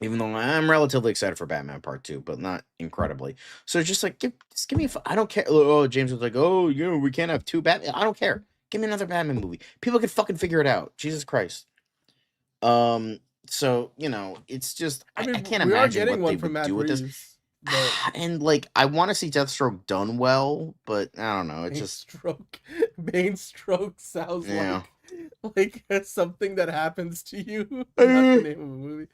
Even though I'm relatively excited for Batman Part 2, but not incredibly. So just like, just give me, I don't care. Oh, James was like, oh, we can't have two Batman. I don't care. Give me another Batman movie. People can fucking figure it out. Jesus Christ. So, it's just I can't imagine what they would do with this. And like, I want to see Deathstroke done well, but I don't know. It's just Bane stroke sounds like something that happens to you. Not the name of a movie.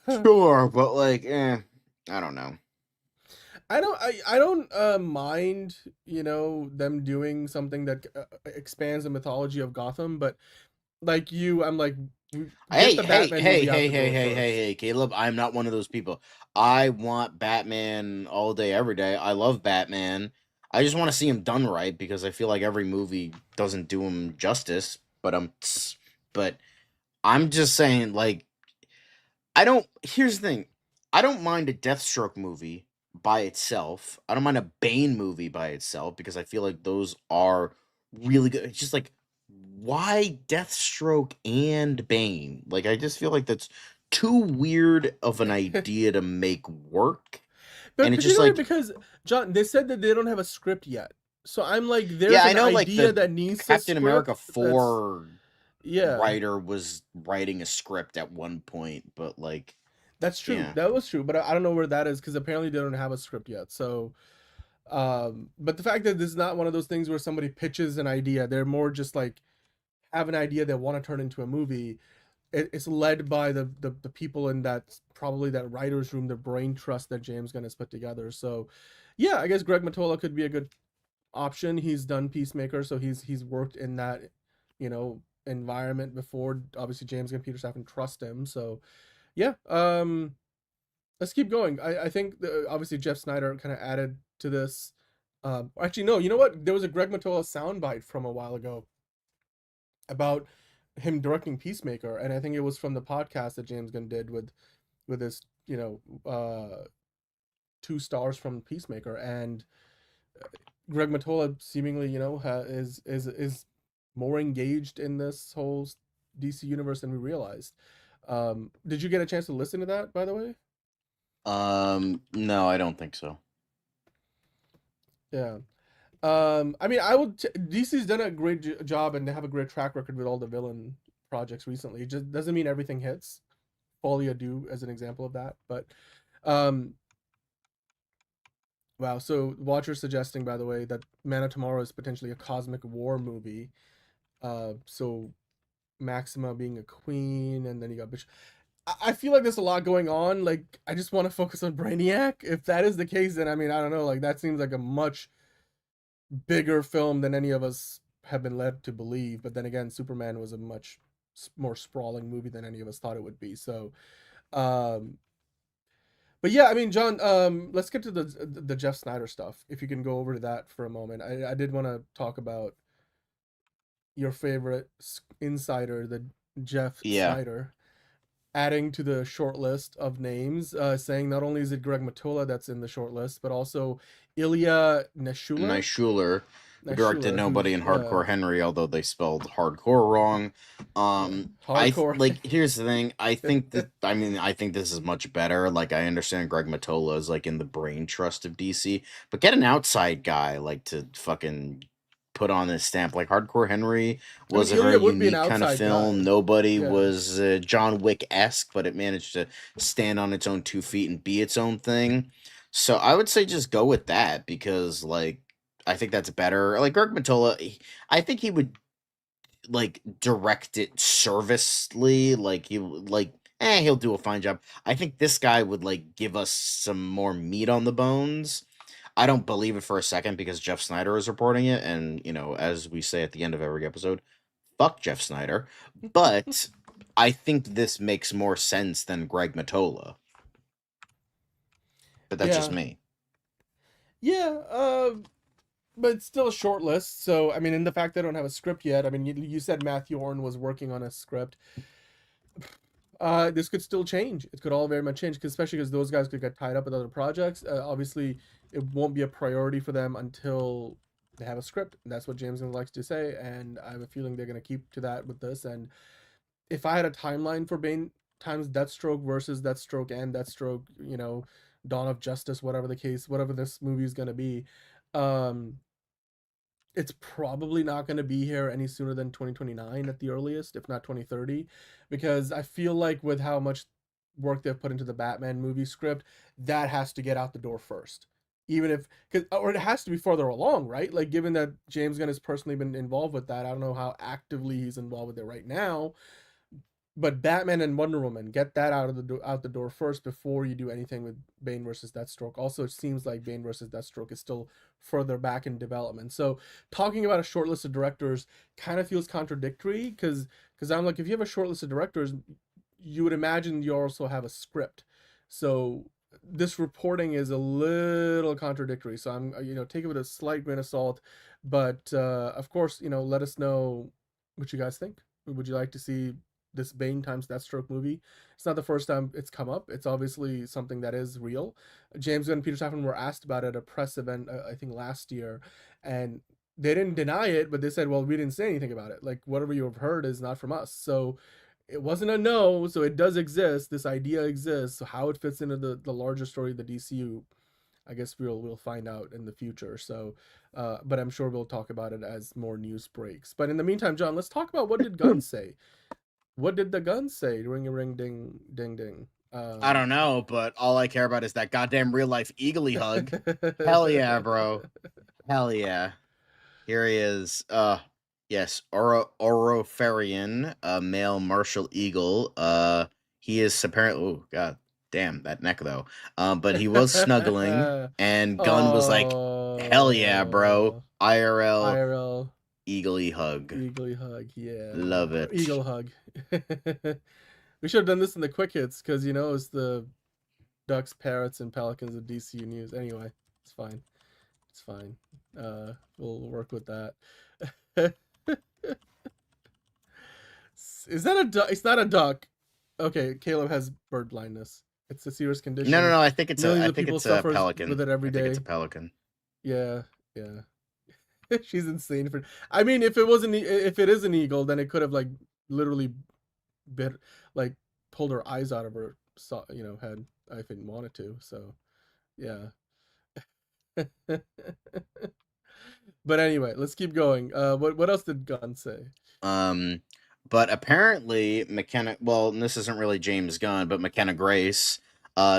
Sure, but like, I don't know. I don't mind, them doing something that expands the mythology of Gotham, but like I'm like, hey, Caleb, I'm not one of those people. I want Batman all day, every day. I love Batman. I just want to see him done right because I feel like every movie doesn't do him justice. But I'm just saying, like, here's the thing. I don't mind a Deathstroke movie by itself. I don't mind a Bane movie by itself because I feel like those are really good. It's just like, why Deathstroke and Bane? Like, I just feel like that's too weird of an idea to make work. But And it's just particularly like, because, John, they said that they don't have a script yet. So I'm like, there's yeah, I an know, like idea the that needs a Captain script. America 4 Yeah, writer was writing a script at one point, but like, that's true. yeah. That was true, but I don't know where that is because apparently they don't have a script yet. So, but the fact that this is not one of those things where somebody pitches an idea, they're more just like have an idea they want to turn into a movie. It's led by the people in that, probably that writer's room, the brain trust that James Gunn has put together. So, yeah, I guess Greg Mottola could be a good option. He's done Peacemaker, so he's worked in that, you know, environment before. Obviously, James Gunn, Peter Safran trust him. So, yeah, let's keep going. I think obviously Jeff Snyder kind of added to this. Actually, no, you know what? There was a Greg Mottola soundbite from a while ago about him directing Peacemaker, and I think it was from the podcast that James Gunn did with his, you know, 2 stars from Peacemaker, and Greg Mottola seemingly, you know, is more engaged in this whole DC universe than we realized. Did you get a chance to listen to that, by the way? No, I don't think so. Yeah. I mean, DC's done a great job, and they have a great track record with all the villain projects recently. It just doesn't mean everything hits. Folie à Deux as an example of that, but wow. So Watcher's suggesting, by the way, that Man of Tomorrow is potentially a cosmic war movie. So Maxima being a queen, and then you got Bishop. I feel like there's a lot going on. Like, I just want to focus on Brainiac. If that is the case, then I mean, I don't know. Like, that seems like a much bigger film than any of us have been led to believe. But then again, Superman was a much more sprawling movie than any of us thought it would be. So, but yeah, I mean, John, let's get to the Jeff Snyder stuff. If you can go over to that for a moment. I did want to talk about your favorite insider, the Jeff Snyder, adding to the short list of names, saying not only is it Greg Mottola that's in the short list, but also Ilya Naishuller, who directed Nobody and Hardcore Henry, although they spelled hardcore wrong. Here's the thing. I think this is much better. Like, I understand Greg Mottola is like in the brain trust of DC, but get an outside guy like to fucking put on this stamp. Like, Hardcore Henry was a very unique kind of film. Nobody was John Wick-esque, but it managed to stand on its own 2 feet and be its own thing. So I would say just go with that, because like I think that's better. Like, Greg Mottola, I think he would like direct it servicely. Like, he'll do a fine job. I think this guy would like give us some more meat on the bones. I don't believe it for a second because Jeff Snyder is reporting it, and, you know, as we say at the end of every episode, fuck Jeff Snyder. But I think this makes more sense than Greg Mottola. But that's just me. Yeah, but it's still a short list. So, I mean, in the fact they don't have a script yet, I mean, you said Matthew Orn was working on a script. This could still change. It could all very much change, especially because those guys could get tied up with other projects. Obviously, it won't be a priority for them until they have a script. That's what James Gunn likes to say, and I have a feeling they're going to keep to that with this. And if I had a timeline for Bane times Deathstroke versus Deathstroke and Deathstroke, you know, Dawn of Justice, whatever the case, whatever this movie is going to be, it's probably not going to be here any sooner than 2029 at the earliest, if not 2030, because I feel like with how much work they've put into the Batman movie script, that has to get out the door first. Even if, or it has to be further along, right? Like, given that James Gunn has personally been involved with that, I don't know how actively he's involved with it right now, but Batman and Wonder Woman, get that out the door first before you do anything with Bane versus Deathstroke. Also, it seems like Bane versus Deathstroke is still further back in development. So talking about a short list of directors kind of feels contradictory, because I'm like, if you have a short list of directors, you would imagine you also have a script. So this reporting is a little contradictory. So I'm, you know, take it with a slight grain of salt. But of course, you know, let us know what you guys think. Would you like to see this Bane times Deathstroke movie. It's not the first time it's come up. It's obviously something that is real. James Gunn and Peter Safran were asked about it at a press event, I think last year, and they didn't deny it, but they said, well, we didn't say anything about it. Like, whatever you have heard is not from us. So it wasn't a no, so it does exist. This idea exists. So how it fits into the larger story of the DCU, I guess we'll find out in the future. So, but I'm sure we'll talk about it as more news breaks. But in the meantime, John, let's talk about what did Gunn say? What did the Gunn say? Ring a ring, ding, ding, ding. I don't know, but all I care about is that goddamn real life eagly hug. Hell yeah, bro. Hell yeah. Here he is. Yes, Orofarian, a male martial eagle. He is apparently. Oh god, damn that neck though. But he was snuggling, and Gunn was like, "Hell yeah, bro! IRL eagly hug. Eagly hug, yeah. Love it. Eagle hug." We should have done this in the quick hits because it's the ducks, parrots, and pelicans of DCU news. Anyway, it's fine. It's fine. We'll work with that. Is that a duck? It's not a duck. Okay, Caleb has bird blindness. It's a serious condition. No. I think it's a pelican. With it every day. I think it's a pelican. Yeah. She's insane for. I mean, if it is an eagle, then it could have like literally pulled her eyes out of her head if it wanted to. So, yeah. But anyway, let's keep going. What else did Gunn say? But apparently McKenna, well, this isn't really James Gunn, but McKenna Grace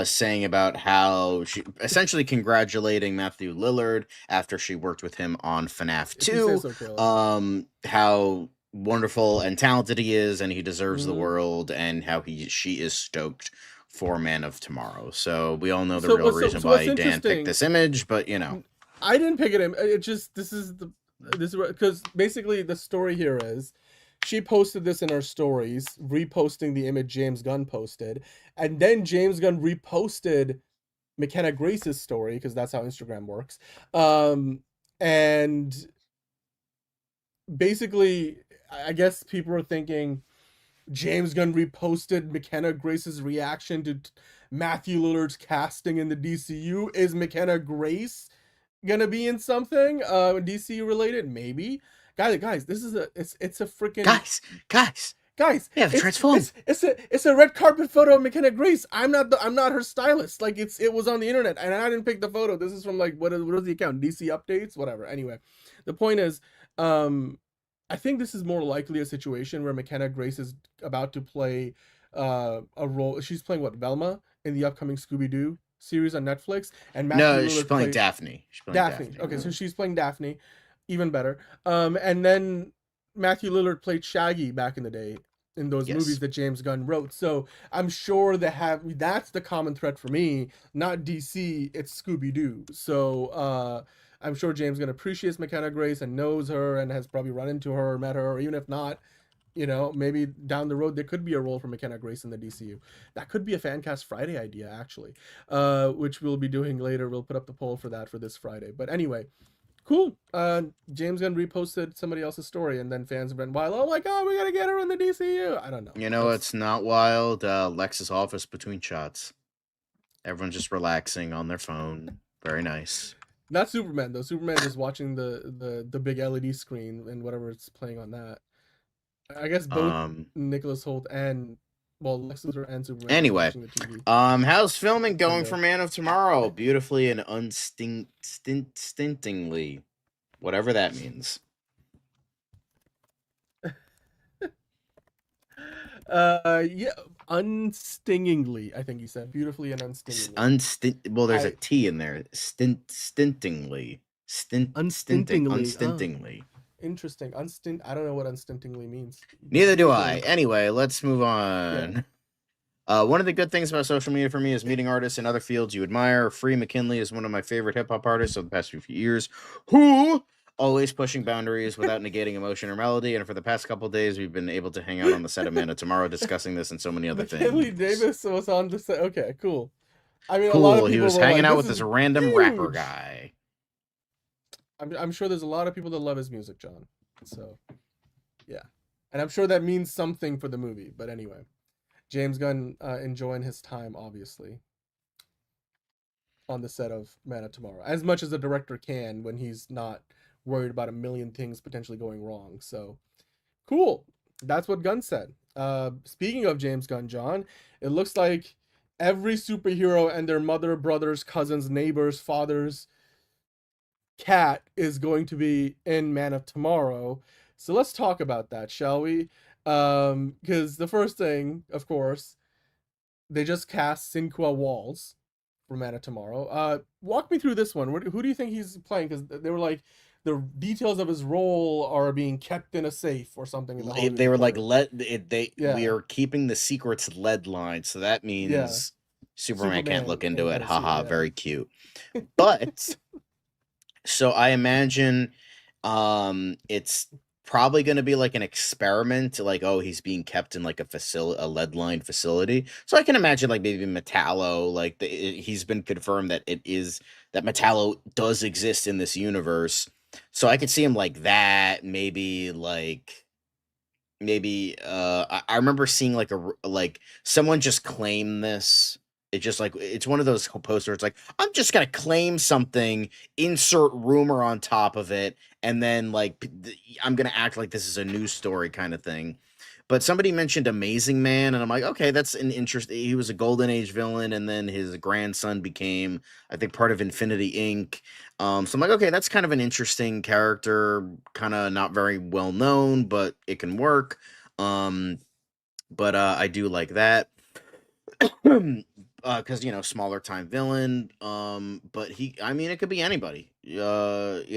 saying about how she essentially congratulating Matthew Lillard after she worked with him on FNAF 2. How wonderful and talented he is, and he deserves the world, and how she is stoked for Man of Tomorrow. So we all know the real reason why Dan picked this image, but I didn't pick it. It just this is because basically the story here is she posted this in her stories, reposting the image James Gunn posted, and then James Gunn reposted McKenna Grace's story because that's how Instagram works. And basically, I guess people are thinking James Gunn reposted McKenna Grace's reaction to Matthew Lillard's casting in the DCU. Is McKenna Grace gonna be in something DCU related? Maybe. Guys, this is it's a freaking guys. Yeah, transform. It's a red carpet photo of McKenna Grace. I'm not her stylist. Like it was on the internet and I didn't pick the photo. This is from like what is the account? DC Updates, whatever. Anyway, the point is, I think this is more likely a situation where McKenna Grace is about to play a role. She's playing Velma in the upcoming Scooby-Doo series on Netflix. And she's playing Daphne. Daphne. Okay, so she's playing Daphne. Even better. And then Matthew Lillard played Shaggy back in the day in those movies that James Gunn wrote. So I'm sure that's the common thread for me, not DC, it's Scooby-Doo. So I'm sure James Gunn appreciates McKenna Grace and knows her and has probably run into her or met her, or even if not, maybe down the road there could be a role for McKenna Grace in the DCU. That could be a Fancast Friday idea, actually, which we'll be doing later. We'll put up the poll for that for this Friday. But anyway, cool. James Gunn reposted somebody else's story, and then fans have been wild. Oh my god, we gotta get her in the DCU. I don't know. It's not wild. Lex's office between shots. Everyone's just relaxing on their phone. Very nice. Not Superman though. Superman is watching the big LED screen and whatever it's playing on that. I guess both Nicholas Hoult and Lex Luthor and Superman. Anyway, how's filming going for Man of Tomorrow? Beautifully and unstintingly, whatever that means. Yeah, unstingingly. I think he said beautifully and unstingingly. Well, there's a T in there. Unstintingly. Unstintingly. Interesting. I don't know what unstintingly means. Neither do I. Anyway, let's move on. Yeah. One of the good things about social media for me is meeting artists in other fields you admire. Free McKinley is one of my favorite hip-hop artists of the past few years, who always pushing boundaries without negating emotion or melody. And for the past couple of days, we've been able to hang out on the set of Man of Tomorrow discussing this and so many other things. McKinley Davis was on the set. Okay, cool. I mean, cool. A lot of people he was hanging out with this random rapper guy. I'm sure there's a lot of people that love his music, John. So, yeah. And I'm sure that means something for the movie. But anyway, James Gunn enjoying his time, obviously, on the set of Man of Tomorrow, as much as a director can when he's not worried about a million things potentially going wrong. So cool. That's what Gunn said. Speaking of James Gunn, John, it looks like every superhero and their mother, brothers, cousins, neighbors, fathers, cat is going to be in Man of Tomorrow. So let's talk about that, shall we? Because the first thing, of course, they just cast Sinqua Walls for Man of Tomorrow. Walk me through this one. Who do you think he's playing? Because they were like, the details of his role are being kept in a safe or something. In the they were like, Yeah. we are keeping the secrets lead line, so that means Superman can't look into it. Haha, very cute. But so I imagine it's probably going to be like an experiment, like, oh, he's being kept in like a lead line facility. So I can imagine like maybe Metallo, like he's been confirmed that Metallo does exist in this universe. So I could see him like that, maybe I remember seeing like someone just claim this. It just like, it's one of those posters. It's like, I'm just gonna claim something, insert rumor on top of it, and then like I'm gonna act like this is a news story kind of thing. But somebody mentioned Amazing Man, and I'm like, okay, that's an interesting. He was a Golden Age villain, and then his grandson became, I think, part of Infinity Inc. So I'm like, okay, that's kind of an interesting character, kind of not very well known, but it can work. But I do like that. Because smaller time villain. But it could be anybody. Even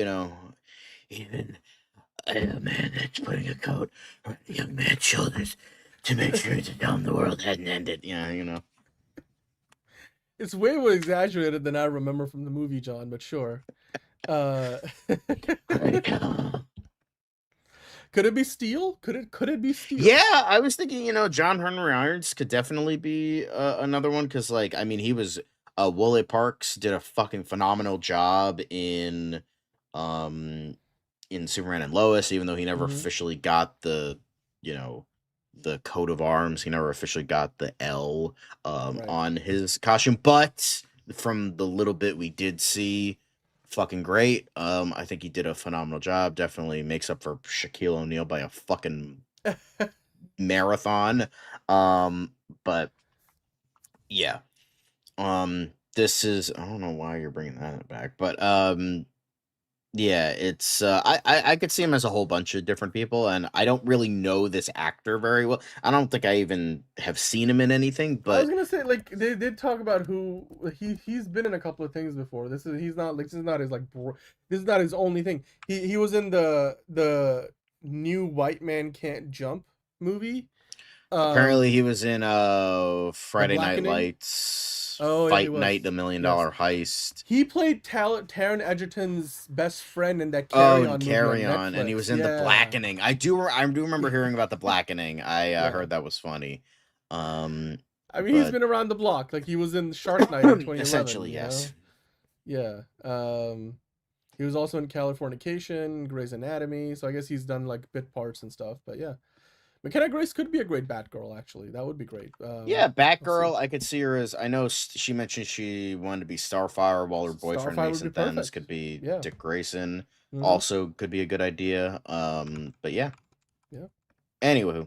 a man that's putting a coat on a young man's shoulders to make sure to tell him the world hadn't ended. Yeah. It's way more exaggerated than I remember from the movie, John, but sure. Could it be Steel? Could it be Steel? Yeah, I was thinking, John Henry Irons could definitely be another one, because he was Wole Parks did a fucking phenomenal job in Superman and Lois, even though he never officially got the coat of arms. He never officially got the L on his costume, but from the little bit we did see, fucking great. I think he did a phenomenal job. Definitely makes up for Shaquille O'Neal by a fucking marathon. But yeah. This is, I don't know why you're bringing that back, but yeah, it's I could see him as a whole bunch of different people, and I don't really know this actor very well. I don't think I even have seen him in anything, I but was gonna say, like, they did talk about who he's been in a couple of things before. This is not his only thing. He was in the new White Man Can't Jump movie. Apparently he was in Friday Night Blackening? Lights, Oh, yeah, Fight he was. Night, the $1 Million Heist. He played Taron Egerton's best friend in that Carry On movie Carry on On, and he Netflix. was in The Yeah. Blackening. I do remember hearing about The Blackening. I heard that was funny. I mean, he's been around the block. Like, he was in Shark Night in 2011. Essentially, you yes. know? Yeah. He was also in Californication, Grey's Anatomy. So I guess he's done like bit parts and stuff. But yeah, McKenna Grace could be a great Batgirl. Actually, that would be great. Yeah, Batgirl. I could see her as. I know she mentioned she wanted to be Starfire, while her boyfriend Starfire would Mason be Thames perfect. could be Yeah. Dick Grayson. Mhm. Also, could be a good idea. But yeah. Yeah. Anywho,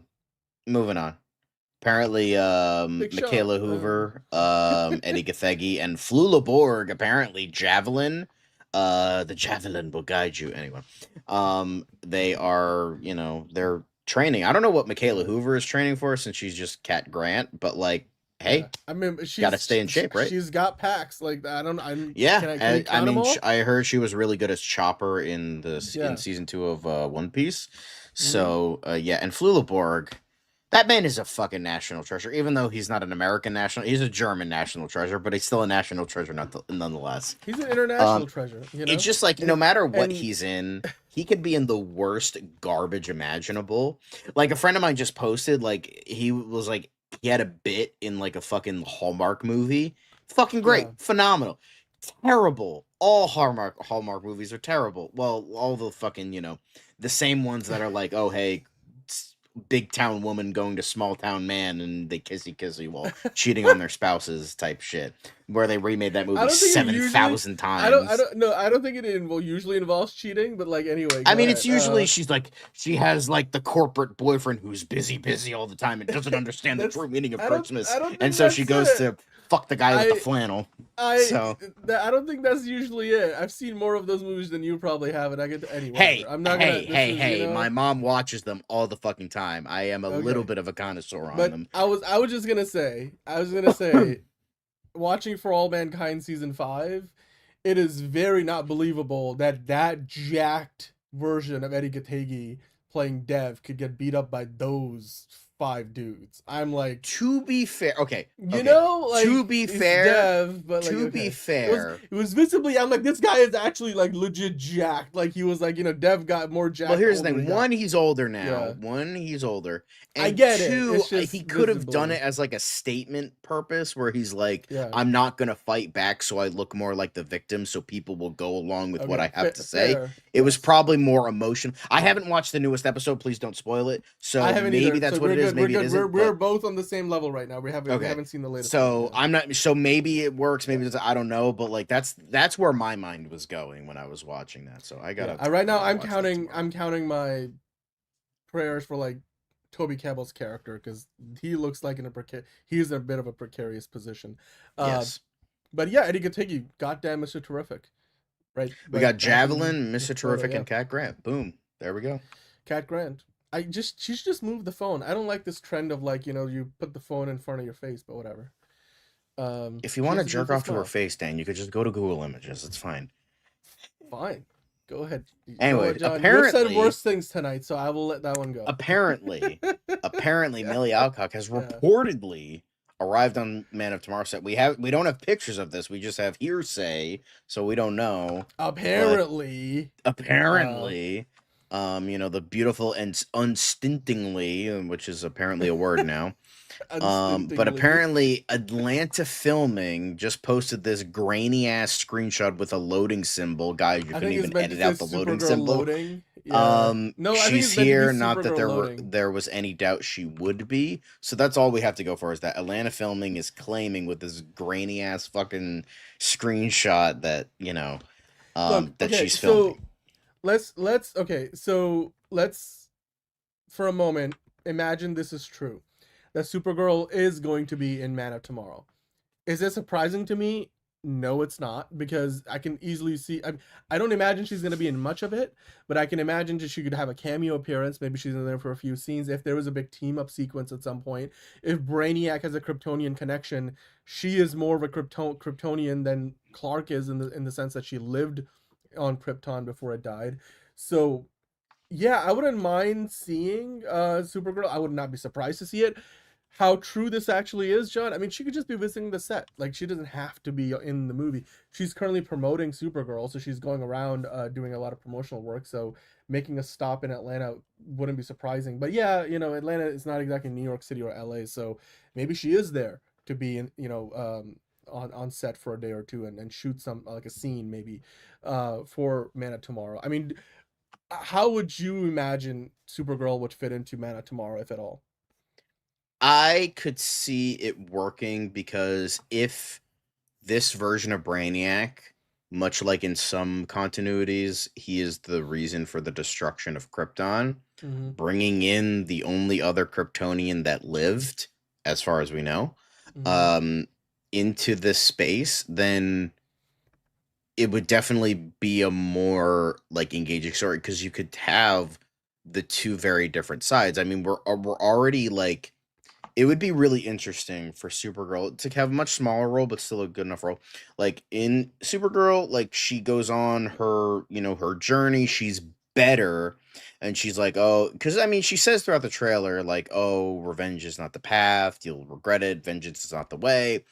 moving on. Apparently, Big shot. Michaela Hoover, Eddie Gathegi, and Flula Borg, apparently Javelin. The Javelin will guide you. Anyway, they are, they're training. I don't know what Michaela Hoover is training for, since she's just Cat Grant, but like, hey, I mean, she's gotta stay in shape, right? She's got packs. Like, I don't. Yeah, Can you count them all? I heard she was really good as Chopper in in season 2 of One Piece. So yeah, and Flula Borg, that man is a fucking national treasure. Even though he's not an American national, he's a German national treasure, but he's still a national treasure nonetheless. He's an international treasure. You know? It's just like, no matter what he's in, he could be in the worst garbage imaginable. Like, a friend of mine just posted, like, he was like, he had a bit in like a fucking Hallmark movie. Fucking great. Phenomenal. Terrible. All Hallmark movies are terrible. Well, all the fucking, the same ones that are like, oh, hey, big town woman going to small town man and they kissy while cheating on their spouses type shit, where they remade that movie 7,000 times. I don't think it usually involves cheating, but like anyway. I mean, it's usually she has like the corporate boyfriend who's busy all the time and doesn't understand the true meaning of Christmas, and so she goes to fuck the guy with the flannel. I don't think that's usually it. I've seen more of those movies than you probably have, and I get to anyway. My mom watches them all the fucking time. I am a little bit of a connoisseur on them. I was just gonna say, watching For All Mankind season 5, it is very not believable that jacked version of Eddie Gattegi playing Dev could get beat up by those 5 dudes. I'm like, to be fair, to be fair, Dev, but be fair, it was visibly. I'm like, this guy is actually like legit jacked. Like he was like, Dev got more jacked. Well, here's the thing: one, he's older now. And I get two, it. He could have done it as like a statement purpose, where he's like, I'm not gonna fight back, so I look more like the victim, so people will go along with what I have to say. It was probably more emotion. I haven't watched the newest episode. Please don't spoil it. So maybe that's what it is. Maybe it isn't. We're both on the same level right now. We haven't seen the latest. So I'm not. So maybe it works. Maybe I don't know. But like that's where my mind was going when I was watching that. So I gotta. Right now, I'm counting my prayers for like Toby Kebbell's character, because he looks like he's in a bit of a precarious position. Yes. But yeah, Eddie Gattegi, goddamn Mr. Terrific. Right. We got Javelin, Mr. Terrific, and Cat Grant. Boom. There we go. Cat Grant. She should just move the phone. I don't like this trend of like, you put the phone in front of your face, but whatever. If you want to jerk off to her face, Dan, you could just go to Google Images. It's fine. Fine. Go ahead. Anyway, John. apparently You've said worse things tonight, so I will let that one go. Apparently, Millie Alcock has reportedly arrived on Man of Tomorrow set. We don't have pictures of this. We just have hearsay, so we don't know. Apparently, the beautiful and unstintingly, which is apparently a word now. But apparently Atlanta Filming just posted this grainy ass screenshot with a loading symbol. Guys, you couldn't even edit out the loading symbol. No, she's here. Not that there was any doubt she would be. So that's all we have to go for, is that Atlanta Filming is claiming with this grainy ass fucking screenshot that she's filming. So let's for a moment imagine this is true, that Supergirl is going to be in Man of Tomorrow. Is it surprising to me? No, it's not, because I can easily see. I don't imagine she's going to be in much of it, but I can imagine that she could have a cameo appearance. Maybe she's in there for a few scenes. If there was a big team up sequence at some point, if Brainiac has a Kryptonian connection, she is more of a Kryptonian than Clark is in the sense that she lived on Krypton before it died. So yeah, I wouldn't mind seeing Supergirl. I would not be surprised to see it. How true this actually is, John, I mean, she could just be visiting the set. Like, she doesn't have to be in the movie. She's currently promoting Supergirl, so she's going around doing a lot of promotional work, so making a stop in Atlanta wouldn't be surprising. But yeah, Atlanta is not exactly New York City or LA, so maybe she is there to be in, on set for a day or two and shoot some, like a scene maybe for Man of Tomorrow. I mean, how would you imagine Supergirl would fit into Man of Tomorrow, if at all? I could see it working, because if this version of Brainiac, much like in some continuities, he is the reason for the destruction of Krypton, bringing in the only other Kryptonian that lived, as far as we know, into this space, then it would definitely be a more like engaging story, because you could have the two very different sides. I mean, we're already like, it would be really interesting for Supergirl to have a much smaller role, but still a good enough role. Like in Supergirl, like she goes on her, her journey. She's better. And she's like, oh, because I mean, she says throughout the trailer, like, oh, revenge is not the path. You'll regret it. Vengeance is not the way.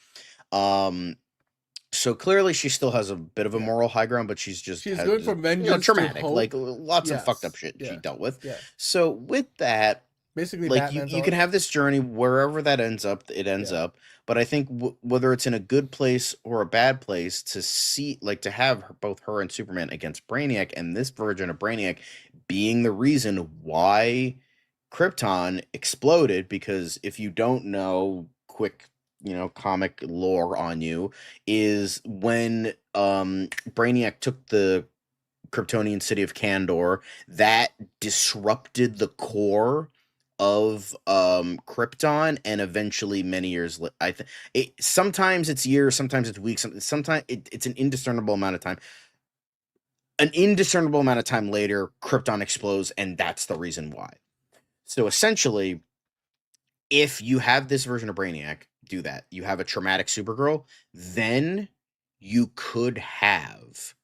So clearly she still has a bit of a moral high ground, but she's going from vengeance traumatic, to hope. like lots of fucked up shit she dealt with. Yeah. So with that, basically, like you can have this journey wherever that ends up, it ends up. But I think whether it's in a good place or a bad place, to see, like, to have both her and Superman against Brainiac, and this version of Brainiac being the reason why Krypton exploded because if you don't know, quick, comic lore on you, is when Brainiac took the Kryptonian city of Kandor, that disrupted the core of Krypton, and eventually many years sometimes it's years, sometimes it's weeks, sometimes it's an indiscernible amount of time. An indiscernible amount of time later, Krypton explodes, and that's the reason why. So essentially, if you have this version of Brainiac, do that. You have a traumatic Supergirl, then you could have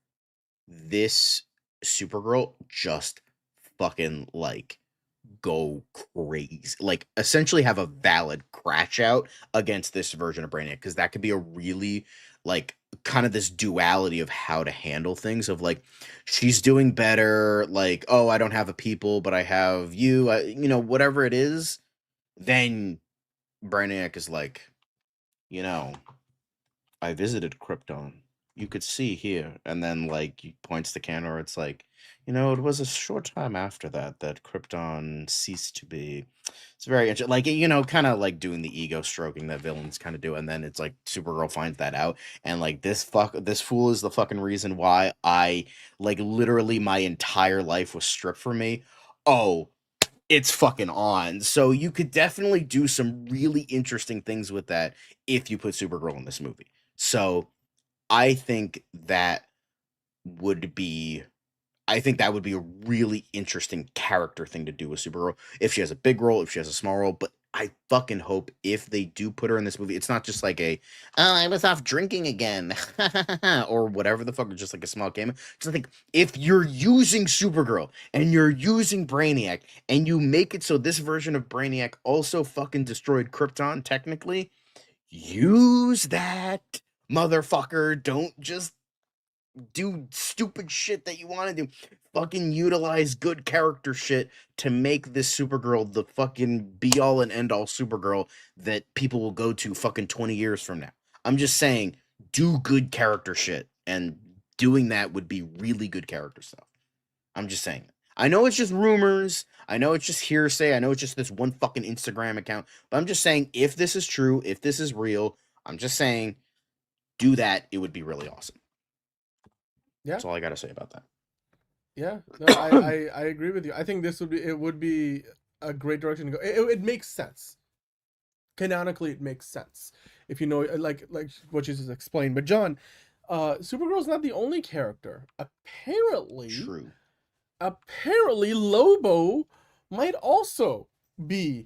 this Supergirl just fucking like go crazy. Like essentially have a valid crash out against this version of Brainiac, because that could be a really like kind of this duality of how to handle things, of like she's doing better, like, oh, I don't have a people, but I have you, whatever it is. Then Brainiac is like, I visited Krypton. You could see here. And then, like, he points to Kandor. It's like, it was a short time after that Krypton ceased to be. It's very interesting. Like, kind of like doing the ego stroking that villains kind of do. And then it's like Supergirl finds that out. And, like, this fool is the fucking reason why I, like, literally my entire life was stripped from me. Oh, it's fucking on. So you could definitely do some really interesting things with that if you put Supergirl in this movie. So I think that would be a really interesting character thing to do with Supergirl, if she has a big role, if she has a small role. But I fucking hope if they do put her in this movie, it's not just like oh, I was off drinking again, or whatever the fuck, or just like a small game. Just think, if you're using Supergirl and you're using Brainiac and you make it so this version of Brainiac also fucking destroyed Krypton, technically, use that, motherfucker. Don't just do stupid shit that you want to do. Fucking utilize good character shit to make this Supergirl the fucking be all and end all Supergirl that people will go to fucking 20 years from now. I'm just saying, do good character shit, and doing that would be really good character stuff. I'm just saying. I know it's just rumors. I know it's just hearsay. I know it's just this one fucking Instagram account. But I'm just saying, if this is true, if this is real, I'm just saying, do that. It would be really awesome. Yeah. That's all I got to say about that. Yeah, no, I agree with you. I think it would be a great direction to go. It makes sense. Canonically, it makes sense if you know, like what you just explained. But John, Supergirl's not the only character. Apparently, true. Apparently, Lobo might also be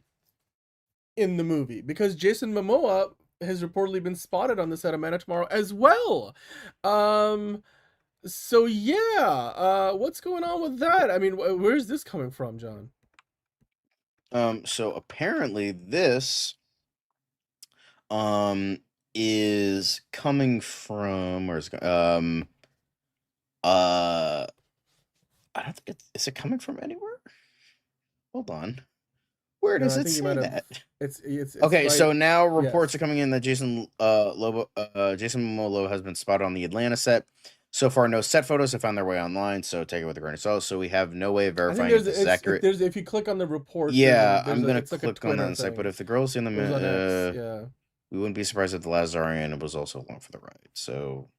in the movie, because Jason Momoa has reportedly been spotted on the set of Man of Tomorrow as well. So yeah, what's going on with that? I mean, where's this coming from, John? So apparently this is coming from, I don't think is it coming from anywhere? Hold on. Where does it say that? It's okay, like, so now reports are coming in that Jason Momoa has been spotted on the Atlanta set. So far, no set photos have found their way online, so take it with a grain of salt. So we have no way of verifying if this is accurate. If you click on the report, yeah, I'm gonna click on that site. But if the girl's in the yeah, we wouldn't be surprised if the Lazarian was also along for the ride. So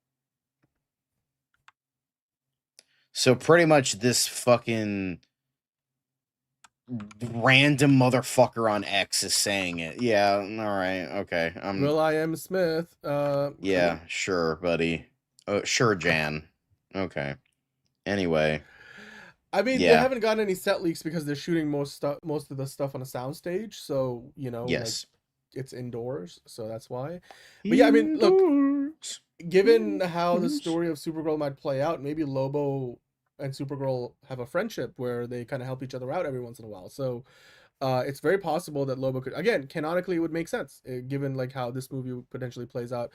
pretty much this fucking random motherfucker on X is saying it. Yeah, all right, okay. Will.i.am Smith. Yeah, sure, buddy. Sure, Jan. Okay. Anyway. I mean, they haven't gotten any set leaks because they're shooting most of the stuff on a soundstage. So, yes, like, it's indoors. So that's why. But yeah, I mean, look, given how the story of Supergirl might play out, maybe Lobo and Supergirl have a friendship where they kind of help each other out every once in a while. So it's very possible that Lobo could, again, canonically, it would make sense given like how this movie potentially plays out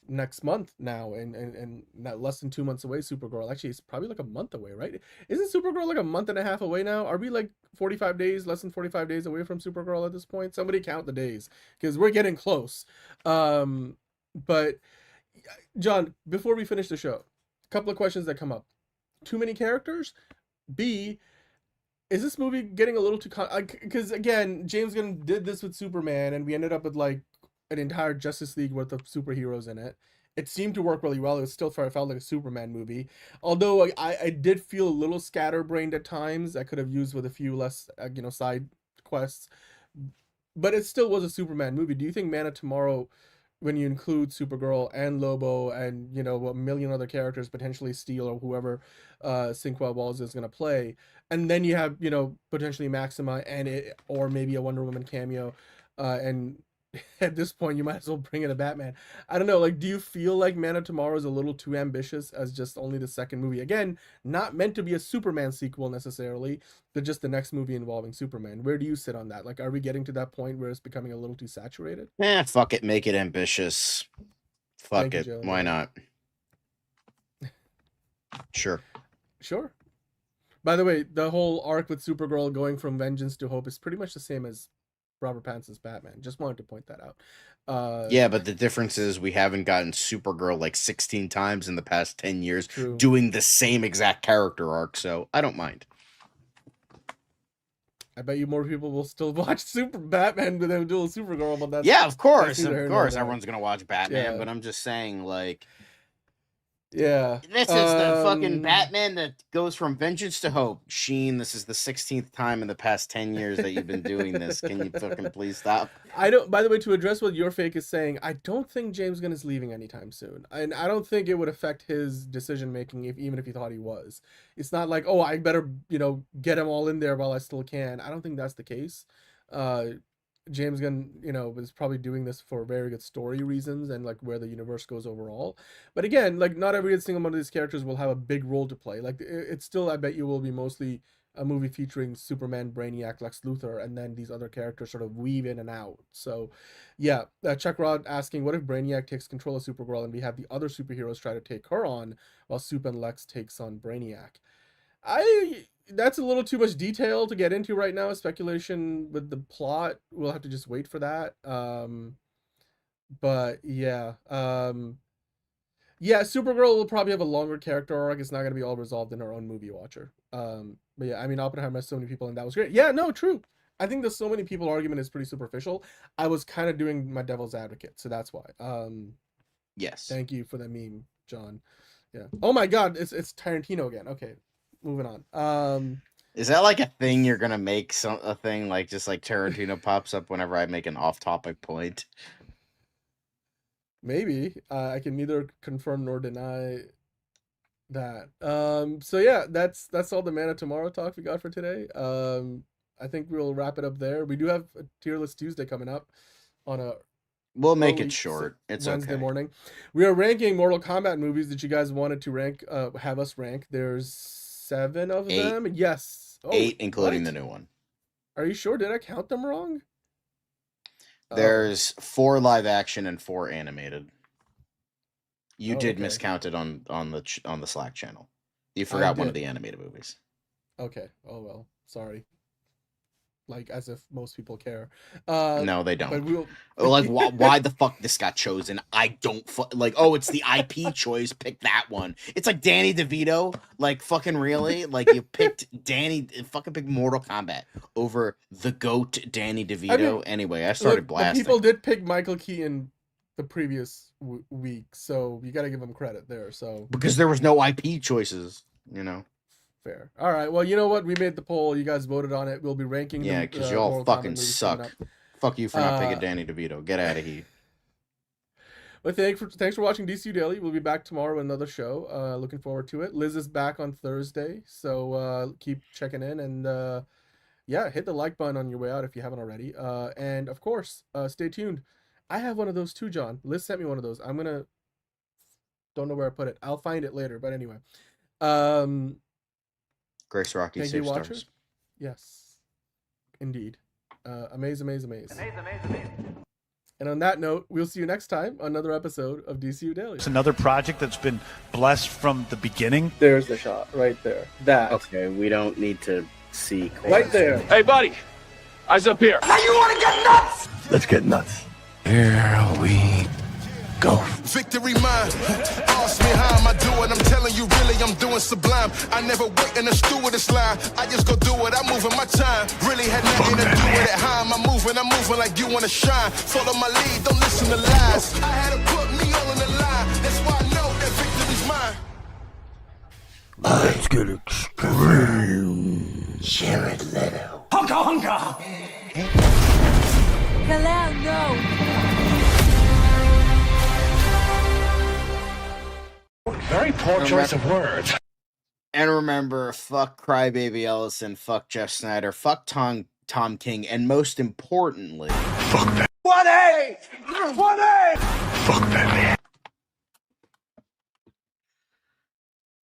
next month now, and not less than 2 months away. Supergirl, actually, it's probably like a month away, right? Isn't Supergirl like a month and a half away now? Are we like 45 days, less than 45 days away from Supergirl at this point? Somebody count the days, because we're getting close. But John, before we finish the show, a couple of questions that come up. Too many characters? B, is this movie getting a little too because again, James Gunn did this with Superman, and we ended up with like an entire Justice League worth of superheroes in it. It seemed to work really well. It still felt like a Superman movie, although I did feel a little scatterbrained at times. I could have used with a few less side quests, but it still was a Superman movie. Do you think Man of Tomorrow, when you include Supergirl and Lobo and a million other characters, potentially Steel or whoever Cinquel Walls is going to play, and then you have potentially Maxima or maybe a Wonder Woman cameo, and at this point you might as well bring in a Batman. I don't know, like, do you feel like Man of Tomorrow is a little too ambitious as just only the second movie? Again, not meant to be a Superman sequel necessarily, but just the next movie involving Superman. Where do you sit on that? Like, are we getting to that point where it's becoming a little too saturated? Fuck it, make it ambitious. Fuck it, why not? Sure. By the way, the whole arc with Supergirl going from vengeance to hope is pretty much the same as Robert Pattinson's Batman. Just wanted to point that out. Yeah, but the difference is we haven't gotten Supergirl like 16 times in the past 10 years True. doing the same exact character arc, so I don't mind. I bet you more people will still watch Batman than they would do a Supergirl, but that's... Yeah, of course, everyone's gonna watch Batman, but I'm just saying, like... Yeah. This is the fucking Batman that goes from vengeance to hope. Sheen, this is the 16th time in the past 10 years that you've been doing this. Can you fucking please stop? By the way, to address what your fake is saying, I don't think James Gunn is leaving anytime soon. And I don't think it would affect his decision making even if he thought he was. It's not like, oh, I better, get him all in there while I still can. I don't think that's the case. James Gunn, was probably doing this for very good story reasons and like where the universe goes overall. But again, like not every single one of these characters will have a big role to play. Like it's still, I bet you, will be mostly a movie featuring Superman, Brainiac, Lex Luthor, and then these other characters sort of weave in and out. So yeah, Chuck Rod asking, what if Brainiac takes control of Supergirl and we have the other superheroes try to take her on while Sup and Lex takes on Brainiac? That's a little too much detail to get into right now. Speculation with the plot. We'll have to just wait for that. But yeah. Yeah, Supergirl will probably have a longer character arc. It's not going to be all resolved in her own movie watcher. But yeah, I mean, Oppenheimer has so many people and that was great. Yeah, no, true. I think the so many people argument is pretty superficial. I was kind of doing my devil's advocate, so that's why. Yes. Thank you for the meme, John. Yeah. Oh my God, it's Tarantino again. Okay. Moving on. Is that like a thing you're gonna make a thing like just like Tarantino pops up whenever I make an off-topic point? Maybe. I can neither confirm nor deny that. So yeah, that's all the Man of Tomorrow talk we got for today. I think we'll wrap it up there. We do have a Tier List Tuesday coming up on a We'll make it short. It's Wednesday morning. We are ranking Mortal Kombat movies that you guys wanted to rank, have us rank. There's 7 of them. Yes. 8, including the new one. Are you sure? Did I count them wrong? There's 4 live action and 4 animated. You did miscount it on the Slack channel. You forgot one of the animated movies. Okay. Oh well. Sorry. Like as if most people care. No, they don't. But we'll... Like why the fuck this got chosen? I don't like. Oh, it's the IP choice. Pick that one. It's like Danny DeVito. Like fucking really? Like you picked fucking picked Mortal Kombat over the GOAT Danny DeVito. I mean, anyway, I started blasting. People did pick Michael Keaton the previous week, so you got to give him credit there. So because there was no IP choices, Fair. All right. Well, you know what? We made the poll. You guys voted on it. We'll be ranking. Yeah, because you all fucking suck. Fuck you for not picking Danny DeVito. Get out of here. Well, thanks for watching DCU Daily. We'll be back tomorrow with another show. Looking forward to it. Liz is back on Thursday, so keep checking in and yeah, hit the like button on your way out if you haven't already. And of course, stay tuned. I have one of those too, John. Liz sent me one of those. Don't know where I put it. I'll find it later. But anyway. Grace Rocky Thank Safe you, Stars. watcher. Yes, indeed. Amaze. And on that note, we'll see you next time on another episode of DCU Daily. It's another project that's been blessed from the beginning. There's the shot right there. That. Okay, we don't need to see. Right there. Hey, buddy. Eyes up here. Now you want to get nuts? Let's get nuts. Here we go. go. Victory mine. Ask me how am I doing? I'm telling you, really, I'm doing sublime. I never wait in a stewardess line. I just go do it. I'm moving my time. Really had nothing to do with it. How am I moving? I'm moving like you wanna shine. Follow my lead. Don't listen to lies. I had to put me all in the line. That's why I know that victory's mine. Let's get extreme. Jared Leto. Hunka hunka! Kalel, no! Very poor choice of words. And remember, fuck Crybaby Ellison, fuck Jeff Snyder, fuck Tom King, and most importantly, Fuck that. 1A! 1A! Fuck Batman.